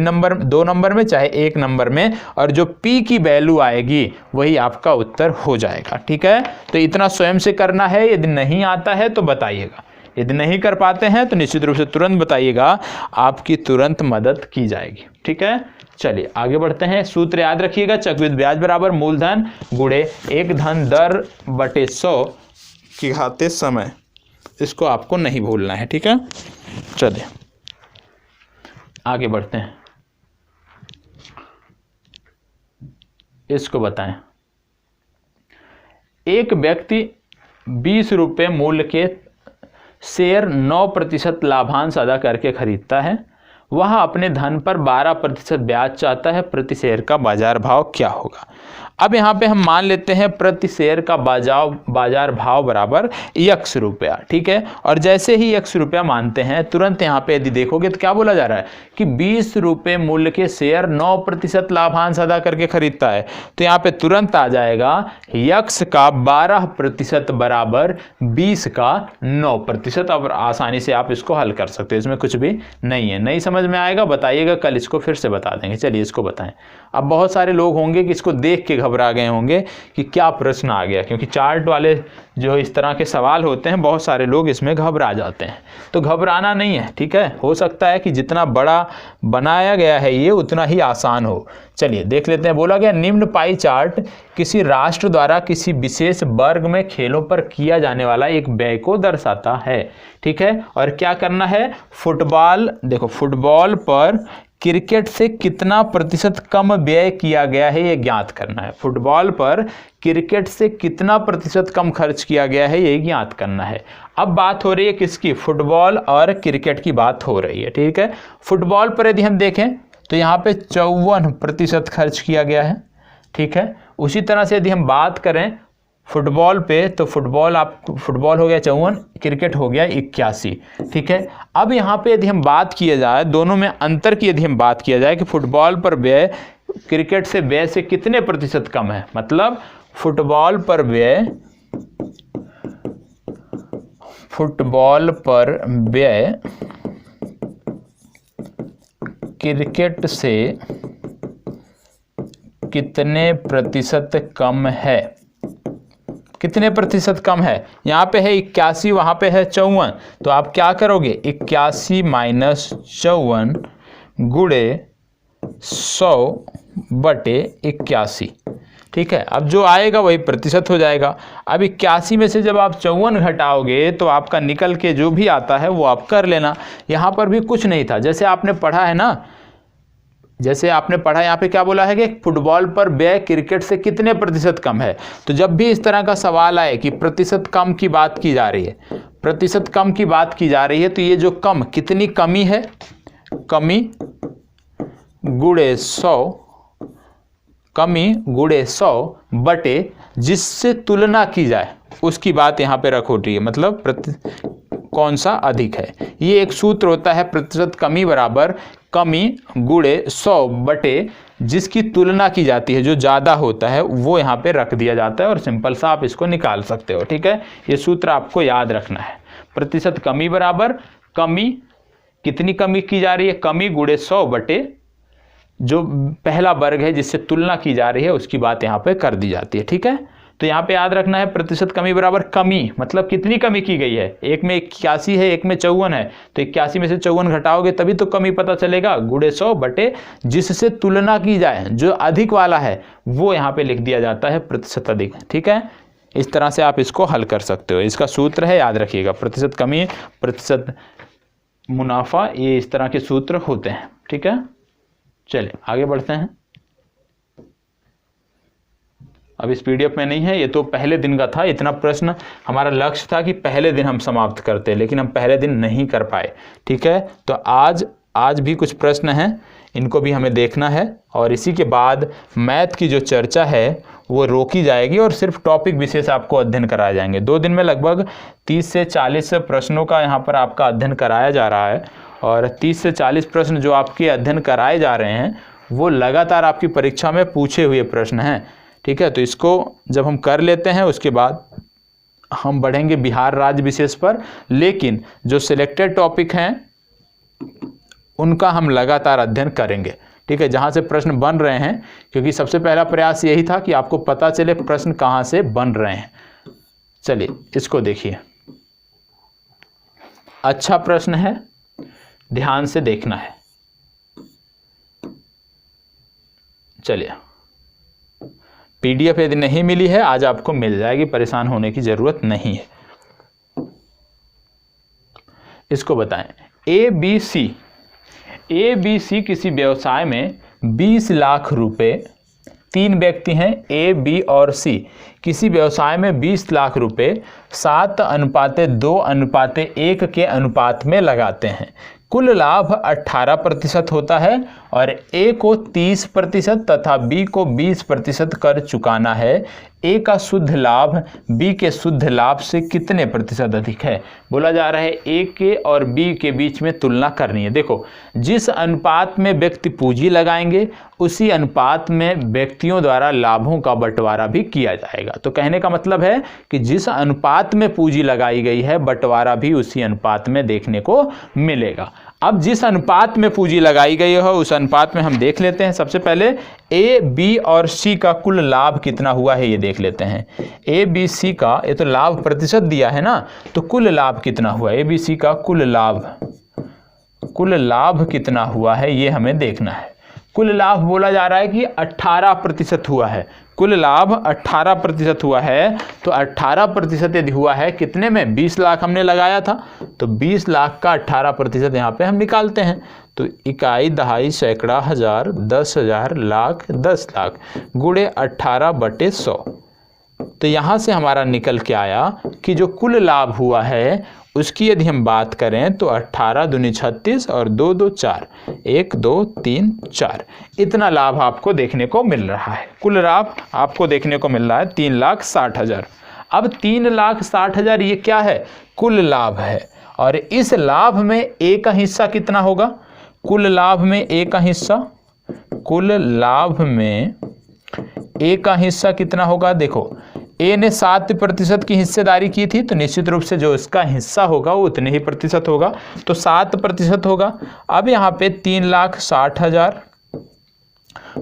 नंबर में, चाहे 1 नंबर में, और जो P की वैल्यू आएगी वही आपका उत्तर हो जाएगा। ठीक है, तो इतना स्वयं से करना है। यदि नहीं आता है तो बताइएगा, यदि नहीं कर पाते हैं तो निश्चित रूप से तुरंत बताइएगा, आपकी तुरंत मदद की जाएगी। ठीक है, चलिए आगे बढ़ते हैं। सूत्र याद रखिएगा, चक्रवृद्धि ब्याज बराबर मूलधन गुणे 1 धन दर बटे 100 की घाते समय, इसको आपको नहीं भूलना है, ठीक है। चलिए आगे बढ़ते हैं, इसको बताएं। एक व्यक्ति 20 रुपये मूल्य के शेयर 9% लाभांश अदा करके खरीदता है। वह अपने धन पर 12% ब्याज चाहता है। प्रति शेयर का बाजार भाव क्या होगा? अब यहाँ पे हम मान लेते हैं प्रति शेयर का बाजार भाव बराबर x रुपया, ठीक है। और जैसे ही x रुपया मानते हैं, तुरंत यहाँ पे यदि देखोगे तो क्या बोला जा रहा है कि 20 रुपये मूल्य के शेयर 9% लाभांश अदा करके खरीदता है। तो यहाँ पे तुरंत आ जाएगा x का 12% बराबर 20 का 9%। अब आसानी से आप इसको हल कर सकते हो, इसमें कुछ भी नहीं है। नहीं समझ में आएगा बताइएगा, कल इसको फिर से बता देंगे। चलिए इसको बताएं। अब बहुत सारे लोग होंगे कि इसको देख के घबरा गए होंगे कि क्या प्रश्न आ गया, क्योंकि चार्ट वाले जो इस तरह के सवाल होते हैं बहुत सारे लोग इसमें घबरा जाते हैं। तो घबराना नहीं है, ठीक है। हो सकता है कि जितना बड़ा बनाया गया है ये उतना ही आसान हो। चलिए देख लेते हैं। बोला गया निम्न पाई चार्ट किसी राष्ट्र द्वारा किसी विशेष वर्ग में खेलों पर किया जाने वाला एक व्यय को दर्शाता है, ठीक है। और क्या करना है? फुटबॉल, देखो फुटबॉल पर क्रिकेट से कितना प्रतिशत कम व्यय किया गया है ये ज्ञात करना है। फुटबॉल पर क्रिकेट से कितना प्रतिशत कम खर्च किया गया है ये ज्ञात करना है। अब बात हो रही है किसकी? फुटबॉल और क्रिकेट की बात हो रही है, ठीक है। फुटबॉल पर यदि हम देखें तो यहाँ पे 54% खर्च किया गया है, ठीक है। उसी तरह से यदि हम बात करें फुटबॉल पे, तो फुटबॉल हो गया 54, क्रिकेट हो गया 81, ठीक है। अब यहाँ पे यदि हम बात किया जाए दोनों में अंतर की, यदि हम बात किया जाए कि फुटबॉल पर व्यय क्रिकेट से व्यय से कितने प्रतिशत कम है, मतलब फुटबॉल पर व्यय क्रिकेट से कितने प्रतिशत कम है? कितने प्रतिशत कम है? यहाँ पे है 81, वहाँ पे है 54। तो आप क्या करोगे? 81 माइनस 54 गुणे 100/81, ठीक है। अब जो आएगा वही प्रतिशत हो जाएगा। अब 81 में से जब आप 54 घटाओगे तो आपका निकल के जो भी आता है वो आप कर लेना। यहाँ पर भी कुछ नहीं था, जैसे आपने पढ़ा है ना, जैसे आपने पढ़ा यहाँ पे क्या बोला है कि फुटबॉल पर व्यय क्रिकेट से कितने प्रतिशत कम है। तो जब भी इस तरह का सवाल आए कि प्रतिशत कम की बात की जा रही है, प्रतिशत कम की बात की जा रही है, तो ये जो कम, कितनी कमी है? कमी गुणे 100, कमी गुणे 100 बटे जिससे तुलना की जाए उसकी बात यहाँ पे रखो रही है, मतलब कौन सा अधिक है। ये एक सूत्र होता है, प्रतिशत कमी बराबर कमी गुणे 100 बटे जिसकी तुलना की जाती है, जो ज़्यादा होता है वो यहाँ पे रख दिया जाता है और सिंपल सा आप इसको निकाल सकते हो, ठीक है। ये सूत्र आपको याद रखना है। प्रतिशत कमी बराबर कमी, कितनी कमी की जा रही है? कमी गुणे 100 बटे जो पहला वर्ग है जिससे तुलना की जा रही है उसकी बात यहाँ पे कर दी जाती है, ठीक है। तो यहाँ पे याद रखना है प्रतिशत कमी बराबर कमी, मतलब कितनी कमी की गई है। एक में 81 है, एक में 54 है, तो 81 में से 54 घटाओगे तभी तो कमी पता चलेगा। गुणे 100 बटे जिससे तुलना की जाए, जो अधिक वाला है वो यहाँ पे लिख दिया जाता है प्रतिशत अधिक, ठीक है। इस तरह से आप इसको हल कर सकते हो। इसका सूत्र है, याद रखिएगा, प्रतिशत कमी प्रतिशत मुनाफा, ये इस तरह के सूत्र होते हैं, ठीक है। चलिए आगे बढ़ते हैं। अब इस पीडीएफ में नहीं है, ये तो पहले दिन का था। इतना प्रश्न हमारा लक्ष्य था कि पहले दिन हम समाप्त करते, लेकिन हम पहले दिन नहीं कर पाए, ठीक है। तो आज भी कुछ प्रश्न हैं, इनको भी हमें देखना है और इसी के बाद मैथ की जो चर्चा है वो रोकी जाएगी और सिर्फ टॉपिक विशेष आपको अध्ययन कराए जाएंगे। 2 दिन में लगभग 30 से 40 प्रश्नों का यहाँ पर आपका अध्ययन कराया जा रहा है और 30 से 40 प्रश्न जो आपके अध्ययन कराए जा रहे हैं वो लगातार आपकी परीक्षा में पूछे हुए प्रश्न हैं, ठीक है। तो इसको जब हम कर लेते हैं उसके बाद हम बढ़ेंगे बिहार राज्य विशेष पर, लेकिन जो सिलेक्टेड टॉपिक हैं उनका हम लगातार अध्ययन करेंगे, ठीक है, जहाँ से प्रश्न बन रहे हैं, क्योंकि सबसे पहला प्रयास यही था कि आपको पता चले प्रश्न कहाँ से बन रहे हैं। चलिए इसको देखिए, अच्छा प्रश्न है, ध्यान से देखना है। चलिए, पीडीएफ यदि नहीं मिली है आज आपको मिल जाएगी, परेशान होने की ज़रूरत नहीं है। इसको बताएं। ए बी सी किसी व्यवसाय में 20 लाख रुपए, 3 व्यक्ति हैं ए बी और सी, किसी व्यवसाय में 20 लाख रुपए 7:2:1 के अनुपात में लगाते हैं। कुल लाभ 18% होता है और ए को 30% तथा बी को 20% कर चुकाना है। ए का शुद्ध लाभ बी के शुद्ध लाभ से कितने प्रतिशत अधिक है? बोला जा रहा है ए के और बी के बीच में तुलना करनी है। देखो, जिस अनुपात में व्यक्ति पूंजी लगाएंगे उसी अनुपात में व्यक्तियों द्वारा लाभों का बंटवारा भी किया जाएगा। तो कहने का मतलब है कि जिस अनुपात में पूंजी लगाई गई है बंटवारा भी उसी अनुपात में देखने को मिलेगा। अब जिस अनुपात में पूंजी लगाई गई है उस अनुपात में हम देख लेते हैं। सबसे पहले ए बी और सी का कुल लाभ कितना हुआ है ये देख लेते हैं। ए बी सी का, ये तो लाभ प्रतिशत दिया है ना, तो कुल लाभ कितना हुआ ए बी सी का कुल लाभ कितना हुआ है ये हमें देखना है। कुल लाभ बोला जा रहा है कि 18% हुआ है। कुल लाभ 18% हुआ है, तो 18% यदि हुआ है कितने में? 20 लाख हमने लगाया था, तो 20 लाख का 18% यहाँ पे हम निकालते हैं। तो इकाई, दहाई, सैकड़ा, हजार, 10,000, लाख, 10 लाख गुणे 18/100। तो यहाँ से हमारा निकल के आया कि जो कुल लाभ हुआ है उसकी यदि हम बात करें तो 18 दूनी 36 और 2 2 4, 1 2 3 4, इतना लाभ आपको देखने को मिल रहा है। कुल लाभ आपको देखने को मिल रहा है 3,60,000। अब 3,60,000 ये क्या है? कुल लाभ है। और इस लाभ में ए का हिस्सा कितना होगा? कुल लाभ में ए का हिस्सा, कुल लाभ में ए का हिस्सा कितना होगा? देखो, ए ने 7% की हिस्सेदारी की थी, तो निश्चित रूप से जो इसका हिस्सा होगा वो उतने ही प्रतिशत होगा, तो 7% होगा। अब यहाँ पे 3,60,000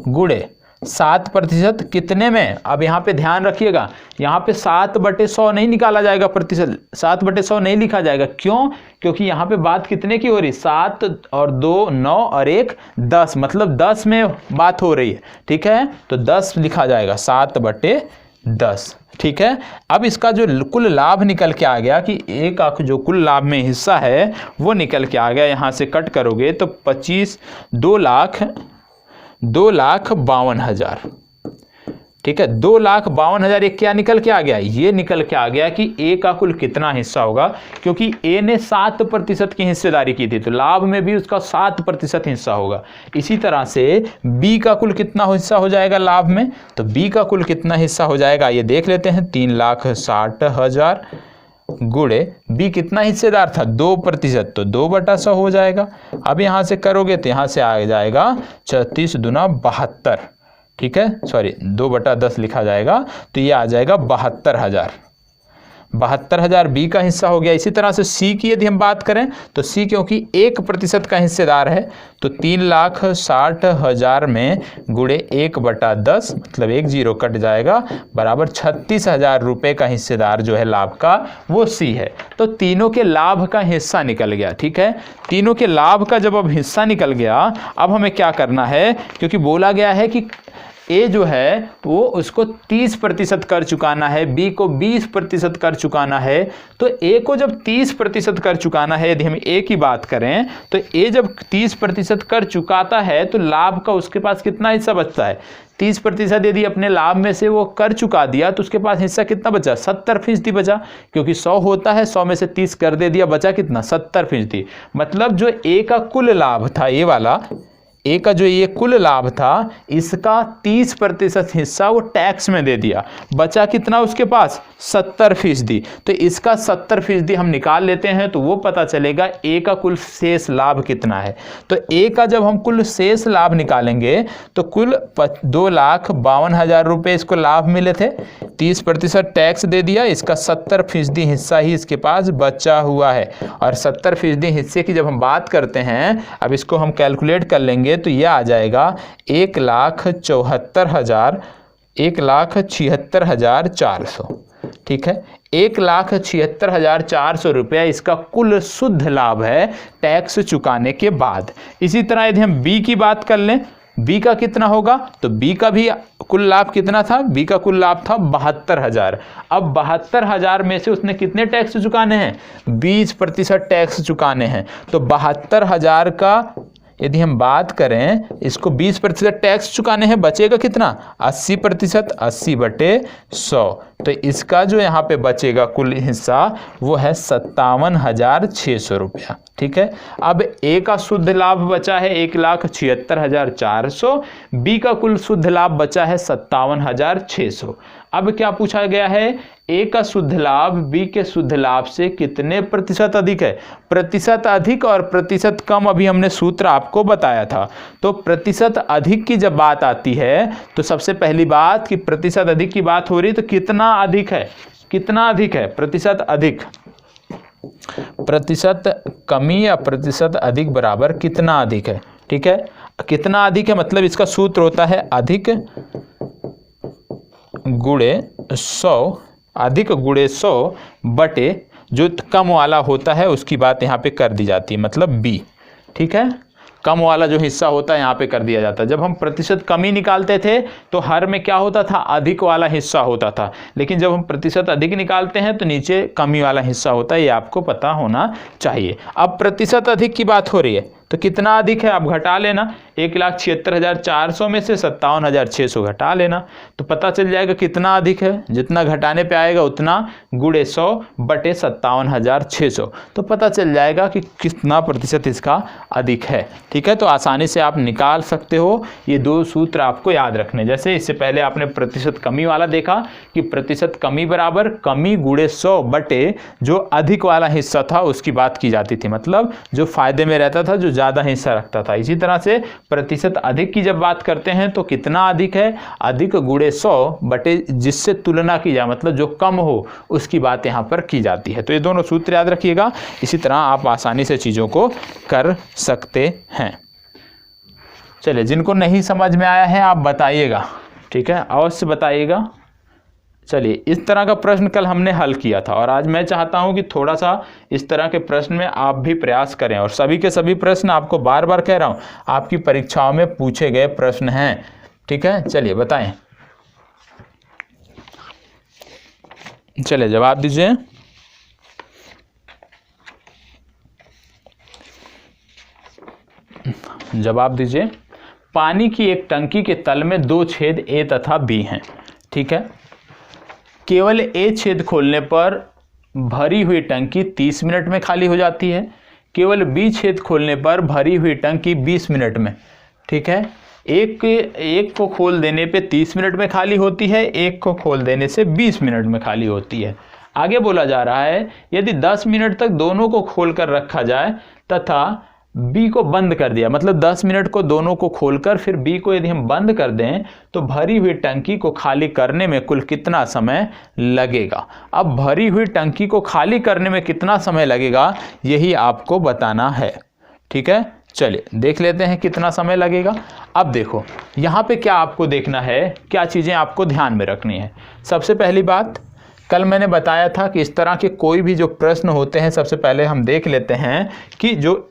गुणे 7% कितने में? अब यहाँ पे ध्यान रखिएगा, यहाँ पे 7/100 नहीं निकाला जाएगा प्रतिशत, 7/100 नहीं लिखा जाएगा। क्यों? क्योंकि यहाँ पे बात कितने की हो रही? 7 और 2 9 और 1 10, मतलब 10 में बात हो रही है। ठीक है, तो 10 लिखा जाएगा, 7/10। ठीक है, अब इसका जो कुल लाभ निकल के आ गया कि ए का जो कुल लाभ में हिस्सा है वो निकल के आ गया। यहाँ से कट करोगे तो 2,52,000। ठीक है, 2,52,000 एक क्या निकल के आ गया? ये निकल के आ गया कि ए का कुल कितना हिस्सा होगा, क्योंकि ए ने 7% की हिस्सेदारी की थी, तो लाभ में भी उसका 7% हिस्सा होगा। इसी तरह से बी का कुल कितना हिस्सा हो जाएगा लाभ में? तो बी का कुल कितना हिस्सा हो जाएगा ये देख लेते हैं। 3,60,000 गुणे बी कितना हिस्सेदार था? 2%, तो 2/100 हो जाएगा। अब यहाँ से करोगे तो यहाँ से आ जाएगा 36 दूना 72। ठीक है, सॉरी 2/10 लिखा जाएगा, तो ये आ जाएगा 72,000। 72,000 बी का हिस्सा हो गया। इसी तरह से सी की यदि हम बात करें तो सी क्योंकि 1% का हिस्सेदार है, तो 3,60,000 में गुणे 1/10, मतलब 1 0 कट जाएगा, बराबर 36,000 रुपये का हिस्सेदार जो है लाभ का वो सी है। तो तीनों के लाभ का हिस्सा निकल गया। ठीक है, तीनों के लाभ का जब अब हिस्सा निकल गया, अब हमें क्या करना है? क्योंकि बोला गया है कि ए जो है वो उसको 30% कर चुकाना है, बी को 20% कर चुकाना है। तो ए को जब 30% कर चुकाना है, यदि हम ए की बात करें तो ए जब 30% कर चुकाता है तो लाभ का उसके पास कितना हिस्सा बचता है? 30% यदि अपने लाभ में से वो कर चुका दिया तो उसके पास हिस्सा कितना बचा? 70% बचा, क्योंकि 100 होता है, 100 में से 30 कर दे दिया, बचा कितना? 70%। मतलब जो ए का कुल लाभ था, ए वाला ए का जो ये कुल लाभ था, इसका 30% हिस्सा वो टैक्स में दे दिया, बचा कितना उसके पास? 70%। तो इसका 70% हम निकाल लेते हैं तो वो पता चलेगा ए का कुल शेष लाभ कितना है। तो ए का जब हम कुल शेष लाभ निकालेंगे तो कुल 2,52,000 रुपये इसको लाभ मिले थे, 30% टैक्स दे दिया, इसका 70% हिस्सा ही इसके पास बचा हुआ है। और 70% हिस्से की जब हम बात करते हैं, अब इसको हम कैलकुलेट कर लेंगे तो यह आ जाएगा 1,76,400। ठीक है, 1,76,400 रुपया इसका कुल शुद्ध लाभ है टैक्स चुकाने के बाद। इसी तरह यदि हम बी की बात कर लें बी का कितना होगा, तो बी का भी कुल लाभ कितना था, बी का कुल लाभ था 72,000। अब 72,000 में से उसने कितने टैक्स चुकाने हैं, 20% टैक्स चुकाने हैं। तो 72,000 का यदि हम बात करें, इसको 20% टैक्स चुकाने हैं, बचेगा कितना, 80%, 80/100। तो इसका जो यहाँ पे बचेगा कुल हिस्सा वो है 57,600 रुपया। ठीक है, अब ए का शुद्ध लाभ बचा है 1,76,400, बी का कुल शुद्ध लाभ बचा है 57,600। अब क्या पूछा गया है, ए का शुद्ध लाभ बी के शुद्ध लाभ से कितने प्रतिशत अधिक है, प्रतिशत अधिक और प्रतिशत कम अभी हमने सूत्र आपको बताया था। तो प्रतिशत अधिक की जब बात आती है तो सबसे पहली बात कि प्रतिशत अधिक की बात हो रही है तो कितना अधिक है, कितना अधिक है, प्रतिशत अधिक, प्रतिशत कमी या प्रतिशत अधिक बराबर कितना अधिक है। ठीक है, कितना अधिक है मतलब इसका सूत्र होता है अधिक गुणे 100, अधिक गुणे 100 बटे जो कम वाला होता है उसकी बात यहाँ पे कर दी जाती है, मतलब बी। ठीक है, कम वाला जो हिस्सा होता है यहाँ पे कर दिया जाता है। जब हम प्रतिशत कमी निकालते थे तो हर में क्या होता था, अधिक वाला हिस्सा होता था, लेकिन जब हम प्रतिशत अधिक निकालते हैं तो नीचे कमी वाला हिस्सा होता है, ये आपको पता होना चाहिए। अब प्रतिशत अधिक की बात हो रही है तो कितना अधिक है आप घटा लेना, 1,76,400 में से 57,600 घटा लेना तो पता चल जाएगा कितना अधिक है। जितना घटाने पे आएगा उतना गुणे 100 बटे 57,600, तो पता चल जाएगा कि कितना प्रतिशत इसका अधिक है। ठीक है, तो आसानी से आप निकाल सकते हो। ये दो सूत्र आपको याद रखने, जैसे इससे पहले आपने प्रतिशत कमी वाला देखा कि प्रतिशत कमी बराबर कमी गुणे 100 बटे जो अधिक वाला हिस्सा था उसकी बात की जाती थी, मतलब जो फायदे में रहता था, जो ज़्यादा हिस्सा रखता था। इसी तरह से प्रतिशत अधिक की जब बात करते हैं तो कितना अधिक है, अधिक गुणे 100 बटे जिससे तुलना की जाए, मतलब जो कम हो उसकी बात यहाँ पर की जाती है। तो ये दोनों सूत्र याद रखिएगा, इसी तरह आप आसानी से चीज़ों को कर सकते हैं। चलिए, जिनको नहीं समझ में आया है आप बताइएगा, ठीक है, अवश्य बताइएगा। चलिए, इस तरह का प्रश्न कल हमने हल किया था और आज मैं चाहता हूं कि थोड़ा सा इस तरह के प्रश्न में आप भी प्रयास करें, और सभी के सभी प्रश्न आपको बार बार कह रहा हूं आपकी परीक्षाओं में पूछे गए प्रश्न हैं। ठीक है, चलिए बताएं, चलिए जवाब दीजिए। जवाब दीजिए। पानी की एक टंकी के तल में दो छेद ए तथा बी हैं। ठीक है, केवल ए छेद खोलने पर भरी हुई टंकी 30 मिनट में खाली हो जाती है, केवल बी छेद खोलने पर भरी हुई टंकी 20 मिनट में। ठीक है, एक को खोल देने पे 30 मिनट में खाली होती है, एक को खोल देने से 20 मिनट में खाली होती है। आगे बोला जा रहा है यदि 10 मिनट तक दोनों को खोल कर रखा जाए तथा बी को बंद कर दिया, मतलब 10 मिनट को दोनों को खोलकर फिर बी को यदि हम बंद कर दें तो भरी हुई टंकी को खाली करने में कुल कितना समय लगेगा। अब भरी हुई टंकी को खाली करने में कितना समय लगेगा यही आपको बताना है। ठीक है, चलिए देख लेते हैं कितना समय लगेगा। अब देखो यहाँ पे क्या आपको देखना है, क्या चीज़ें आपको ध्यान में रखनी है। सबसे पहली बात, कल मैंने बताया था कि इस तरह के कोई भी जो प्रश्न होते हैं सबसे पहले हम देख लेते हैं कि जो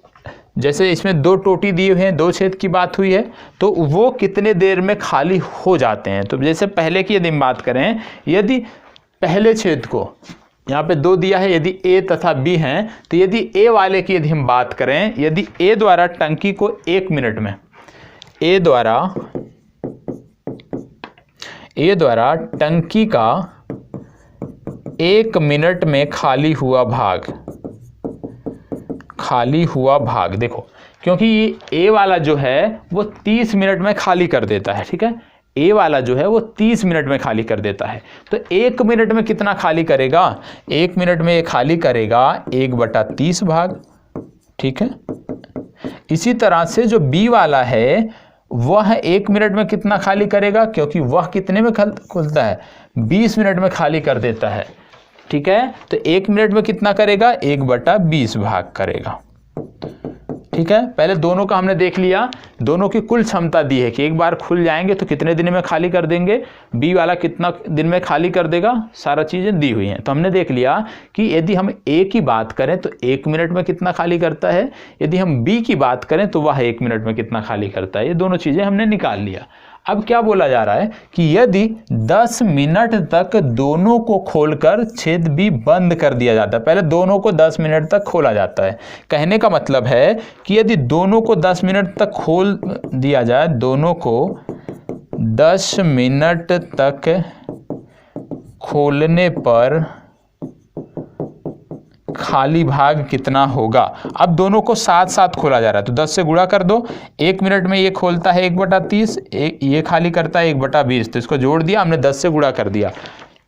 जैसे इसमें दो टोटी दिए हुए हैं, दो छेद की बात हुई है, तो वो कितने देर में खाली हो जाते हैं। तो जैसे पहले की यदि हम बात करें, यदि पहले छेद को यहाँ पे दो दिया है, यदि ए तथा बी हैं, तो यदि ए वाले की यदि हम बात करें, यदि ए द्वारा टंकी को 1 मिनट में, ए द्वारा टंकी का 1 मिनट में खाली हुआ भाग, देखो क्योंकि ये ए वाला जो है वो 30 मिनट में खाली कर देता है। ठीक है, ए वाला जो है वो 30 मिनट में खाली कर देता है, तो 1 मिनट में कितना खाली करेगा, 1 मिनट में ये खाली करेगा 1/30 भाग। ठीक है, इसी तरह से जो बी वाला है वह 1 मिनट में कितना खाली करेगा, क्योंकि वह कितने में खुलता है, 20 मिनट में खाली कर देता है। ठीक है, तो 1 मिनट में कितना करेगा, 1/20 भाग करेगा। ठीक है, पहले दोनों का हमने देख लिया, दोनों की कुल क्षमता दी है कि एक बार खुल जाएंगे तो कितने दिन में खाली कर देंगे, बी वाला कितना दिन में खाली कर देगा, सारा चीज़ें दी हुई हैं। तो हमने देख लिया कि यदि हम ए की बात करें तो 1 मिनट में कितना खाली करता है, यदि हम बी की बात करें तो वह 1 मिनट में कितना खाली करता है। ये दोनों चीज़ें हमने निकाल लिया। अब क्या बोला जा रहा है कि यदि 10 मिनट तक दोनों को खोलकर छेद बी बंद कर दिया जाता है, पहले दोनों को 10 मिनट तक खोला जाता है। कहने का मतलब है कि यदि दोनों को 10 मिनट तक खोल दिया जाए, दोनों को 10 मिनट तक खोलने पर खाली भाग कितना होगा। अब दोनों को साथ साथ खोला जा रहा है तो 10 से गुणा कर दो। 1 मिनट में ये खोलता है 1/30, ये खाली करता है 1/20, तो इसको जोड़ दिया हमने, 10 से गुणा कर दिया।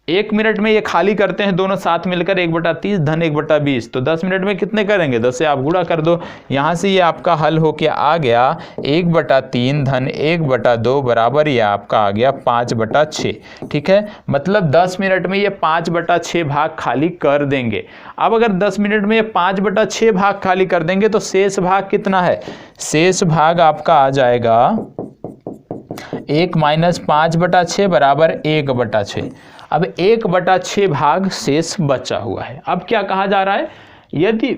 1 मिनट में ये खाली करते हैं दोनों साथ मिलकर 1/30 धन 1/20, तो 10 मिनट में कितने करेंगे, 10 से आप गुणा कर दो। यहाँ से ये आपका हल होके आ गया 1/3 धन 1/2 बराबर ये आपका आ गया 5/6। ठीक है, मतलब 10 मिनट में ये 5/6 भाग खाली कर देंगे। अब अगर 10 मिनट में ये 5/6 भाग खाली कर देंगे तो शेष भाग कितना है, शेष भाग आपका आ जाएगा 1 - 5/6 बराबर 1/6। अब 1/6 भाग शेष बचा हुआ है। अब क्या कहा जा रहा है, यदि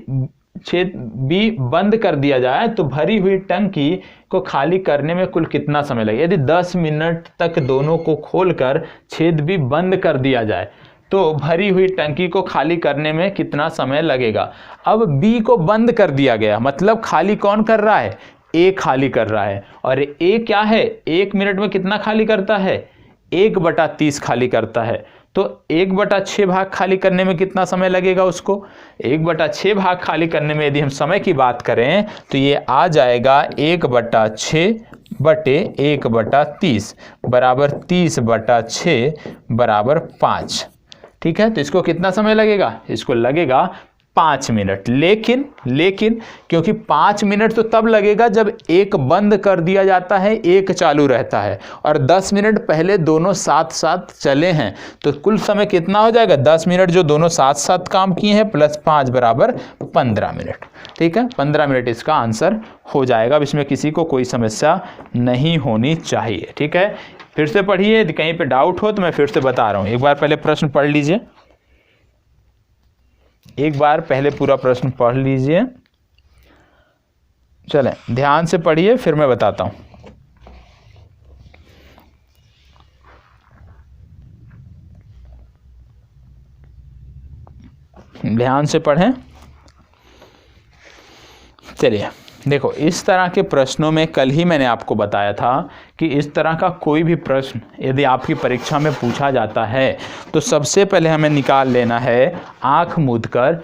छेद बी बंद कर दिया जाए तो भरी हुई टंकी को खाली करने में कुल कितना समय लगेगा। यदि 10 मिनट तक दोनों को खोलकर छेद बी बंद कर दिया जाए तो भरी हुई टंकी को खाली करने में कितना समय लगेगा। अब बी को बंद कर दिया गया, मतलब खाली कौन कर रहा है, ए खाली कर रहा है। और ए क्या है, 1 मिनट में कितना खाली करता है, 1/30 खाली करता है। तो 1/6 भाग खाली करने में कितना समय लगेगा उसको, 1/6 भाग खाली करने में यदि हम समय की बात करें तो ये आ जाएगा 1/6 बटे 1/30 बराबर 30/6 बराबर 5। ठीक है, तो इसको कितना समय लगेगा, इसको लगेगा 5 मिनट। लेकिन क्योंकि 5 मिनट तो तब लगेगा जब एक बंद कर दिया जाता है, एक चालू रहता है, और 10 मिनट पहले दोनों साथ साथ चले हैं, तो कुल समय कितना हो जाएगा, 10 मिनट जो दोनों साथ साथ काम किए हैं प्लस 5 बराबर 15 मिनट। ठीक है, 15 मिनट इसका आंसर हो जाएगा। अब इसमें किसी को कोई समस्या नहीं होनी चाहिए। ठीक है, फिर से पढ़िए, यदि कहीं पे डाउट हो तो मैं फिर से बता रहा हूँ। एक बार पहले प्रश्न पढ़ लीजिए, एक बार पहले पूरा प्रश्न पढ़ लीजिए। चलें, ध्यान से पढ़िए फिर मैं बताता हूं। ध्यान से पढ़ें। चलिए देखो, इस तरह के प्रश्नों में कल ही मैंने आपको बताया था कि इस तरह का कोई भी प्रश्न यदि आपकी परीक्षा में पूछा जाता है तो सबसे पहले हमें निकाल लेना है आंख मूंदकर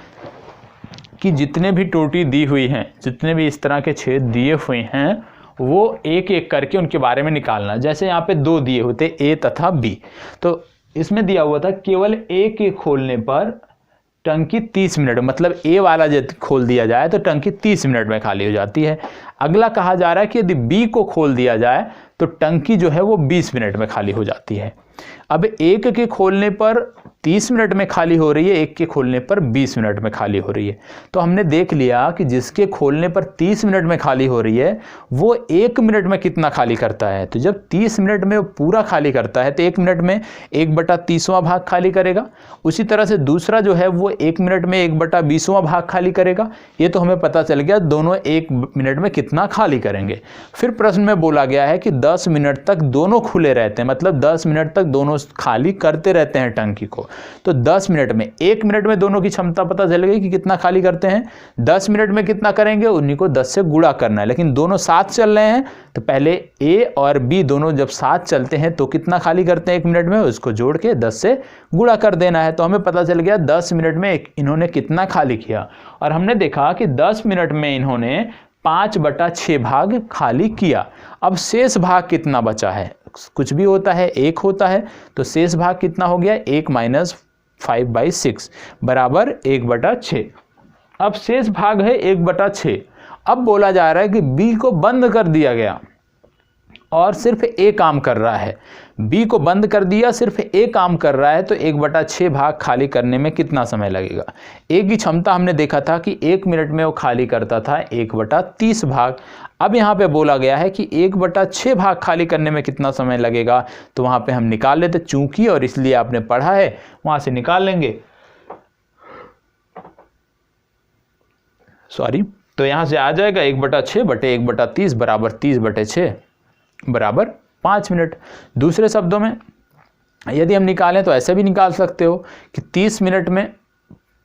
कि जितने भी टोटी दी हुई हैं, जितने भी इस तरह के छेद दिए हुए हैं, वो एक एक करके उनके बारे में निकालना। जैसे यहाँ पे 2 दिए होते ए तथा बी, तो इसमें दिया हुआ था केवल ए के खोलने पर टंकी 30 मिनट, मतलब ए वाला जब खोल दिया जाए तो टंकी 30 मिनट में खाली हो जाती है। अगला कहा जा रहा है कि यदि बी को खोल दिया जाए तो टंकी जो है वो 20 मिनट में खाली हो जाती है। अब एक के खोलने पर 30 मिनट में खाली हो रही है, एक के खोलने पर 20 मिनट में खाली हो रही है। तो हमने देख लिया कि जिसके खोलने पर 30 मिनट में खाली हो रही है वो 1 मिनट में कितना खाली करता है। तो जब 30 मिनट में वो पूरा खाली करता है तो 1 मिनट में 1/30वां भाग खाली करेगा। उसी तरह से दूसरा जो है वो 1 मिनट में 1/20वां भाग खाली करेगा। ये तो हमें पता चल गया दोनों 1 मिनट में कितना खाली करेंगे। फिर प्रश्न में बोला गया है कि 10 मिनट तक दोनों खुले रहते हैं, मतलब 10 मिनट तक दोनों खाली करते रहते हैं टंकी को। तो 10 मिनट में, 1 मिनट में दोनों की क्षमता पता चल गई कि कितना खाली करते हैं। 10 मिनट में कितना करेंगे, उन्हीं को 10 से गुणा करना है। लेकिन दोनों साथ चल रहे हैं तो पहले ए और बी दोनों जब साथ चलते हैं तो कितना खाली करते हैं 1 मिनट में, उसको जोड़ के 10 से गुणा कर देना है। तो हमें पता चल गया 10 मिनट में इन्होंने कितना खाली किया। और हमने देखा कि 10 मिनट में इन्होंने 5/6 भाग खाली किया। अब शेष भाग कितना बचा है, कुछ भी होता है 1 होता है, तो शेष भाग कितना हो गया, 1 - 5/6 बराबर 1/6। अब शेष भाग है 1/6। अब बोला जा रहा है कि बी को बंद कर दिया गया और सिर्फ ए काम कर रहा है, बी को बंद कर दिया, सिर्फ ए काम कर रहा है, तो 1/6 भाग खाली करने में कितना समय लगेगा। ए की क्षमता हमने देखा था कि 1 मिनट में वो खाली करता था 1/30 भाग। अब यहाँ पे बोला गया है कि 1/6 भाग खाली करने में कितना समय लगेगा, तो वहाँ पे हम निकाल लेते, चूंकि और इसलिए आपने पढ़ा है वहाँ से निकाल लेंगे, सॉरी। तो यहाँ से आ जाएगा 1/6 बटे 1/30 बराबर 30/6 बराबर 5 मिनट। दूसरे शब्दों में यदि हम निकालें तो ऐसे भी निकाल सकते हो कि 30 मिनट में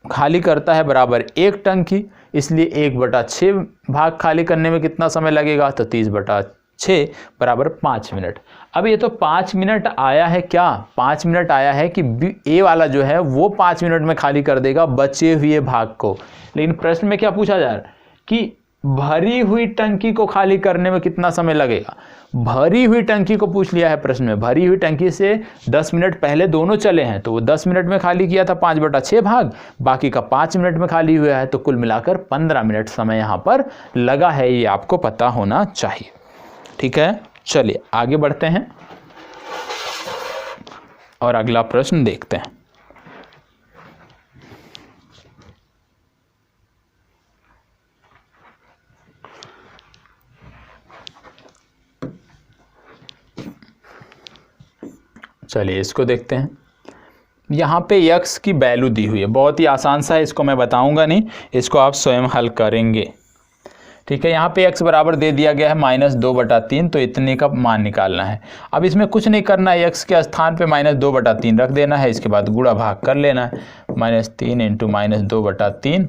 खाली करता है बराबर 1 टंकी, इसलिए 1/6 भाग खाली करने में कितना समय लगेगा, तो 30/6 बराबर 5 मिनट। अब ये तो 5 मिनट आया है, क्या 5 मिनट आया है कि ए वाला जो है वो 5 मिनट में खाली कर देगा बचे हुए भाग को। लेकिन प्रश्न में क्या पूछा जा रहा है कि भरी हुई टंकी को खाली करने में कितना समय लगेगा। भरी हुई टंकी को पूछ लिया है प्रश्न में। भरी हुई टंकी से 10 मिनट पहले दोनों चले हैं, तो वो 10 मिनट में खाली किया था 5/6 भाग, बाकी का 5 मिनट में खाली हुआ है, तो कुल मिलाकर 15 मिनट समय यहाँ पर लगा है, ये आपको पता होना चाहिए। ठीक है, चलिए आगे बढ़ते हैं और अगला प्रश्न देखते हैं। चलिए इसको देखते हैं। यहाँ पे x की वैल्यू दी हुई है, बहुत ही आसान सा है, इसको मैं बताऊंगा नहीं, इसको आप स्वयं हल करेंगे। ठीक है, यहाँ पे x बराबर दे दिया गया है -2/3, तो इतने का मान निकालना है। अब इसमें कुछ नहीं करना है, x के स्थान पे -2/3 रख देना है, इसके बाद गुणा भाग कर लेना है, -3 × -2/3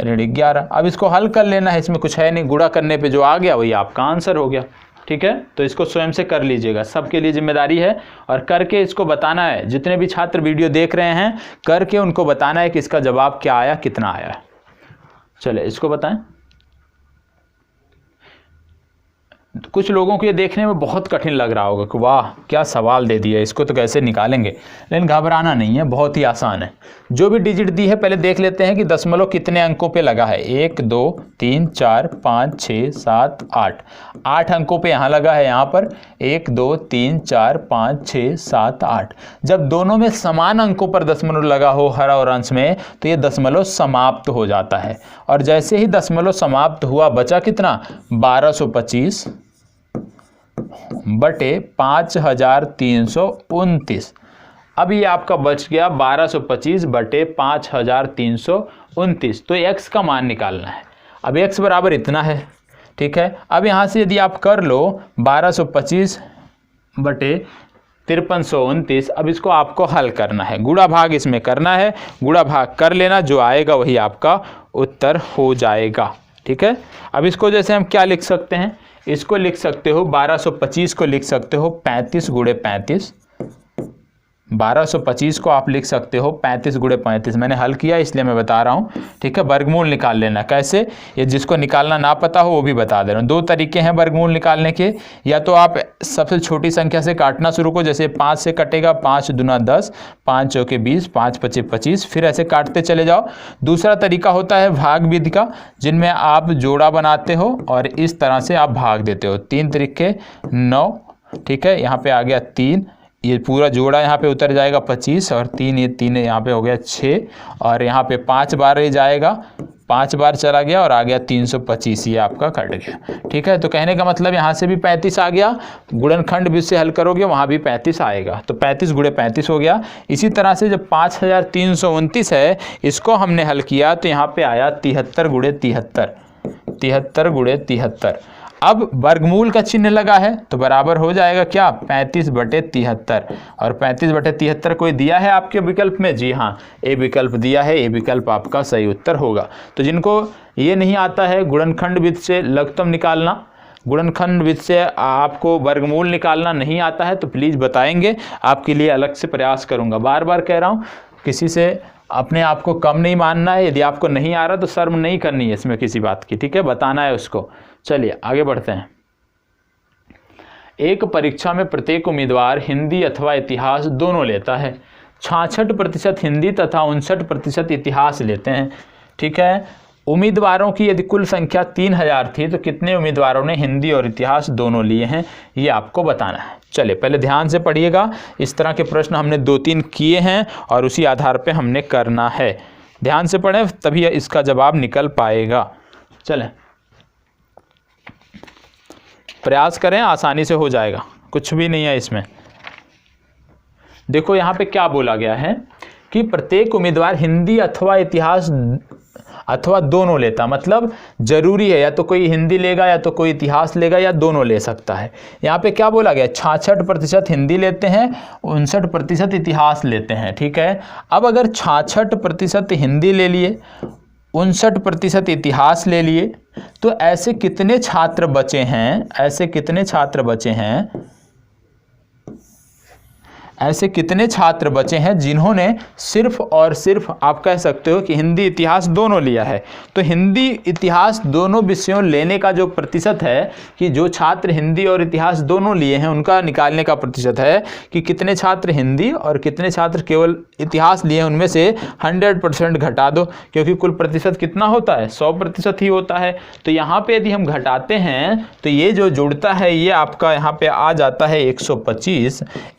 ऋण 11। अब इसको हल कर लेना है, इसमें कुछ है नहीं, गुणा करने पे जो आ गया वही आपका आंसर हो गया। ठीक है, तो इसको स्वयं से कर लीजिएगा, सबके लिए जिम्मेदारी है, और करके इसको बताना है। जितने भी छात्र वीडियो देख रहे हैं करके उनको बताना है कि इसका जवाब क्या आया, कितना आया है। चले इसको बताएं। कुछ लोगों को ये देखने में बहुत कठिन लग रहा होगा कि वाह क्या सवाल दे दिया, इसको तो कैसे निकालेंगे, लेकिन घबराना नहीं है, बहुत ही आसान है। जो भी डिजिट दी है पहले देख लेते हैं कि दशमलव कितने अंकों पे लगा है। 1 2 3 4 5 6 7 8, 8 अंकों पे यहाँ लगा है, यहाँ पर 1 2 3 4 5 6 7 8। जब दोनों में समान अंकों पर दशमलव लगा हो हर और अंश में, तो ये दशमलव समाप्त हो जाता है, और जैसे ही दशमलव समाप्त हुआ बचा कितना, 1225 बटे 5329। अब ये आपका बच गया 1225 बटे 5329, तो x का मान निकालना है। अब x बराबर इतना है। ठीक है, अब यहाँ से यदि आप कर लो 1225 बटे 5329, अब इसको आपको हल करना है, गुणा भाग इसमें करना है, गुणा भाग कर लेना, जो आएगा वही आपका उत्तर हो जाएगा। ठीक है, अब इसको जैसे हम क्या लिख सकते हैं, इसको लिख सकते हो 1225 को लिख सकते हो 35 × 35। 1225 को आप लिख सकते हो 35 × 35। मैंने हल किया इसलिए मैं बता रहा हूँ। ठीक है, वर्गमूल निकाल लेना। कैसे, ये जिसको निकालना ना पता हो वो भी बता दे रहा हूँ। 2 तरीके हैं वर्गमूल निकालने के, या तो आप सबसे छोटी संख्या से काटना शुरू करो, जैसे 5 से कटेगा, 5 दूना 10, 5 चौके 20, 5 पचे 25, फिर ऐसे काटते चले जाओ। दूसरा तरीका होता है भाग विधि का, जिनमें आप जोड़ा बनाते हो और इस तरह से आप भाग देते हो। 3 त्रिके 9। ठीक है, यहाँ पे आ गया 3, ये पूरा जोड़ा यहाँ पे उतर जाएगा 25, और 3 ये 3 यहाँ पे हो गया 6, और यहाँ पे 5 बार ये जाएगा, 5 बार चला गया और आ गया 325, ये आपका कट गया। ठीक है, तो कहने का मतलब यहाँ से भी 35 आ गया, गुणनखंड भी से हल करोगे वहाँ भी 35 आएगा, तो 35 × 35 हो गया। इसी तरह से जब 5329 है, इसको हमने हल किया तो यहाँ पे आया 73 × 73, 73 × 73। अब वर्गमूल का चिन्ह लगा है तो बराबर हो जाएगा क्या, 35/73, और 35/73 कोई दिया है आपके विकल्प में, जी हाँ ए विकल्प दिया है, ए विकल्प आपका सही उत्तर होगा। तो जिनको ये नहीं आता है गुणनखंड विधि से लघुत्तम निकालना, गुणनखंड विधि से आपको वर्गमूल निकालना नहीं आता है, तो प्लीज़ बताएंगे, आपके लिए अलग से प्रयास करूँगा। बार बार कह रहा हूँ, किसी से अपने आप को कम नहीं मानना है, यदि आपको नहीं आ रहा तो शर्म नहीं करनी है इसमें किसी बात की। ठीक है, बताना है उसको। चलिए आगे बढ़ते हैं। एक परीक्षा में प्रत्येक उम्मीदवार हिंदी अथवा इतिहास दोनों लेता है। 66% हिंदी तथा 59% इतिहास लेते हैं। ठीक है, उम्मीदवारों की यदि कुल संख्या 3000 थी तो कितने उम्मीदवारों ने हिंदी और इतिहास दोनों लिए हैं, ये आपको बताना है। चलिए पहले ध्यान से पढ़िएगा, इस तरह के प्रश्न हमने 2-3 किए हैं और उसी आधार पे हमने करना है। ध्यान से पढ़ें तभी इसका जवाब निकल पाएगा। चलें प्रयास करें, आसानी से हो जाएगा, कुछ भी नहीं है इसमें। देखो यहाँ पे क्या बोला गया है कि प्रत्येक उम्मीदवार हिंदी अथवा इतिहास अथवा दोनों लेता, मतलब जरूरी है या तो कोई हिंदी लेगा या तो कोई इतिहास लेगा या दोनों ले सकता है। यहाँ पे क्या बोला गया, 66% हिंदी लेते हैं, 59% इतिहास लेते हैं। ठीक है, अब अगर 66% हिंदी ले लिए, 59% इतिहास ले लिए, तो ऐसे कितने छात्र बचे हैं, ऐसे कितने छात्र बचे हैं जिन्होंने सिर्फ और सिर्फ आप कह सकते हो कि हिंदी इतिहास दोनों लिया है। तो हिंदी इतिहास दोनों विषयों लेने का जो प्रतिशत है कि जो छात्र हिंदी और इतिहास दोनों लिए हैं उनका निकालने का प्रतिशत है कि कितने छात्र हिंदी और कितने छात्र केवल इतिहास लिए हैं, उनमें से 100% घटा दो, क्योंकि कुल प्रतिशत कितना होता है, 100% ही होता है। तो यहाँ पे यदि हम घटाते हैं तो ये जो जुड़ता है ये आपका यहाँ पे आ जाता है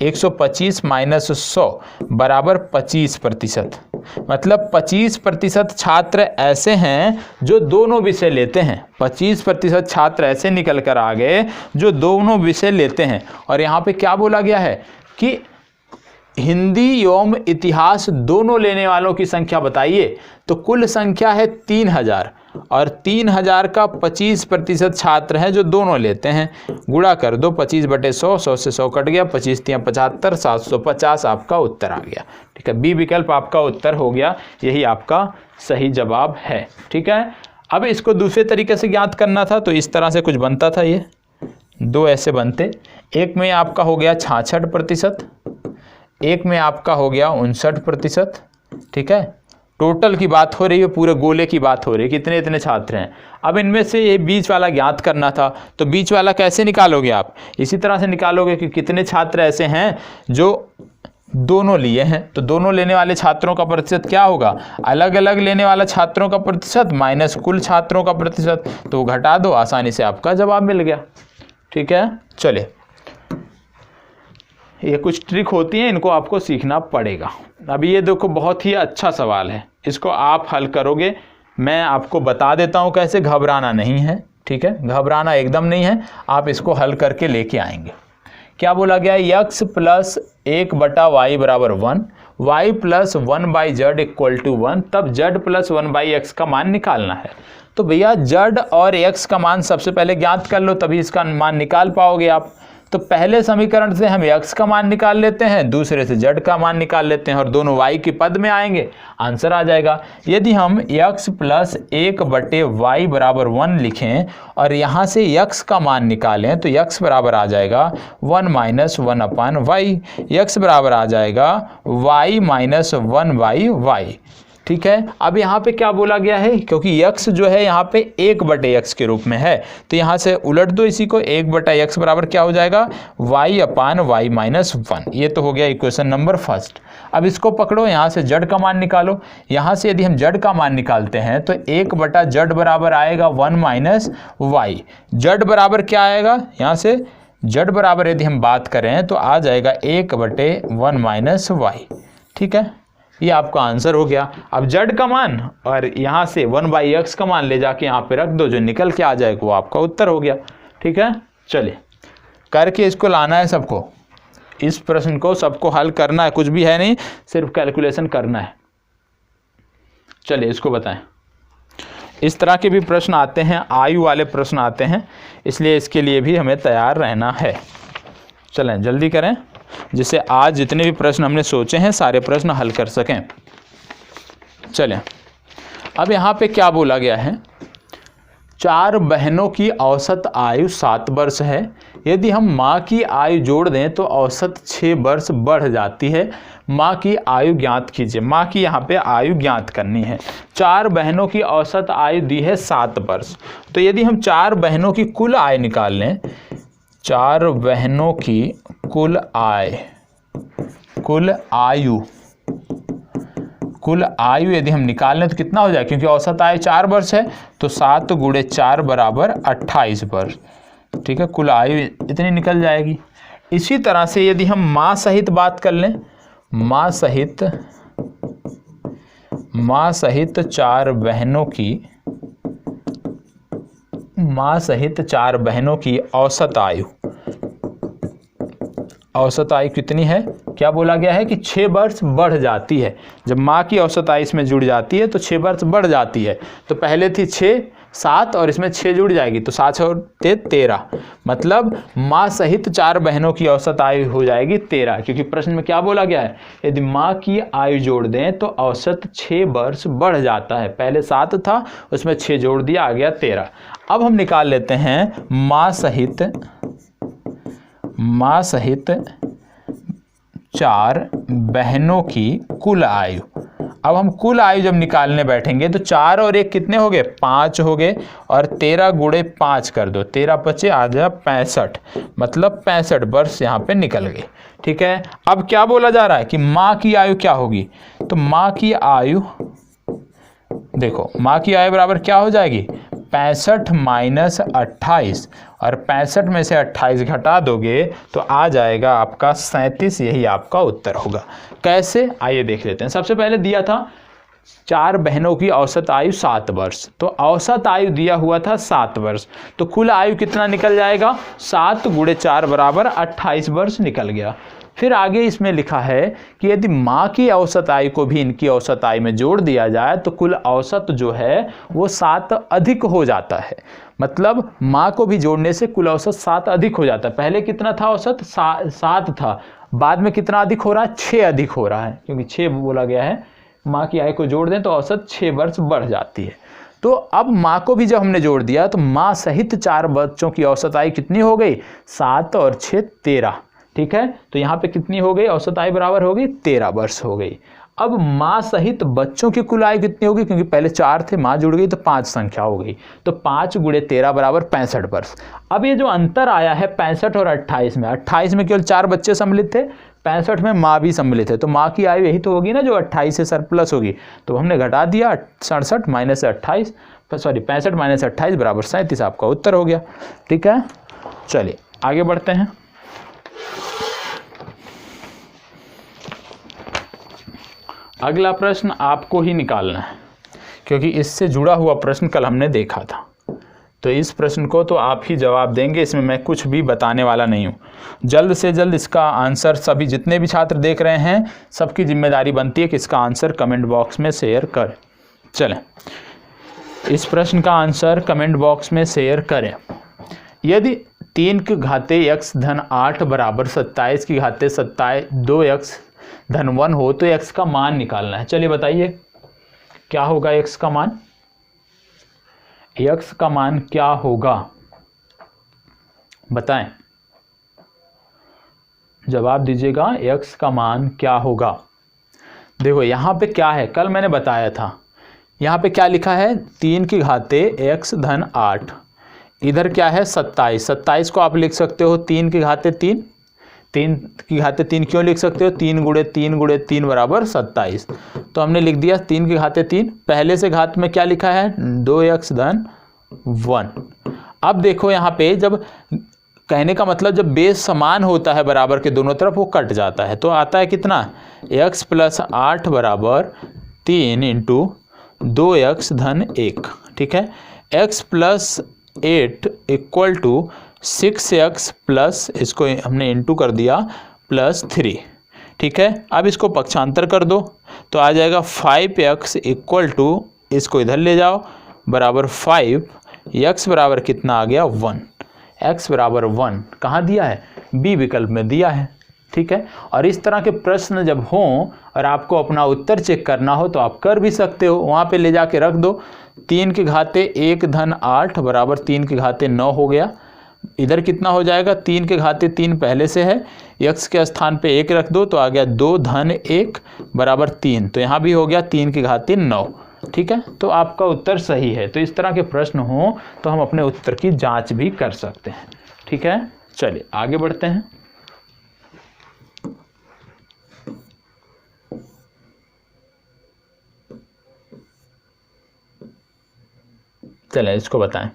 125 माइनस 100 बराबर 25%। मतलब 25% छात्र ऐसे हैं जो दोनों विषय लेते हैं, 25% छात्र ऐसे निकल कर आ गए जो दोनों विषय लेते हैं। और यहाँ पे क्या बोला गया है कि हिंदी एवं इतिहास दोनों लेने वालों की संख्या बताइए। तो कुल संख्या है 3000 और 3000 का 25% छात्र हैं जो दोनों लेते हैं। गुणा कर दो 25/100, 100 से 100 कट गया, 25 × 75, 750 आपका उत्तर आ गया। ठीक है, बी विकल्प आपका उत्तर हो गया, यही आपका सही जवाब है। ठीक है, अब इसको दूसरे तरीके से ज्ञात करना था तो इस तरह से कुछ बनता था, ये दो ऐसे बनते, एक में आपका हो गया 66%, एक में आपका हो गया 59%। ठीक है, टोटल की बात हो रही है, पूरे गोले की बात हो रही है, कितने इतने छात्र हैं। अब इनमें से ये बीच वाला ज्ञात करना था, तो बीच वाला कैसे निकालोगे आप, इसी तरह से निकालोगे कि कितने छात्र ऐसे हैं जो दोनों लिए हैं। तो दोनों लेने वाले छात्रों का प्रतिशत क्या होगा, अलग अलग लेने वाला छात्रों का प्रतिशत माइनस कुल छात्रों का प्रतिशत, तो घटा दो, आसानी से आपका जवाब मिल गया। ठीक है, चलिए ये कुछ ट्रिक होती हैं, इनको आपको सीखना पड़ेगा। अभी ये देखो बहुत ही अच्छा सवाल है, इसको आप हल करोगे, मैं आपको बता देता हूँ कैसे, घबराना नहीं है। ठीक है, घबराना एकदम नहीं है, आप इसको हल करके लेके आएंगे। क्या बोला गया है, x + 1/y = 1, y + 1/z = 1, तब z + 1/x का मान निकालना है। तो भैया z और x का मान सबसे पहले ज्ञात कर लो, तभी इसका मान निकाल पाओगे आप। तो पहले समीकरण से हम x का मान निकाल लेते हैं, दूसरे से z का मान निकाल लेते हैं और दोनों y के पद में आएंगे, आंसर आ जाएगा। यदि हम x + 1/y = 1 लिखें और यहाँ से x का मान निकालें तो x बराबर आ जाएगा 1 - 1/y, x बराबर आ जाएगा y - 1/y। ठीक है, अब यहाँ पे क्या बोला गया है, क्योंकि x जो है यहाँ पे 1/x के रूप में है, तो यहाँ से उलट दो इसी को, 1/x बराबर क्या हो जाएगा, y/y - 1। ये तो हो गया इक्वेशन नंबर फर्स्ट। अब इसको पकड़ो, यहाँ से z का मान निकालो। यहाँ से यदि हम z का मान निकालते हैं तो 1/z बराबर आएगा 1 - y। z बराबर क्या आएगा, यहाँ से z बराबर यदि हम बात करें तो आ जाएगा 1/1 - y। ठीक है, ये आपका आंसर हो गया। अब z का मान और यहाँ से 1/x का मान ले जाके यहाँ पे रख दो, जो निकल के आ जाएगा वो आपका उत्तर हो गया। ठीक है, चलिए करके इसको लाना है सबको, इस प्रश्न को सबको हल करना है, कुछ भी है नहीं, सिर्फ कैलकुलेशन करना है। चलिए इसको बताएं। इस तरह के भी प्रश्न आते हैं, आयु वाले प्रश्न आते हैं, इसलिए इसके लिए भी हमें तैयार रहना है। चलें जल्दी करें, जिससे आज जितने भी प्रश्न हमने सोचे हैं सारे प्रश्न हल कर सकें। चलें, अब यहाँ पे क्या बोला गया है, 4 बहनों की औसत आयु 7 वर्ष है। यदि हम माँ की आयु जोड़ दें तो औसत 6 वर्ष बढ़ जाती है। माँ की आयु ज्ञात कीजिए। माँ की यहाँ पे आयु ज्ञात करनी है। 4 बहनों की औसत आयु दी है 7 वर्ष। तो यदि हम 4 बहनों की कुल आय निकाल लें, 4 बहनों की कुल आयु कुल आयु यदि हम निकाल लें तो कितना हो जाए, क्योंकि औसत आयु 4 वर्ष है तो 7 × 4 बराबर 28 वर्ष। ठीक है, कुल आयु इतनी निकल जाएगी। इसी तरह से यदि हम माँ सहित बात कर लें, माँ सहित 4 बहनों की औसत आयु कितनी है, क्या बोला गया है कि 6 वर्ष बढ़ जाती है। जब माँ की औसत आयु इसमें जुड़ जाती है तो 6 वर्ष बढ़ जाती है। तो पहले थी 6, 7 और इसमें 6 जुड़ जाएगी तो 7 और 13, मतलब माँ सहित 4 बहनों की औसत आयु हो जाएगी 13, क्योंकि प्रश्न में क्या बोला गया है, यदि माँ की आयु जोड़ दें तो औसत 6 वर्ष बढ़ जाता है। पहले 7 था, उसमें 6 जोड़ दिया, आ गया 13। अब हम निकाल लेते हैं माँ सहित 4 बहनों की कुल आयु। अब हम कुल आयु जब निकालने बैठेंगे तो 4 और 1 कितने हो गए, 5 हो गए, और 13 × 5 कर दो, 13 × 5 आ जाए 65, मतलब 65 वर्ष यहाँ पे निकल गए। ठीक है, अब क्या बोला जा रहा है कि माँ की आयु क्या होगी, तो माँ की आयु देखो, माँ की आयु बराबर क्या हो जाएगी, 65 - 28, और 65 में से 28 घटा दोगे तो आ जाएगा आपका 37। यही आपका उत्तर होगा। कैसे, आइए देख लेते हैं। सबसे पहले दिया था 4 बहनों की औसत आयु 7 वर्ष, तो औसत आयु दिया हुआ था 7 वर्ष, तो कुल आयु कितना निकल जाएगा, 7 × 4 बराबर 28 वर्ष निकल गया। फिर आगे इसमें लिखा है कि यदि माँ की औसत आयु को भी इनकी औसत आयु में जोड़ दिया जाए तो कुल औसत जो है वो 7 अधिक हो जाता है। मतलब माँ को भी जोड़ने से कुल औसत 7 अधिक हो जाता है। पहले कितना था औसत, 7 था, बाद में कितना अधिक हो रहा है, 6 अधिक हो रहा है, क्योंकि 6 बोला गया है। माँ की आयु को जोड़ दें तो औसत 6 वर्ष बढ़ जाती है। तो अब माँ को भी जब हमने जोड़ दिया तो माँ सहित 4 बच्चों की औसत आयु कितनी हो गई, 7 और 6 13। ठीक है, तो यहाँ पे कितनी हो गई, औसत आयु बराबर हो गई 13 वर्ष हो गई। अब माँ सहित बच्चों की कुल आयु कितनी होगी, क्योंकि पहले 4 थे, माँ जुड़ गई तो 5 संख्या हो गई, तो 5 × 13 बराबर 65 वर्ष। अब ये जो अंतर आया है 65 और 28 में, 28 में केवल 4 बच्चे सम्मिलित थे, 65 में माँ भी सम्मिलित है, तो माँ की आयु यही तो होगी ना जो 28 से सरप्लस होगी। तो हमने घटा दिया, 65 - 28 बराबर 37, आपका उत्तर हो गया। ठीक है, चलिए आगे बढ़ते हैं। अगला प्रश्न आपको ही निकालना है, क्योंकि इससे जुड़ा हुआ प्रश्न कल हमने देखा था, तो इस प्रश्न को तो आप ही जवाब देंगे, इसमें मैं कुछ भी बताने वाला नहीं हूँ। जल्द से जल्द इसका आंसर सभी जितने भी छात्र देख रहे हैं सबकी जिम्मेदारी बनती है कि इसका आंसर कमेंट बॉक्स में शेयर करें। चलें, इस प्रश्न का आंसर कमेंट बॉक्स में शेयर करें। यदि 3 की घाते x धन 8 बराबर 27 की घाते 2x धन 1 हो तो x का मान निकालना है। चलिए बताइए क्या होगा x का मान, x का मान क्या होगा, बताएं, जवाब दीजिएगा, x का मान क्या होगा। देखो यहाँ पे क्या है, कल मैंने बताया था, यहाँ पे क्या लिखा है, 3 की घाते x धन 8, इधर क्या है 27, 27 को आप लिख सकते हो 3 की घाते 3, 3 की घाते 3 क्यों लिख सकते हो, 3 × 3 बराबर 27, तो हमने लिख दिया 3 की घाते 3। पहले से घात में क्या लिखा है, 2x धन 1। अब देखो यहाँ पे जब कहने का मतलब जब बेस समान होता है बराबर के दोनों तरफ, वो कट जाता है, तो आता है कितना, x + 8 बराबर 3 × 2x धन 1। ठीक है, x + 8 = 6x प्लस, इसको हमने इंटू कर दिया, +3। ठीक है, अब इसको पक्षांतर कर दो तो आ जाएगा 5x = इसको इधर ले जाओ बराबर 5, x बराबर कितना आ गया 1, x बराबर 1 कहाँ दिया है, बी विकल्प में दिया है। ठीक है, और इस तरह के प्रश्न जब हों और आपको अपना उत्तर चेक करना हो तो आप कर भी सकते हो, वहाँ पे ले जाके रख दो, 3 की घाते 1 धन 8 बराबर 3 की घाते 9 हो गया, इधर कितना हो जाएगा, 3 के घाते 3 पहले से है, x के स्थान पे 1 रख दो तो आ गया 2 धन 1 बराबर 3, तो यहाँ भी हो गया 3 की घाते 9। ठीक है, तो आपका उत्तर सही है। तो इस तरह के प्रश्न हो तो हम अपने उत्तर की जांच भी कर सकते हैं। ठीक है, चलिए आगे बढ़ते हैं। चलें इसको बताएं।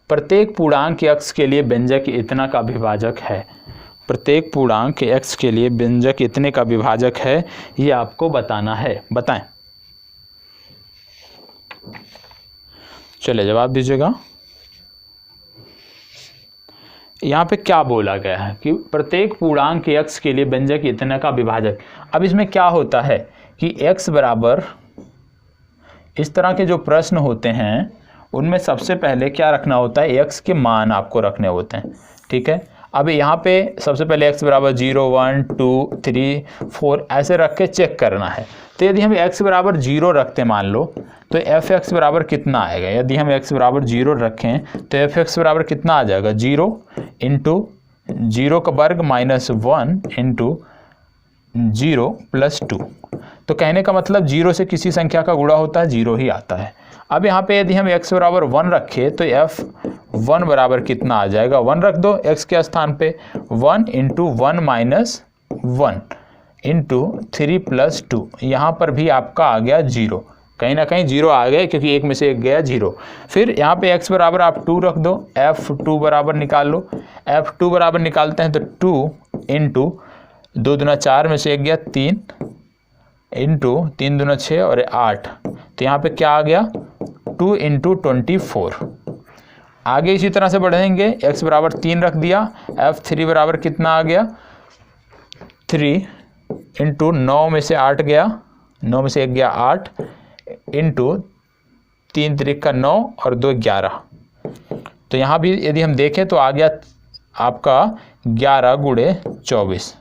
प्रत्येक पूर्णांक x के लिए व्यंजक इतना का विभाजक है। प्रत्येक पूर्णांक x के लिए व्यंजक इतने का विभाजक है, ये आपको बताना है। बताएं। चलिए जवाब दीजिएगा। यहाँ पे क्या बोला गया है कि प्रत्येक पूर्णांक x के लिए व्यंजक इतना का विभाजक। अब इसमें क्या होता है कि x बराबर, इस तरह के जो प्रश्न होते हैं उनमें सबसे पहले क्या रखना होता है, x के मान आपको रखने होते हैं। ठीक है, अब यहाँ पे सबसे पहले x बराबर 0, 1, 2, 3, 4 ऐसे रख के चेक करना है। तो यदि हम x बराबर 0 रखते मान लो तो f(x) बराबर कितना आएगा। यदि हम x बराबर 0 रखें तो f(x) बराबर कितना आ जाएगा, 0 इंटू 0 का वर्ग माइनस 1 इंटू 0 प्लस 2। तो कहने का मतलब 0 से किसी संख्या का गुणा होता है 0 ही आता है। अब यहाँ पे यदि हम x बराबर 1 रखें तो f(1) बराबर कितना आ जाएगा, 1 रख दो x के स्थान पे, 1 इंटू 1 माइनस 1 इंटू 3 प्लस 2। यहाँ पर भी आपका आ गया 0, कहीं ना कहीं 0 आ गया क्योंकि एक में से एक गया 0। फिर यहाँ पे x बराबर आप 2 रख दो, f(2) बराबर निकाल लो। f(2) बराबर निकालते हैं तो 2 इंटू 2 दूना 4 में से एक गया 3 इंटू 3 दूना 6 और 8। तो यहाँ पे क्या आ गया, 2 इंटू 24। आगे इसी तरह से बढ़ेंगे, x बराबर 3 रख दिया, f(3) बराबर कितना आ गया, 3 इंटू 9 में से 8 गया, 9 में से एक गया 8 इंटू 3 त्रिक का 9 और 2 11। तो यहाँ भी यदि हम देखें तो आ गया आपका 11 गुणे 24।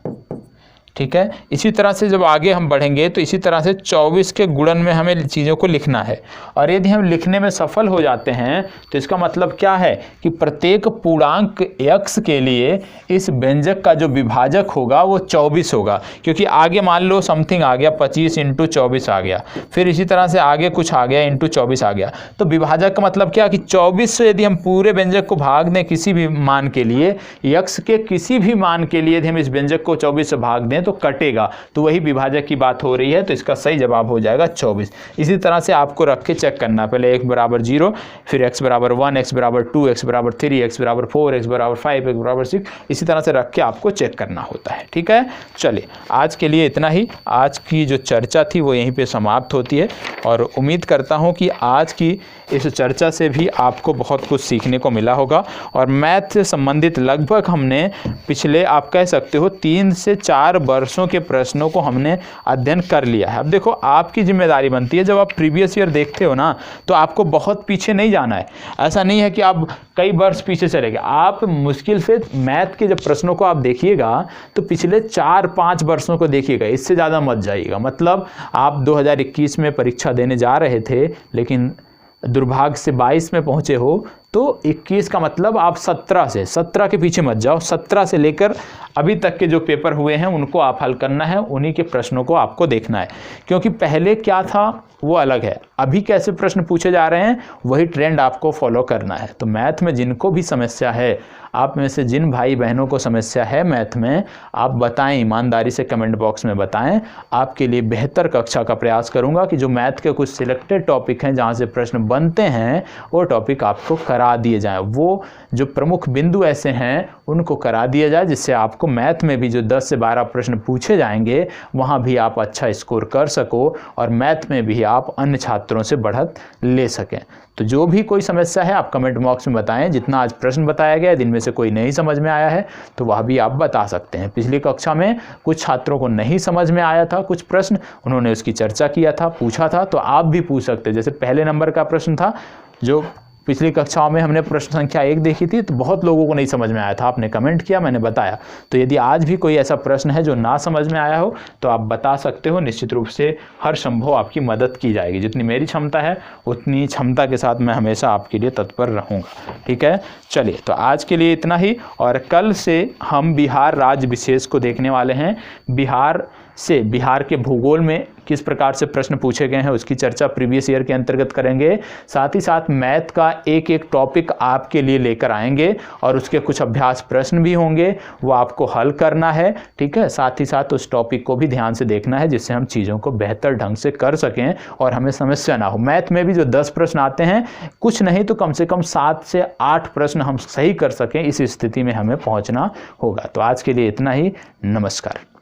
ठीक है, इसी तरह से जब आगे हम बढ़ेंगे तो इसी तरह से 24 के गुणन में हमें चीज़ों को लिखना है। और यदि हम लिखने में सफल हो जाते हैं तो इसका मतलब क्या है कि प्रत्येक पूर्णांक x के लिए इस व्यंजक का जो विभाजक होगा वो 24 होगा। क्योंकि आगे मान लो समथिंग आ गया 25 इंटू 24 आ गया, फिर इसी तरह से आगे कुछ आ गया इंटू 24 आ गया। तो विभाजक का मतलब क्या कि 24 से यदि हम पूरे व्यंजक को भाग दें किसी भी मान के लिए, x के किसी भी मान के लिए यदि हम इस व्यंजक को 24 से भाग दें तो कटेगा, तो वही विभाजक की बात हो रही है। तो इसका सही जवाब हो जाएगा 24। इसी तरह से आपको रख के चेक करना, पहले x बराबर 0, फिर x बराबर 1, x बराबर 2, x बराबर 3, x बराबर 4, x बराबर 5, x बराबर 6, इसी तरह से रख के आपको चेक करना होता है। ठीक है, चलिए आज के लिए इतना ही। आज की जो चर्चा थी वो यहीं पे समाप्त होती है और उम्मीद करता हूँ कि आज की इस चर्चा से भी आपको बहुत कुछ सीखने को मिला होगा। और मैथ से संबंधित लगभग हमने पिछले आप कह सकते हो 3 से 4 वर्षों के प्रश्नों को हमने अध्ययन कर लिया है। अब देखो आपकी जिम्मेदारी बनती है, जब आप प्रीवियस ईयर देखते हो ना तो आपको बहुत पीछे नहीं जाना है। ऐसा नहीं है कि आप कई वर्ष पीछे चले गए, आप मुश्किल से मैथ के जब प्रश्नों को आप देखिएगा तो पिछले 4-5 वर्षों को देखिएगा, इससे ज़्यादा मत जाइएगा। मतलब आप 2021 में परीक्षा देने जा रहे थे लेकिन दुर्भाग्य से 22 में पहुंचे हो, तो 21 का मतलब आप 17 के पीछे मत जाओ। 17 से लेकर अभी तक के जो पेपर हुए हैं उनको आप हल करना है, उन्हीं के प्रश्नों को आपको देखना है। क्योंकि पहले क्या था वो अलग है, अभी कैसे प्रश्न पूछे जा रहे हैं वही ट्रेंड आपको फॉलो करना है। तो मैथ में जिनको भी समस्या है, आप में से जिन भाई बहनों को समस्या है मैथ में, आप बताएं, ईमानदारी से कमेंट बॉक्स में बताएं। आपके लिए बेहतर कक्षा का प्रयास करूंगा कि जो मैथ के कुछ सिलेक्टेड टॉपिक हैं जहां से प्रश्न बनते हैं वो टॉपिक आपको करा दिए जाएं। वो जो प्रमुख बिंदु ऐसे हैं उनको करा दिया जाए, जिससे आपको मैथ में भी जो 10 से 12 प्रश्न पूछे जाएंगे वहाँ भी आप अच्छा स्कोर कर सको और मैथ में भी आप अन्य छात्रों से बढ़त ले सकें। तो जो भी कोई समस्या है आप कमेंट बॉक्स में बताएं। जितना आज प्रश्न बताया गया है, जिनमें से कोई नहीं समझ में आया है तो वह भी आप बता सकते हैं। पिछली कक्षा में कुछ छात्रों को नहीं समझ में आया था कुछ प्रश्न, उन्होंने उसकी चर्चा किया था, पूछा था, तो आप भी पूछ सकते हैं। जैसे पहले नंबर का प्रश्न था जो पिछली कक्षाओं में हमने प्रश्न संख्या 1 देखी थी, तो बहुत लोगों को नहीं समझ में आया था, आपने कमेंट किया, मैंने बताया। तो यदि आज भी कोई ऐसा प्रश्न है जो ना समझ में आया हो तो आप बता सकते हो। निश्चित रूप से हर संभव आपकी मदद की जाएगी। जितनी मेरी क्षमता है उतनी क्षमता के साथ मैं हमेशा आपके लिए तत्पर रहूँगा। ठीक है, चलिए तो आज के लिए इतना ही। और कल से हम बिहार राज्य विशेष को देखने वाले हैं। बिहार से बिहार के भूगोल में किस प्रकार से प्रश्न पूछे गए हैं उसकी चर्चा प्रीवियस ईयर के अंतर्गत करेंगे। साथ ही साथ मैथ का एक एक टॉपिक आपके लिए लेकर आएंगे और उसके कुछ अभ्यास प्रश्न भी होंगे, वो आपको हल करना है, ठीक है। साथ ही साथ उस टॉपिक को भी ध्यान से देखना है जिससे हम चीज़ों को बेहतर ढंग से कर सकें और हमें समस्या ना हो। मैथ में भी जो 10 प्रश्न आते हैं, कुछ नहीं तो कम से कम 7 से 8 प्रश्न हम सही कर सकें, इस स्थिति में हमें पहुंचना होगा। तो आज के लिए इतना ही। नमस्कार।